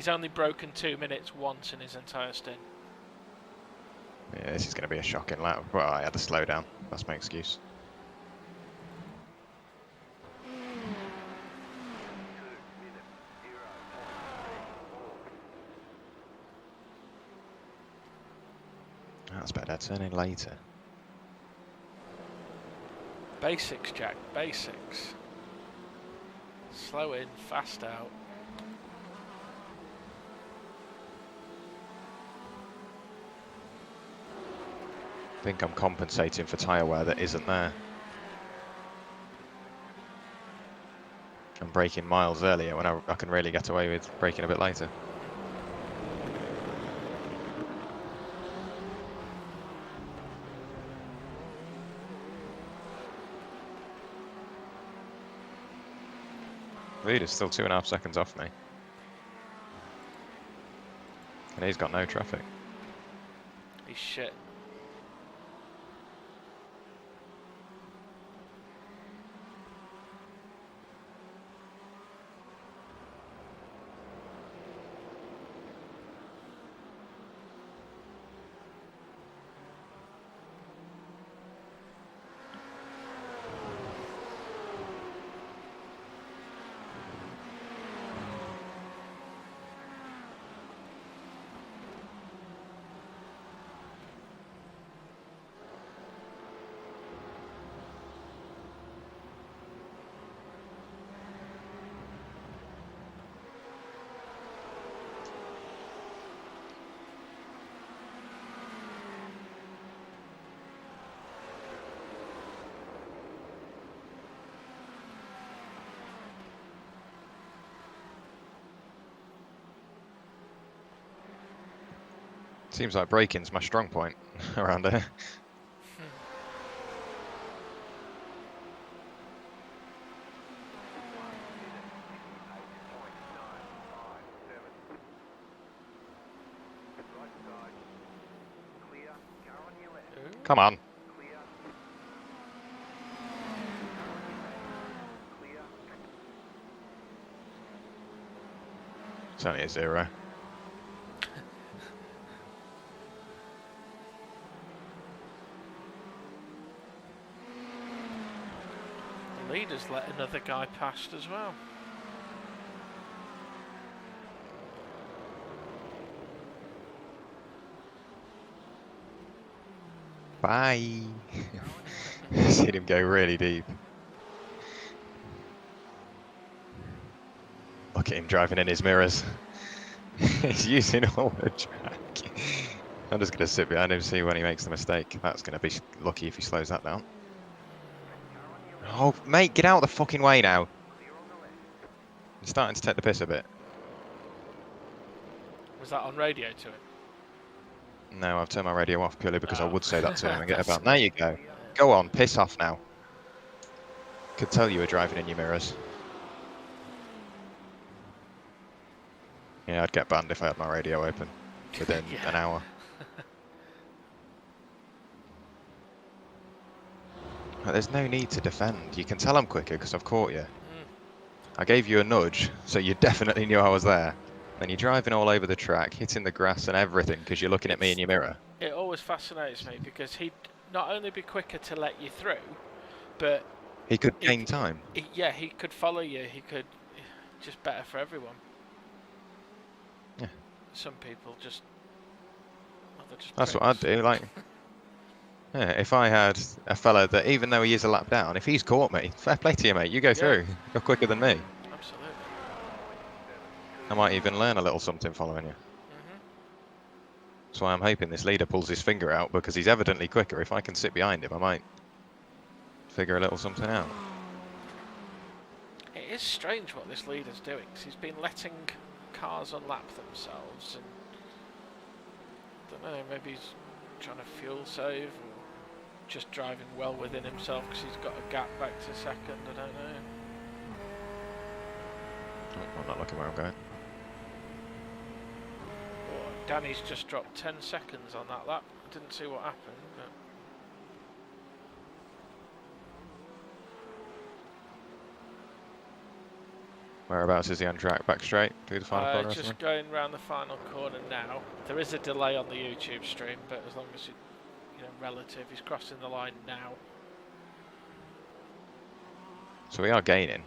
only broken 2 minutes once in his entire stint. Yeah, this is going to be a shocking lap. Well, I had to slow down. That's my excuse. That's better. Turn in later. Basics, Jack, basics. Slow in, fast out. I think I'm compensating for tyre wear that isn't there. I'm braking miles earlier when I can really get away with braking a bit later. Leader's still 2.5 seconds off me. And he's got no traffic. He's shit. Seems like braking's my strong point around here. Come on. It's only a 0. The leader's let another guy past as well. Bye. Seen him go really deep. Look at him driving in his mirrors. He's using all the track. I'm just going to sit behind him, see when he makes the mistake. That's going to be lucky if he slows that down. Oh, mate, get out of the fucking way now. You're starting to take the piss a bit. Was that on radio to him? No, I've turned my radio off purely because I Oh. would say that to him and get That's about. There you go. Go on, piss off now. Could tell you were driving in your mirrors. Yeah, I'd get banned if I had my radio open within Yeah. an hour. But there's no need to defend. You can tell I'm quicker because I've caught you. I gave you a nudge, so you definitely knew I was there. Then you're driving all over the track, hitting the grass and everything because you're looking at me in your mirror. It always fascinates me because he'd not only be quicker to let you through, but He could gain time. he could follow you. He could just better for everyone. Yeah. Some people just. Well, they're just That's what pricks. I'd do. Like, yeah, if I had a fella that, even though he is a lap down, if he's caught me, fair play to you, mate. You go through. You're quicker than me. Absolutely. I might even learn a little something following you. That's why I'm hoping this leader pulls his finger out because he's evidently quicker. If I can sit behind him, I might figure a little something out. It is strange what this leader's doing, 'cause he's been letting cars unlap themselves, and I don't know, maybe he's trying to fuel save or just driving well within himself because he's got a gap back to second. I don't know. I'm not looking where I'm going. Oh, Danny's just dropped 10 seconds on that lap. I didn't see what happened, but Whereabouts is he on track? Back straight through the final corner or just something? going round the final corner now. There is a delay on the YouTube stream, but as long as relative, he's crossing the line now. So we are gaining,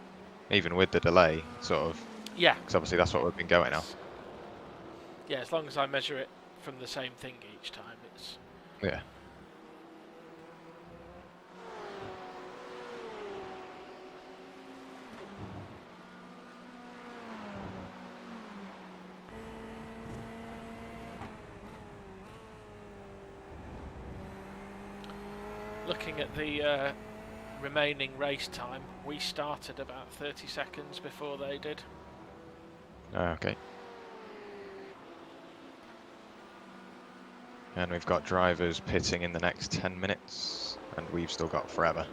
even with the delay, sort of. Yeah. Because obviously that's what we've been going off. Yeah, as long as I measure it from the same thing each time, it's. Yeah. Looking at the remaining race time, we started about 30 seconds before they did. Okay. And we've got drivers pitting in the next 10 minutes, and we've still got forever.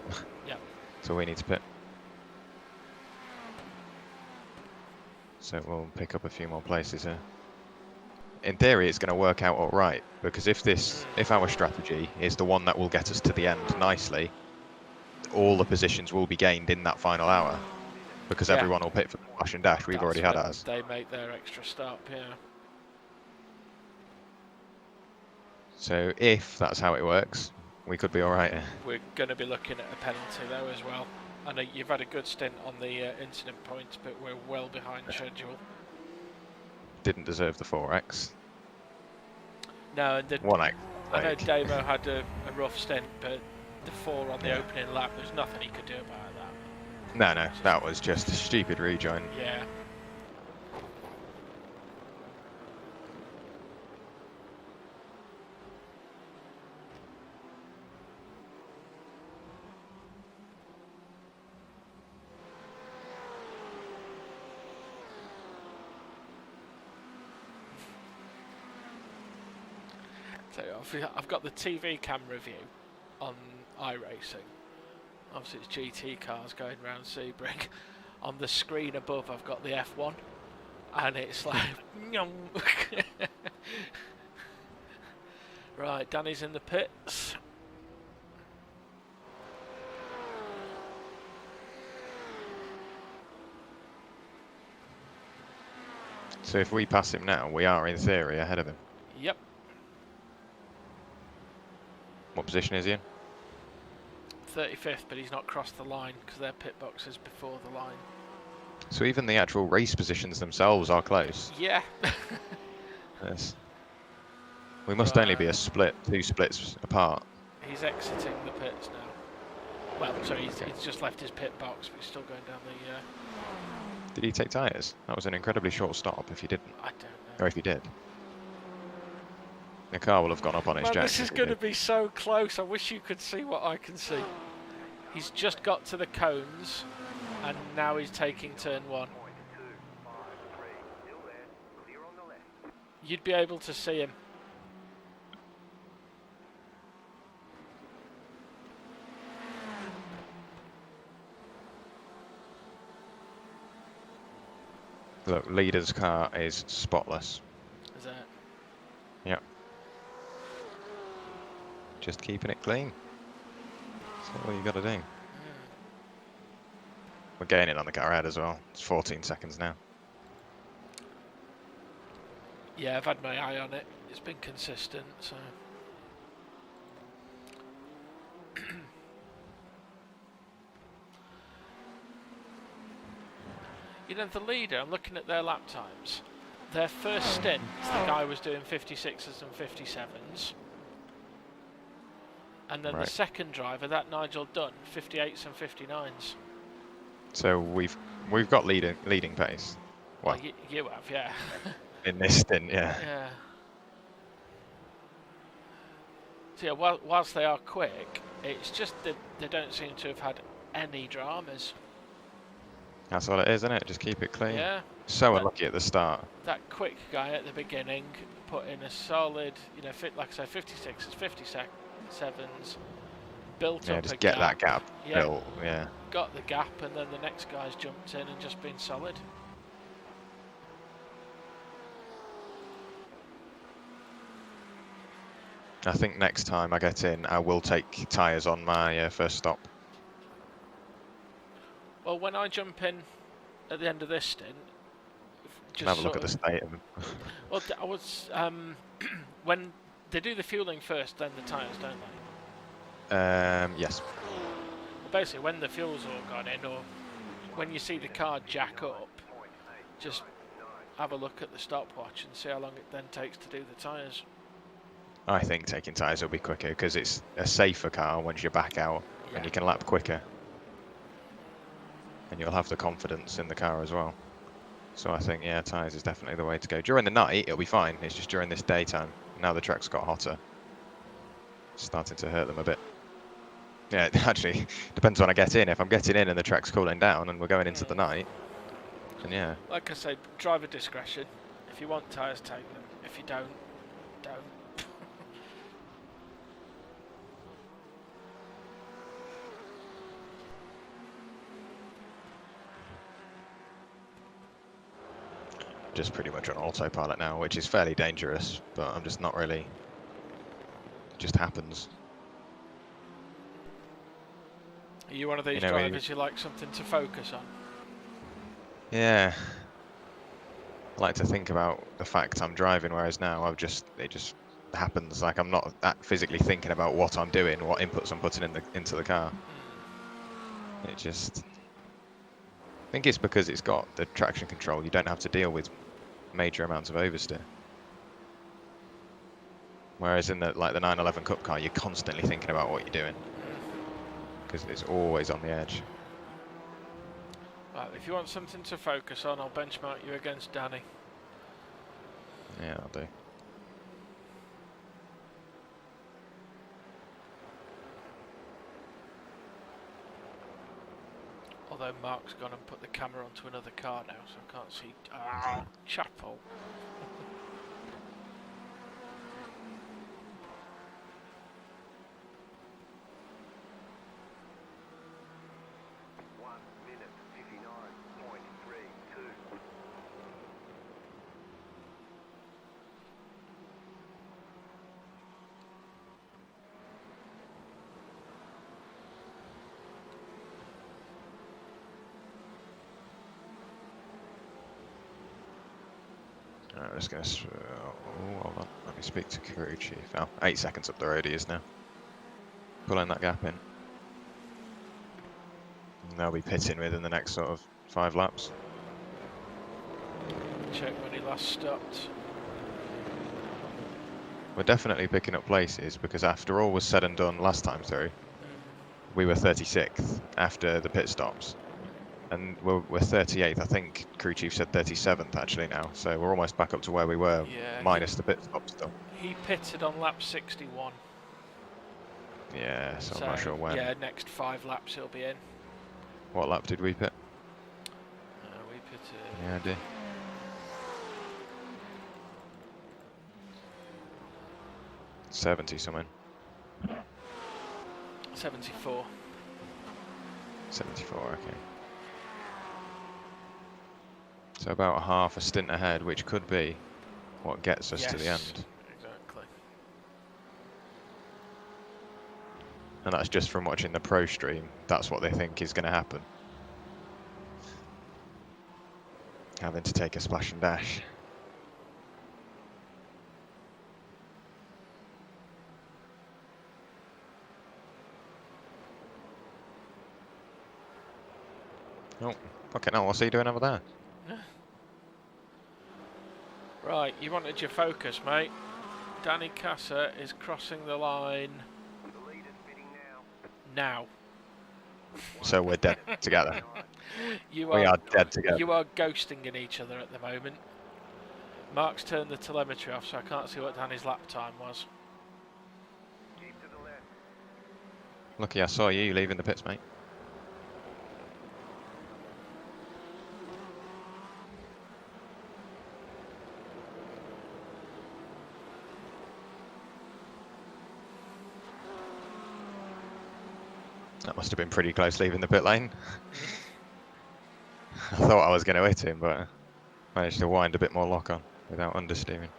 Yeah. So we need to pit. So we'll pick up a few more places here. In theory, it's going to work out all right, because if our strategy is the one that will get us to the end nicely, all the positions will be gained in that final hour, because everyone will pit for the flash and dash. We've already had ours. They make their extra stop, yeah. So if that's how it works, we could be all right. We're going to be looking at a penalty though as well. I know you've had a good stint on the incident points, but we're well behind schedule. Didn't deserve the 4x. No, and 1x. I know Damo had a rough stint, but the 4 on the opening lap, there's nothing he could do about that. No, that was just a stupid rejoin. Yeah. So I've got the TV camera view on iRacing. Obviously it's GT cars going around Sebring. On the screen above I've got the F1, and it's like right, Danny's in the pits. So if we pass him now, we are in theory ahead of him. Yep. What position is he in? 35th, but he's not crossed the line because their pit box is before the line. So even the actual race positions themselves are close. Yeah. Yes. We must only be a split, 2 splits apart. He's exiting the pits now. Well, sorry, he's just left his pit box, but he's still going down the... Did he take tyres? That was an incredibly short stop if he didn't. I don't know. Or if he did. The car will have gone up on its Man, jack. this is going to be so close. I wish you could see what I can see. He's just got to the cones, and now he's taking turn 1. You'd be able to see him. Look, leader's car is spotless. Is that? Yep. Just keeping it clean. That's all you got to do. We're gaining on the car ahead as well. It's 14 seconds now. Yeah, I've had my eye on it. It's been consistent, so. You know, the leader, I'm looking at their lap times. Their first stint, the guy was doing 56s and 57s. And then Right. the second driver, that Nigel Dunn, 58s and 59s. So we've got leading pace. Well, Well, you have, yeah. in this stint, yeah. Yeah. So yeah, whilst they are quick, it's just that they don't seem to have had any dramas. That's all it is, isn't it? Just keep it clean. Yeah. So That- unlucky at the start. That quick guy at the beginning put in a solid, you know, like I say, 56s, 57s, built Yeah, up just a get gap. that gap Yeah. built. Yeah. Got the gap, and then the next guy's jumped in and just been solid. I think next time I get in, I will take tyres on my first stop. Well, when I jump in at the end of this stint, just And have a look sort at the of- state of them. Well, I was when they do the fueling first, then the tyres, don't they? Yes. Well, basically, when the fuel's all gone in, or when you see the car jack up, just have a look at the stopwatch and see how long it then takes to do the tyres. I think taking tyres will be quicker because it's a safer car once you're back out Yeah. and you can lap quicker. And you'll have the confidence in the car as well. So I think, yeah, tyres is definitely the way to go. During the night, it'll be fine. It's just during this daytime. Now the track's got hotter. It's starting to hurt them a bit. Yeah, it actually depends when I get in. If I'm getting in and the track's cooling down and we're going into the night, then yeah. Like I say, driver discretion. If you want tyres, take them. If you don't, don't. Just pretty much on autopilot now, which is fairly dangerous, but I'm just not really. It just happens. Are you one of these You know, drivers you like something to focus on? Yeah. I like to think about the fact I'm driving, whereas now it just happens. Like I'm not that physically thinking about what I'm doing, what inputs I'm putting into the car. It just. I think it's because it's got the traction control. You don't have to deal with major amounts of oversteer. Whereas in the 911 Cup car, you're constantly thinking about what you're doing because it's always on the edge. Right, if you want something to focus on, I'll benchmark you against Danny. Yeah, I'll do. Although Mark's gone and put the camera onto another car now, so I can't see. Ah, chapel. Alright, I'm just going to. Oh, hold on. Let me speak to crew chief. Oh, 8 seconds up the road he is now. Pulling that gap in. And they'll be pitting within the next sort of 5 laps. Check when he last stopped. We're definitely picking up places because after all was said and done last time through, we were 36th after the pit stops. And we're 38th. I think crew chief said 37th actually now. So we're almost back up to where we were, Yeah, minus the pit stop still. he pitted on lap 61. Yeah, so I'm not sure when. Yeah, next 5 laps he'll be in. What lap did we pit? We pitted. Yeah, I did. 70 something. 74. 74, okay. So about a half a stint ahead, which could be what gets us to the end. Exactly. And that's just from watching the pro stream. That's what they think is going to happen. Having to take a splash and dash. Oh, fucking hell, what's he doing over there? Right, you wanted your focus, mate. Danny Casa is crossing the line The leader's pitting now. now. So we're dead together. We We are dead together. You are ghosting in each other at the moment. Mark's turned the telemetry off, so I can't see what Danny's lap time was. Keep to the left. Lucky I saw you leaving the pits, mate. That must have been pretty close leaving the pit lane. I thought I was going to hit him, but I managed to wind a bit more lock on without understeering.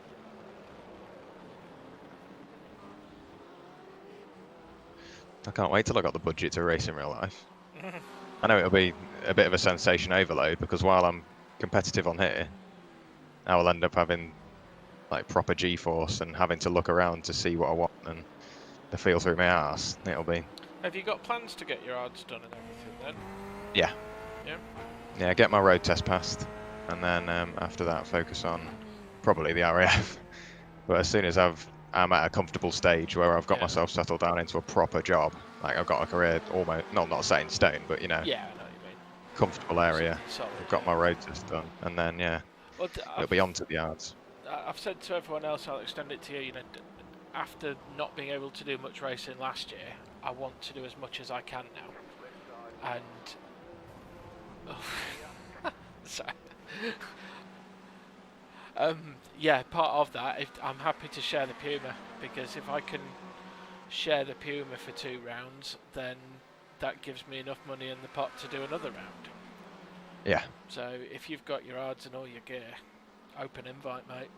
I can't wait till I got the budget to race in real life. I know it'll be a bit of a sensation overload because while I'm competitive on here, I will end up having like proper G-force and having to look around to see what I want and the feel through my arse. It'll be. Have you got plans to get your odds done and everything then? Yeah. Yeah? Yeah, get my road test passed, and then after that focus on probably the RAF. But as soon as I'm at a comfortable stage where I've got Yeah. myself settled down into a proper job, like I've got a career almost, not set in stone, but you know, Yeah, I know what you mean. comfortable area. Solid, I've got my road test done, and then yeah, Well, it'll be on to the yards. I've said to everyone else, I'll extend it to you, you know, after not being able to do much racing last year, I want to do as much as I can now. And so, yeah, part of that, I'm happy to share the Puma, because if I can share the Puma for 2 rounds, then that gives me enough money in the pot to do another round. Yeah. So if you've got your odds and all your gear, open invite, mate.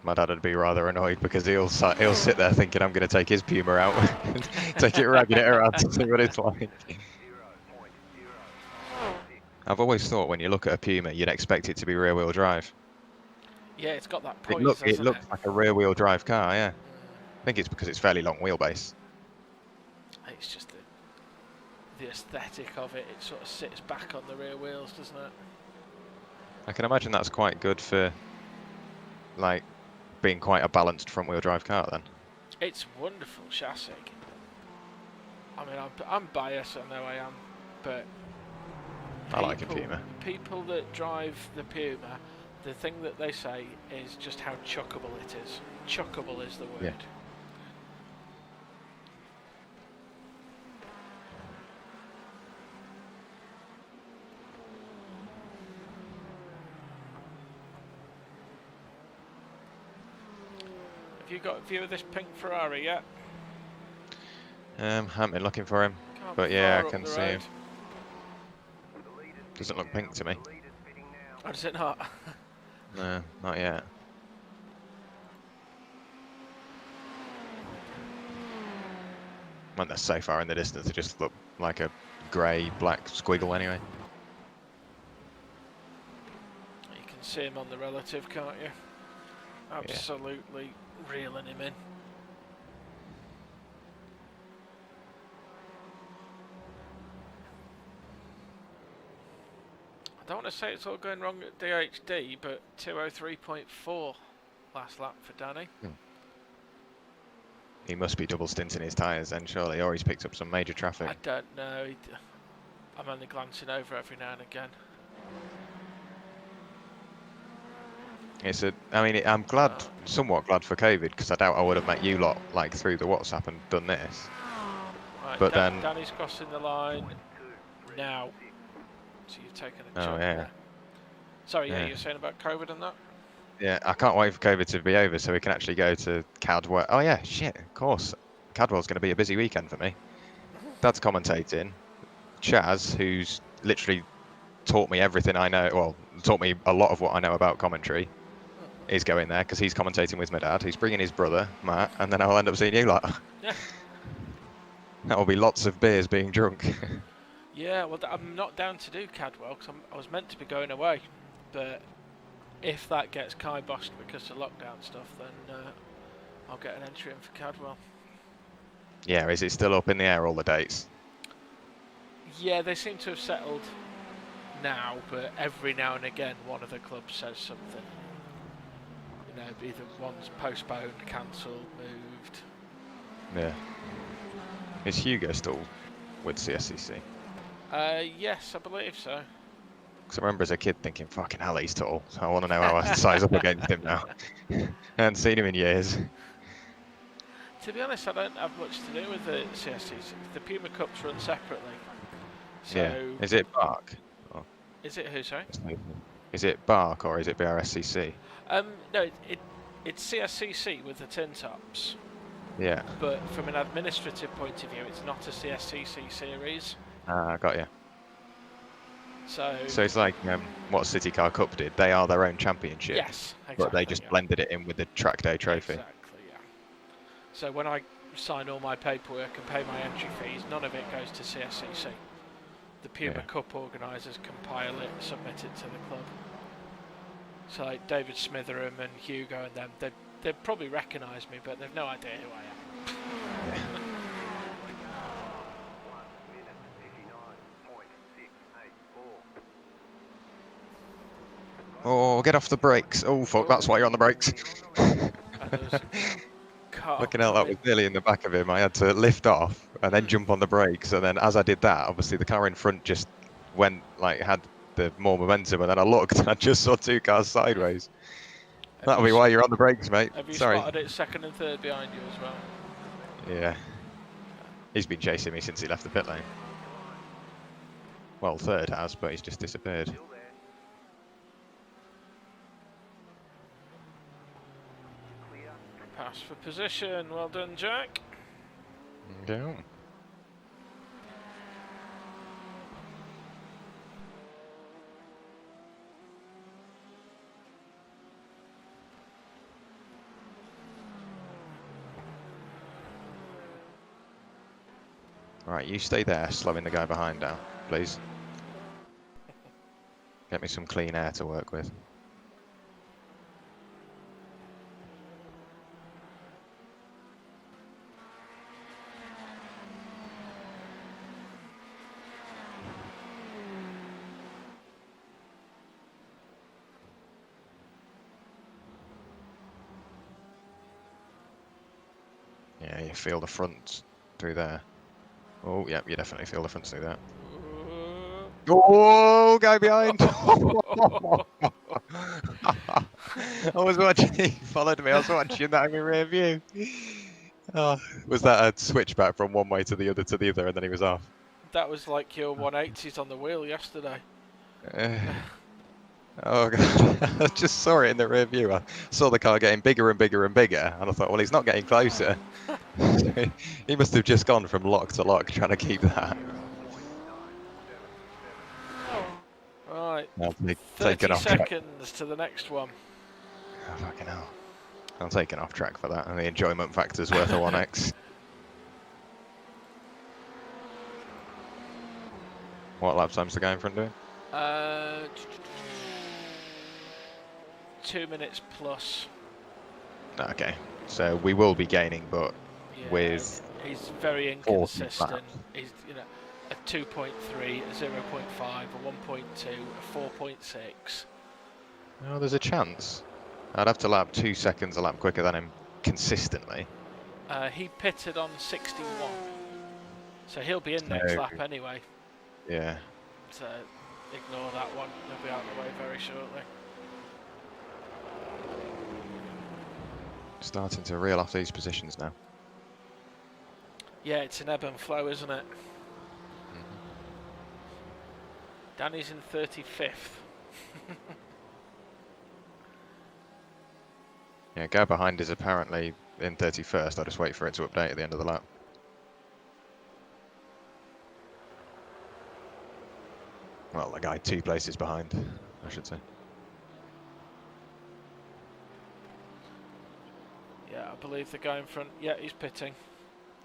My dad would be rather annoyed because he'll sit there thinking I'm going to take his Puma out, and take it, ragging it around to see what it's like. I've always thought when you look at a Puma, you'd expect it to be rear-wheel drive. Yeah, it's got that It poise, looks like a rear-wheel drive car, yeah. I think it's because it's fairly long wheelbase. It's just the aesthetic of it. It sort of sits back on the rear wheels, doesn't it? I can imagine that's quite good for, like, being quite a balanced front-wheel drive car then. It's wonderful chassis. I mean, I'm biased, I know I am, but I like a Puma. People that drive the Puma, the thing that they say is just how chuckable it is. Chuckable is the word. Yeah. Have you got a view of this pink Ferrari yet? Haven't been looking for him, Can't but be yeah, far I up can the see road. him. Doesn't look pink to me. Oh, does it not? No, not yet. When they're so far in the distance, they just look like a grey, black squiggle anyway. You can see him on the relative, can't you? Absolutely reeling him in. I don't want to say it's all going wrong at DHD, but 203.4 last lap for Danny. He must be double stinting his tyres then, surely, or he's picked up some major I traffic. don't know. I'm only glancing over every now and again. I'm glad, somewhat glad for COVID, because I doubt I would have met you lot like through the WhatsApp and done this. Right, But then, Danny's crossing the line now. So you've taken a oh jump yeah, there. Sorry, yeah, Yeah. you were saying about COVID and that? yeah, I can't wait for COVID to be over so we can actually go to Cadwell. Oh yeah, shit, of course. Cadwell's going to be a busy weekend for me. Dad's commentating. Chaz, who's literally taught me everything I know, well, taught me a lot of what I know about commentary, is going there because he's commentating with my dad. He's bringing his brother, Matt, and then I'll end up seeing you lot. Yeah. That will be lots of beers being drunk. Yeah, well, I'm not down to do Cadwell because I was meant to be going away, but if that gets kiboshed because of lockdown stuff, then I'll get an entry in for Cadwell. Yeah, is it still up in the air, all the dates? Yeah, they seem to have settled now, but every now and again one of the clubs says something. You know, either one's postponed, cancelled, moved. Yeah. Is Hugo still with CSCC? Yes, I believe so. Because I remember as a kid thinking, fucking hell, he's tall. So I want to know how I size up against him now. I haven't seen him in years. To be honest, I don't have much to do with the CSCC. The Puma Cups run separately. So Yeah. Is it Bark? Is it who, sorry? Is it Bark or is it BRSCC? No, it's CSCC with the tin tops. Yeah. But from an administrative point of view, it's not a CSCC series. Ah, got you. So it's like what City Car Cup did. They are their own championship. yes, exactly. But they just blended it in with the track day trophy. Exactly, yeah. So when I sign all my paperwork and pay my entry fees, none of it goes to CSCC. The Puma Cup organisers compile it, submit it to the club. So like David Smitheram and Hugo and them, they probably recognise me, but they've no idea who I am. Oh, get off the brakes. Oh, fuck, that's why you're on the brakes. Fucking hell, that was nearly in the back of him. I had to lift off and then jump on the brakes. And then as I did that, obviously the car in front just went, like, had the more momentum. And then I looked and I just saw two cars sideways. That'll be why you're on the brakes, mate. Have you Sorry. spotted it second and third behind you as well? Yeah. He's been chasing me since he left the pit lane. Well, third has, but he's just disappeared. Pass for position. Well done, Jack. Yeah. Right, you stay there, slowing the guy behind down, please. Get me some clean air to work with. Yeah, you feel the front through there. Oh, yeah, you definitely feel the front through there. Oh, guy behind! I was watching, he followed me, I was watching that in my rear view. Oh, was that a switchback from one way to the other, and then he was off? That was like your 180s on the wheel yesterday. Oh god, I just saw it in the rear view. I saw the car getting bigger and bigger and bigger, and I thought, well, he's not getting closer. He must have just gone from lock to lock trying to keep that. Right, I'll take 30 an off track. seconds to the next one. Oh, fucking hell. I'll take an off track for that, and the enjoyment factor's worth a 1x. What lap time's the guy in front doing? 2 minutes plus. Okay, so we will be gaining, but Yeah, with he's very 40 inconsistent. laps. He's, you know, a 2.3, a 0.5, a 1.2, a 4.6. Oh, there's a chance. I'd have to lap 2 seconds a lap quicker than him consistently. He pitted on 61, so he'll be in next lap anyway. Yeah. So ignore that one. He'll be out of the way very shortly. Starting to reel off these positions now. Yeah, it's an ebb and flow, isn't it? Danny's in 35th. Yeah, go behind is apparently in 31st. I'll just wait for it to update at the end of the lap. Well, the guy 2 places behind, I should say. Yeah, I believe the guy in front. Yeah, he's pitting.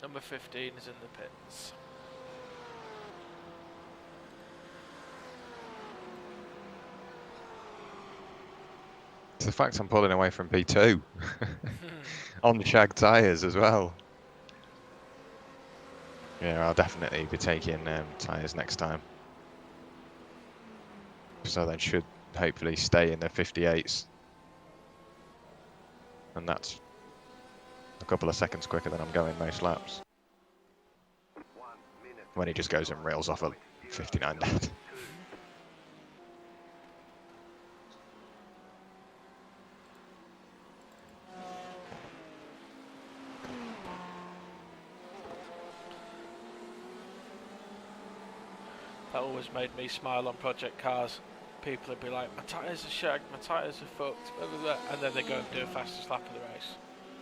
Number 15 is in the pits. It's the fact I'm pulling away from P2 on shag tyres as well. Yeah, I'll definitely be taking tyres next time. So that should hopefully stay in the 58s. And that's a couple of seconds quicker than I'm going most laps. When he just goes and rails off a 59 dead. That always made me smile on Project Cars. People would be like, my tyres are shagged, my tyres are fucked, blah, blah, blah, and then they go and do a fastest lap of the race.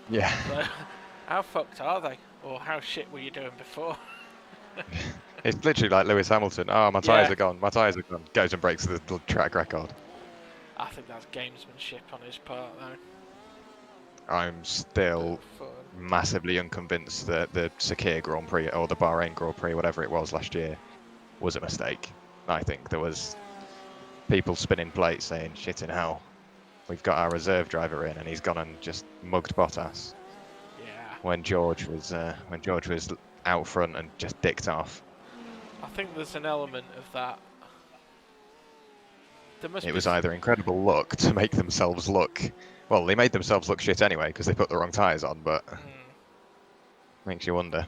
Yeah. So, how fucked are they? Or how shit were you doing before? It's literally like Lewis Hamilton. Oh, my tyres Yeah. are gone, my tyres are gone. Goes and breaks the track record. I think that's gamesmanship on his part, though. I'm still Fun. massively unconvinced that the Sakir Grand Prix or the Bahrain Grand Prix, whatever it was last year, was a mistake. I think there was people spinning plates saying, shit in hell, we've got our reserve driver in and he's gone and just mugged Bottas. Yeah. When George was out front and just dicked off. I think there's an element of that. There must It be was either incredible luck to make themselves look, well, they made themselves look shit anyway because they put the wrong tyres on, but makes you wonder.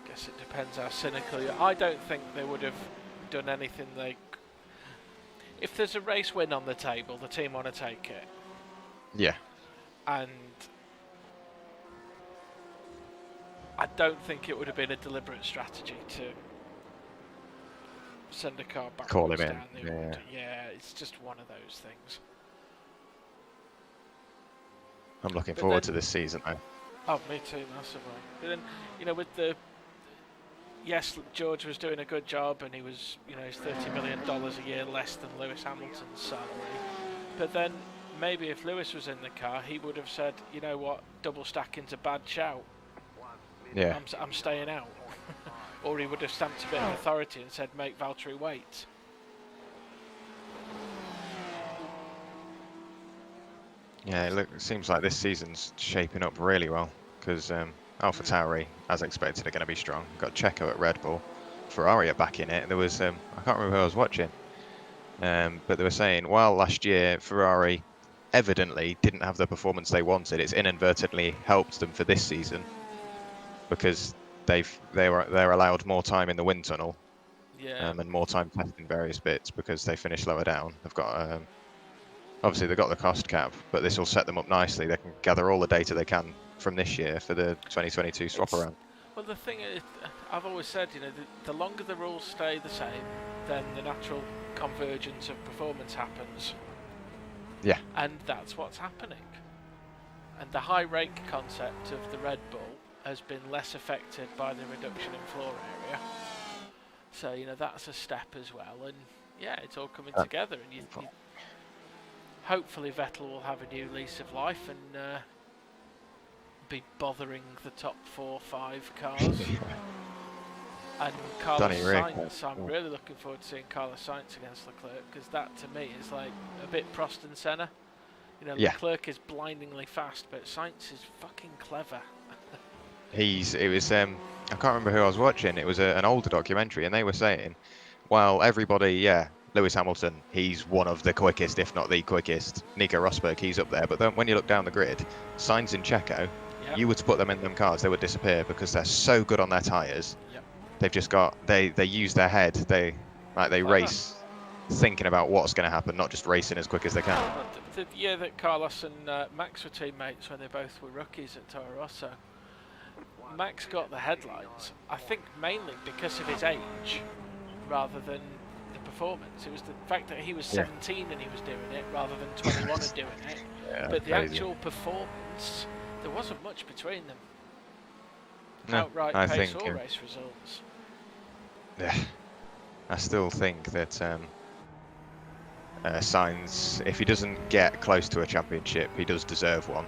Guess it depends how cynical you are. I don't think they would have done anything they... If there's a race win on the table, the team want to take it. Yeah. And I don't think it would have been a deliberate strategy to send a car back. Call him in. Yeah. Yeah, it's just one of those things. I'm looking But forward then- to this season though. Oh, me too, massively. But then, you know, with the... Yes, George was doing a good job and he was, you know, he's $30 million a year less than Lewis Hamilton's salary. But then, maybe if Lewis was in the car, he would have said, you know what, double stacking's a bad shout. Yeah. I'm staying out. Or he would have stamped a bit of authority and said, make Valtteri wait. Yeah, it seems like this season's shaping up really well because AlphaTauri, as expected, are going to be strong. Got Checo at Red Bull, Ferrari are back in it. There was I can't remember who I was watching, but they were saying while last year Ferrari evidently didn't have the performance they wanted, it's inadvertently helped them for this season because they're allowed more time in the wind tunnel and more time testing various bits because they finish lower down. They've got obviously they've got the cost cap, but this will set them up nicely. They can gather all the data they can from this year for the 2022 swap around. Well, the thing is, I've always said, you know, the longer the rules stay the same, then the natural convergence of performance happens. Yeah. And that's what's happening. And the high rake concept of the Red Bull has been less affected by the reduction in floor area. So, you know, that's a step as well. And yeah, it's all coming together. And you hopefully Vettel will have a new lease of life and be bothering the top 4 or 5 cars. And Carlos Sainz, I'm really looking forward to seeing Carlos Sainz against Leclerc because that to me is like a bit Prost and Senna. You know, Leclerc is blindingly fast, but Sainz is fucking clever. It was I can't remember who I was watching. It was an older documentary, and they were saying, while everybody, Lewis Hamilton, he's one of the quickest, if not the quickest. Nico Rosberg, he's up there. But then when you look down the grid, Sainz and Checo, Yep. you were to put them in them cars, they would disappear because they're so good on their tyres. Yep. They've just got, they use their head. They Clever. race thinking about what's going to happen, not just racing as quick as they can. Well, the year that Carlos and Max were teammates when they both were rookies at Toro Rosso, Max got the headlines, I think mainly because of his age rather than the performance. It was the fact that he was 17 and he was doing it rather than 21 and doing it. Yeah, But the crazy. actual performance, there wasn't much between them. No, Outright I pace think, or race results. Yeah, I still think that Sainz, if he doesn't get close to a championship, he does deserve one.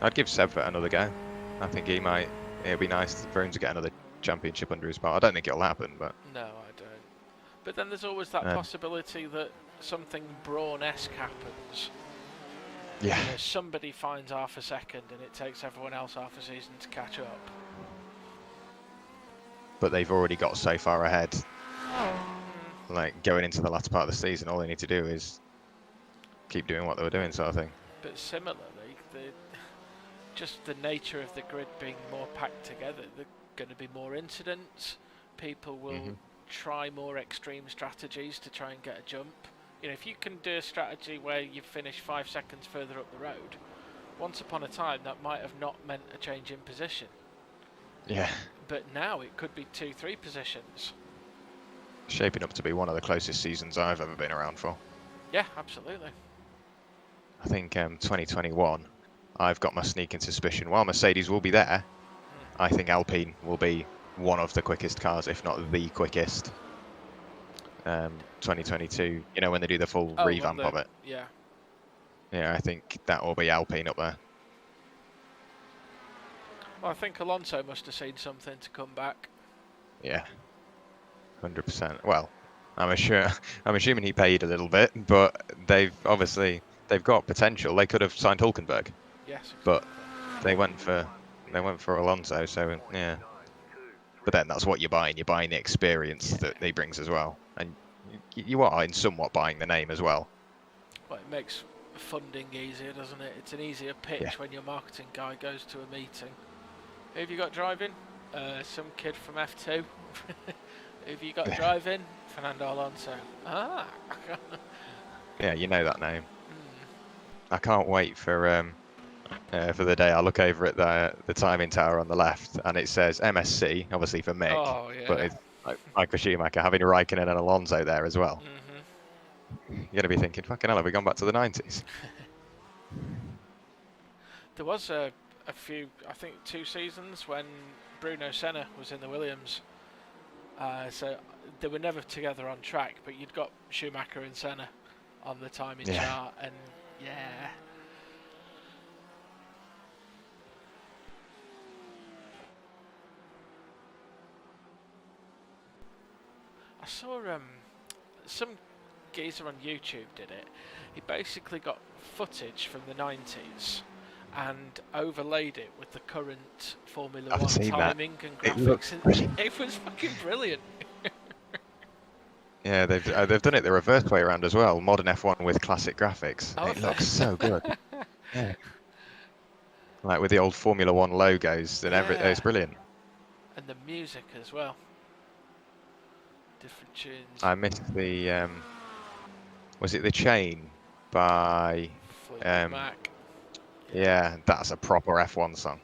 I'd give Seb another go. I think he might. It'd be nice for him to get another championship under his belt. I don't think it'll happen, but No, I don't. But then there's always that possibility that something Braun-esque happens. yeah, You know, somebody finds half a second and it takes everyone else half a season to catch up. but they've already got so far ahead. Like going into the latter part of the season, all they need to do is keep doing what they were doing, sort of thing. But similarly, just the nature of the grid being more packed together, there are going to be more incidents. People will try more extreme strategies to try and get a jump. You know, if you can do a strategy where you finish 5 seconds further up the road, once upon a time that might have not meant a change in position. Yeah, But now it could be 2-3 positions. shaping up to be one of the closest seasons I've ever been around for. Yeah, absolutely. I think 2021, I've got my sneaking suspicion. While Mercedes will be there, I think Alpine will be one of the quickest cars, if not the quickest. 2022, you know, when they do the full revamp of it. Yeah. Yeah, I think that will be Alpine up there. Well, I think Alonso must have seen something to come back. Yeah, 100%. Well, I'm assuming he paid a little bit, but they've got potential. They could have signed Hulkenberg, Yes. but they went for Alonso. So yeah, but then that's what you're buying. You're buying the experience that he brings as well, and you are in somewhat buying the name as well. Well, it makes funding easier, doesn't it? It's an easier pitch when your marketing guy goes to a meeting. Who have you got driving? Some kid from F2. Who have you got driving? Fernando Alonso. Ah. Yeah, you know that name. I can't wait for the day I look over at the timing tower on the left and it says MSC, obviously for Mick, Oh, yeah. but it's like Michael Schumacher having Raikkonen and Alonso there as well. You're going to be thinking, fucking hell, have we gone back to the 90s? There was a few, I think 2 seasons when Bruno Senna was in the Williams. So they were never together on track, but you'd got Schumacher and Senna on the timing chart, and yeah. I saw some geezer on YouTube did it. He basically got footage from the 90s and overlaid it with the current Formula I've 1 seen that. timing and It looks graphics. It was fucking brilliant. Yeah, they've done it the reverse way around as well. Modern F1 with classic graphics. Oh, It looks so good. Yeah. Like with the old Formula 1 logos and everything. It's brilliant. And the music as well. Different tunes. I missed the was it The Chain by Fleetwood Mac. yeah, that's a proper F1 song.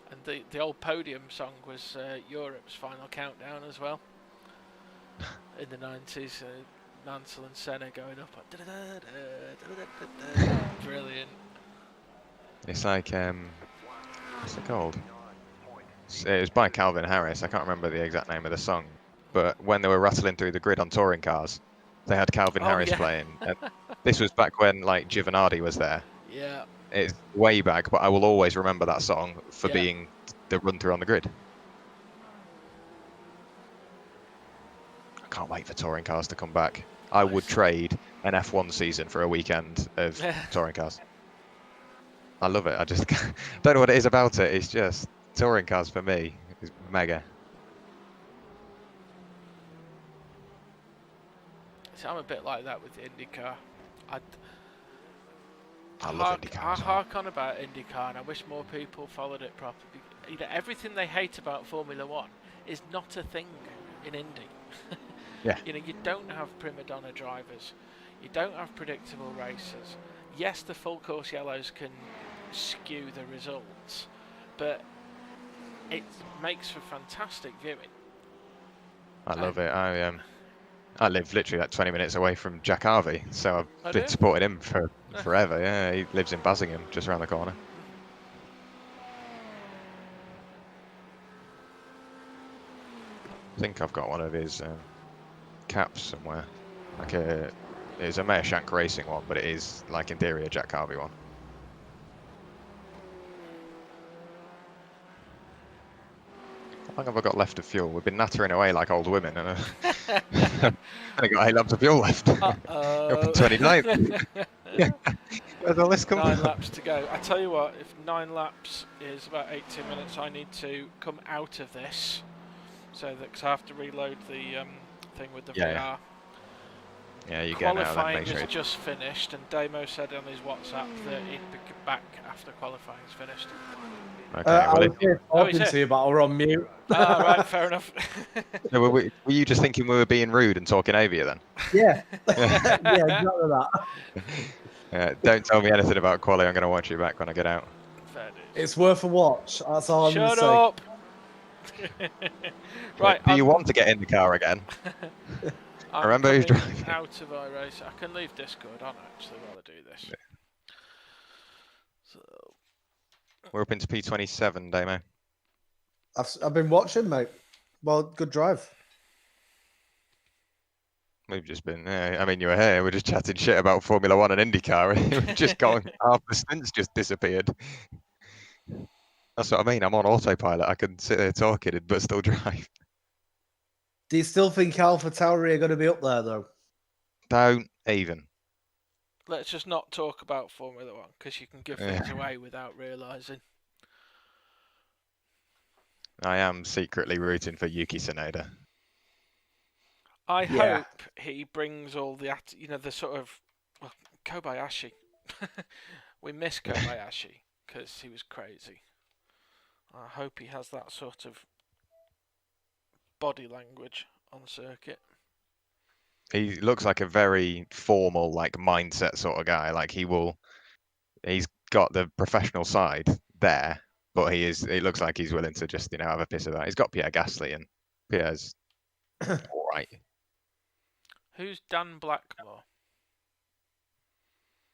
And the old podium song was Europe's Final Countdown as well. In the 90s, Mansell and Senna going up on brilliant. It's like what's it called? It was by Calvin Harris. I can't remember the exact name of the song, but when they were rattling through the grid on touring cars, they had Calvin Harris playing. And this was back when like Giovanardi was there. Yeah. It's way back, but I will always remember that song for being the run through on the grid. I can't wait for touring cars to come back. I would trade an F1 season for a weekend of touring cars. I love it. I just don't know what it is about it. It's just touring cars for me is mega. I'm a bit like that with the IndyCar. I love IndyCar I as well. hark on about IndyCar, and I wish more people followed it properly. You know, everything they hate about Formula One is not a thing in Indy. Yeah. You know, you don't have prima donna drivers. You don't have predictable races. Yes, the full course yellows can skew the results, but it makes for fantastic viewing. I love it. I live literally like 20 minutes away from Jack Harvey, so I've been supporting him for forever. Yeah, he lives in Bassingham, just around the corner. I think I've got one of his caps somewhere. Like it's a Meyershank Racing one, but it is like in theory a Jack Harvey one. How long have I got left of fuel? We've been nattering away like old women, and I got 8 laps of fuel left. Up in 29th. Where's all this come 9 from? laps to go. I tell you what, if 9 laps is about 18 minutes, I need to come out of this, so that cause I have to reload the thing with the VR. Yeah, you get now. Then Qualifying make sure is just finished, and Damo said on his WhatsApp that he'd be back after qualifying's finished. Okay, I well, was here talking it? to you, but we're on mute. Ah, right, fair enough. so were you just thinking we were being rude and talking over you then? Yeah. Yeah, exactly that. Don't tell me anything about quali. I'm going to watch you back when I get out. Fair dues. It's worth a watch. That's all I'm going to Shut say. up! Right, Do you want to get in the car again? I'm Remember who's coming driving. out of iRace. I can leave Discord on actually while I do this. Yeah. So, We're up into P27, Damo. I've been watching, mate. Well, good drive. We've just been, I mean, you were here. We're just chatting shit about Formula One and IndyCar. We've just gone, half the stints just disappeared. That's what I mean. I'm on autopilot. I can sit there talking but still drive. Do you still think Alpha Tauri are going to be up there, though? Don't even. let's just not talk about Formula One because you can give things away without realising. I am secretly rooting for Yuki Tsunoda. I hope he brings all the, the sort of Kobayashi. We miss Kobayashi because he was crazy. I hope he has that sort of body language on circuit. He looks like a very formal, like mindset sort of guy. Like he's got the professional side there, but it looks like he's willing to just, have a piss of that. He's got Pierre Gasly, and Pierre's all right. Who's Dan Blackmore?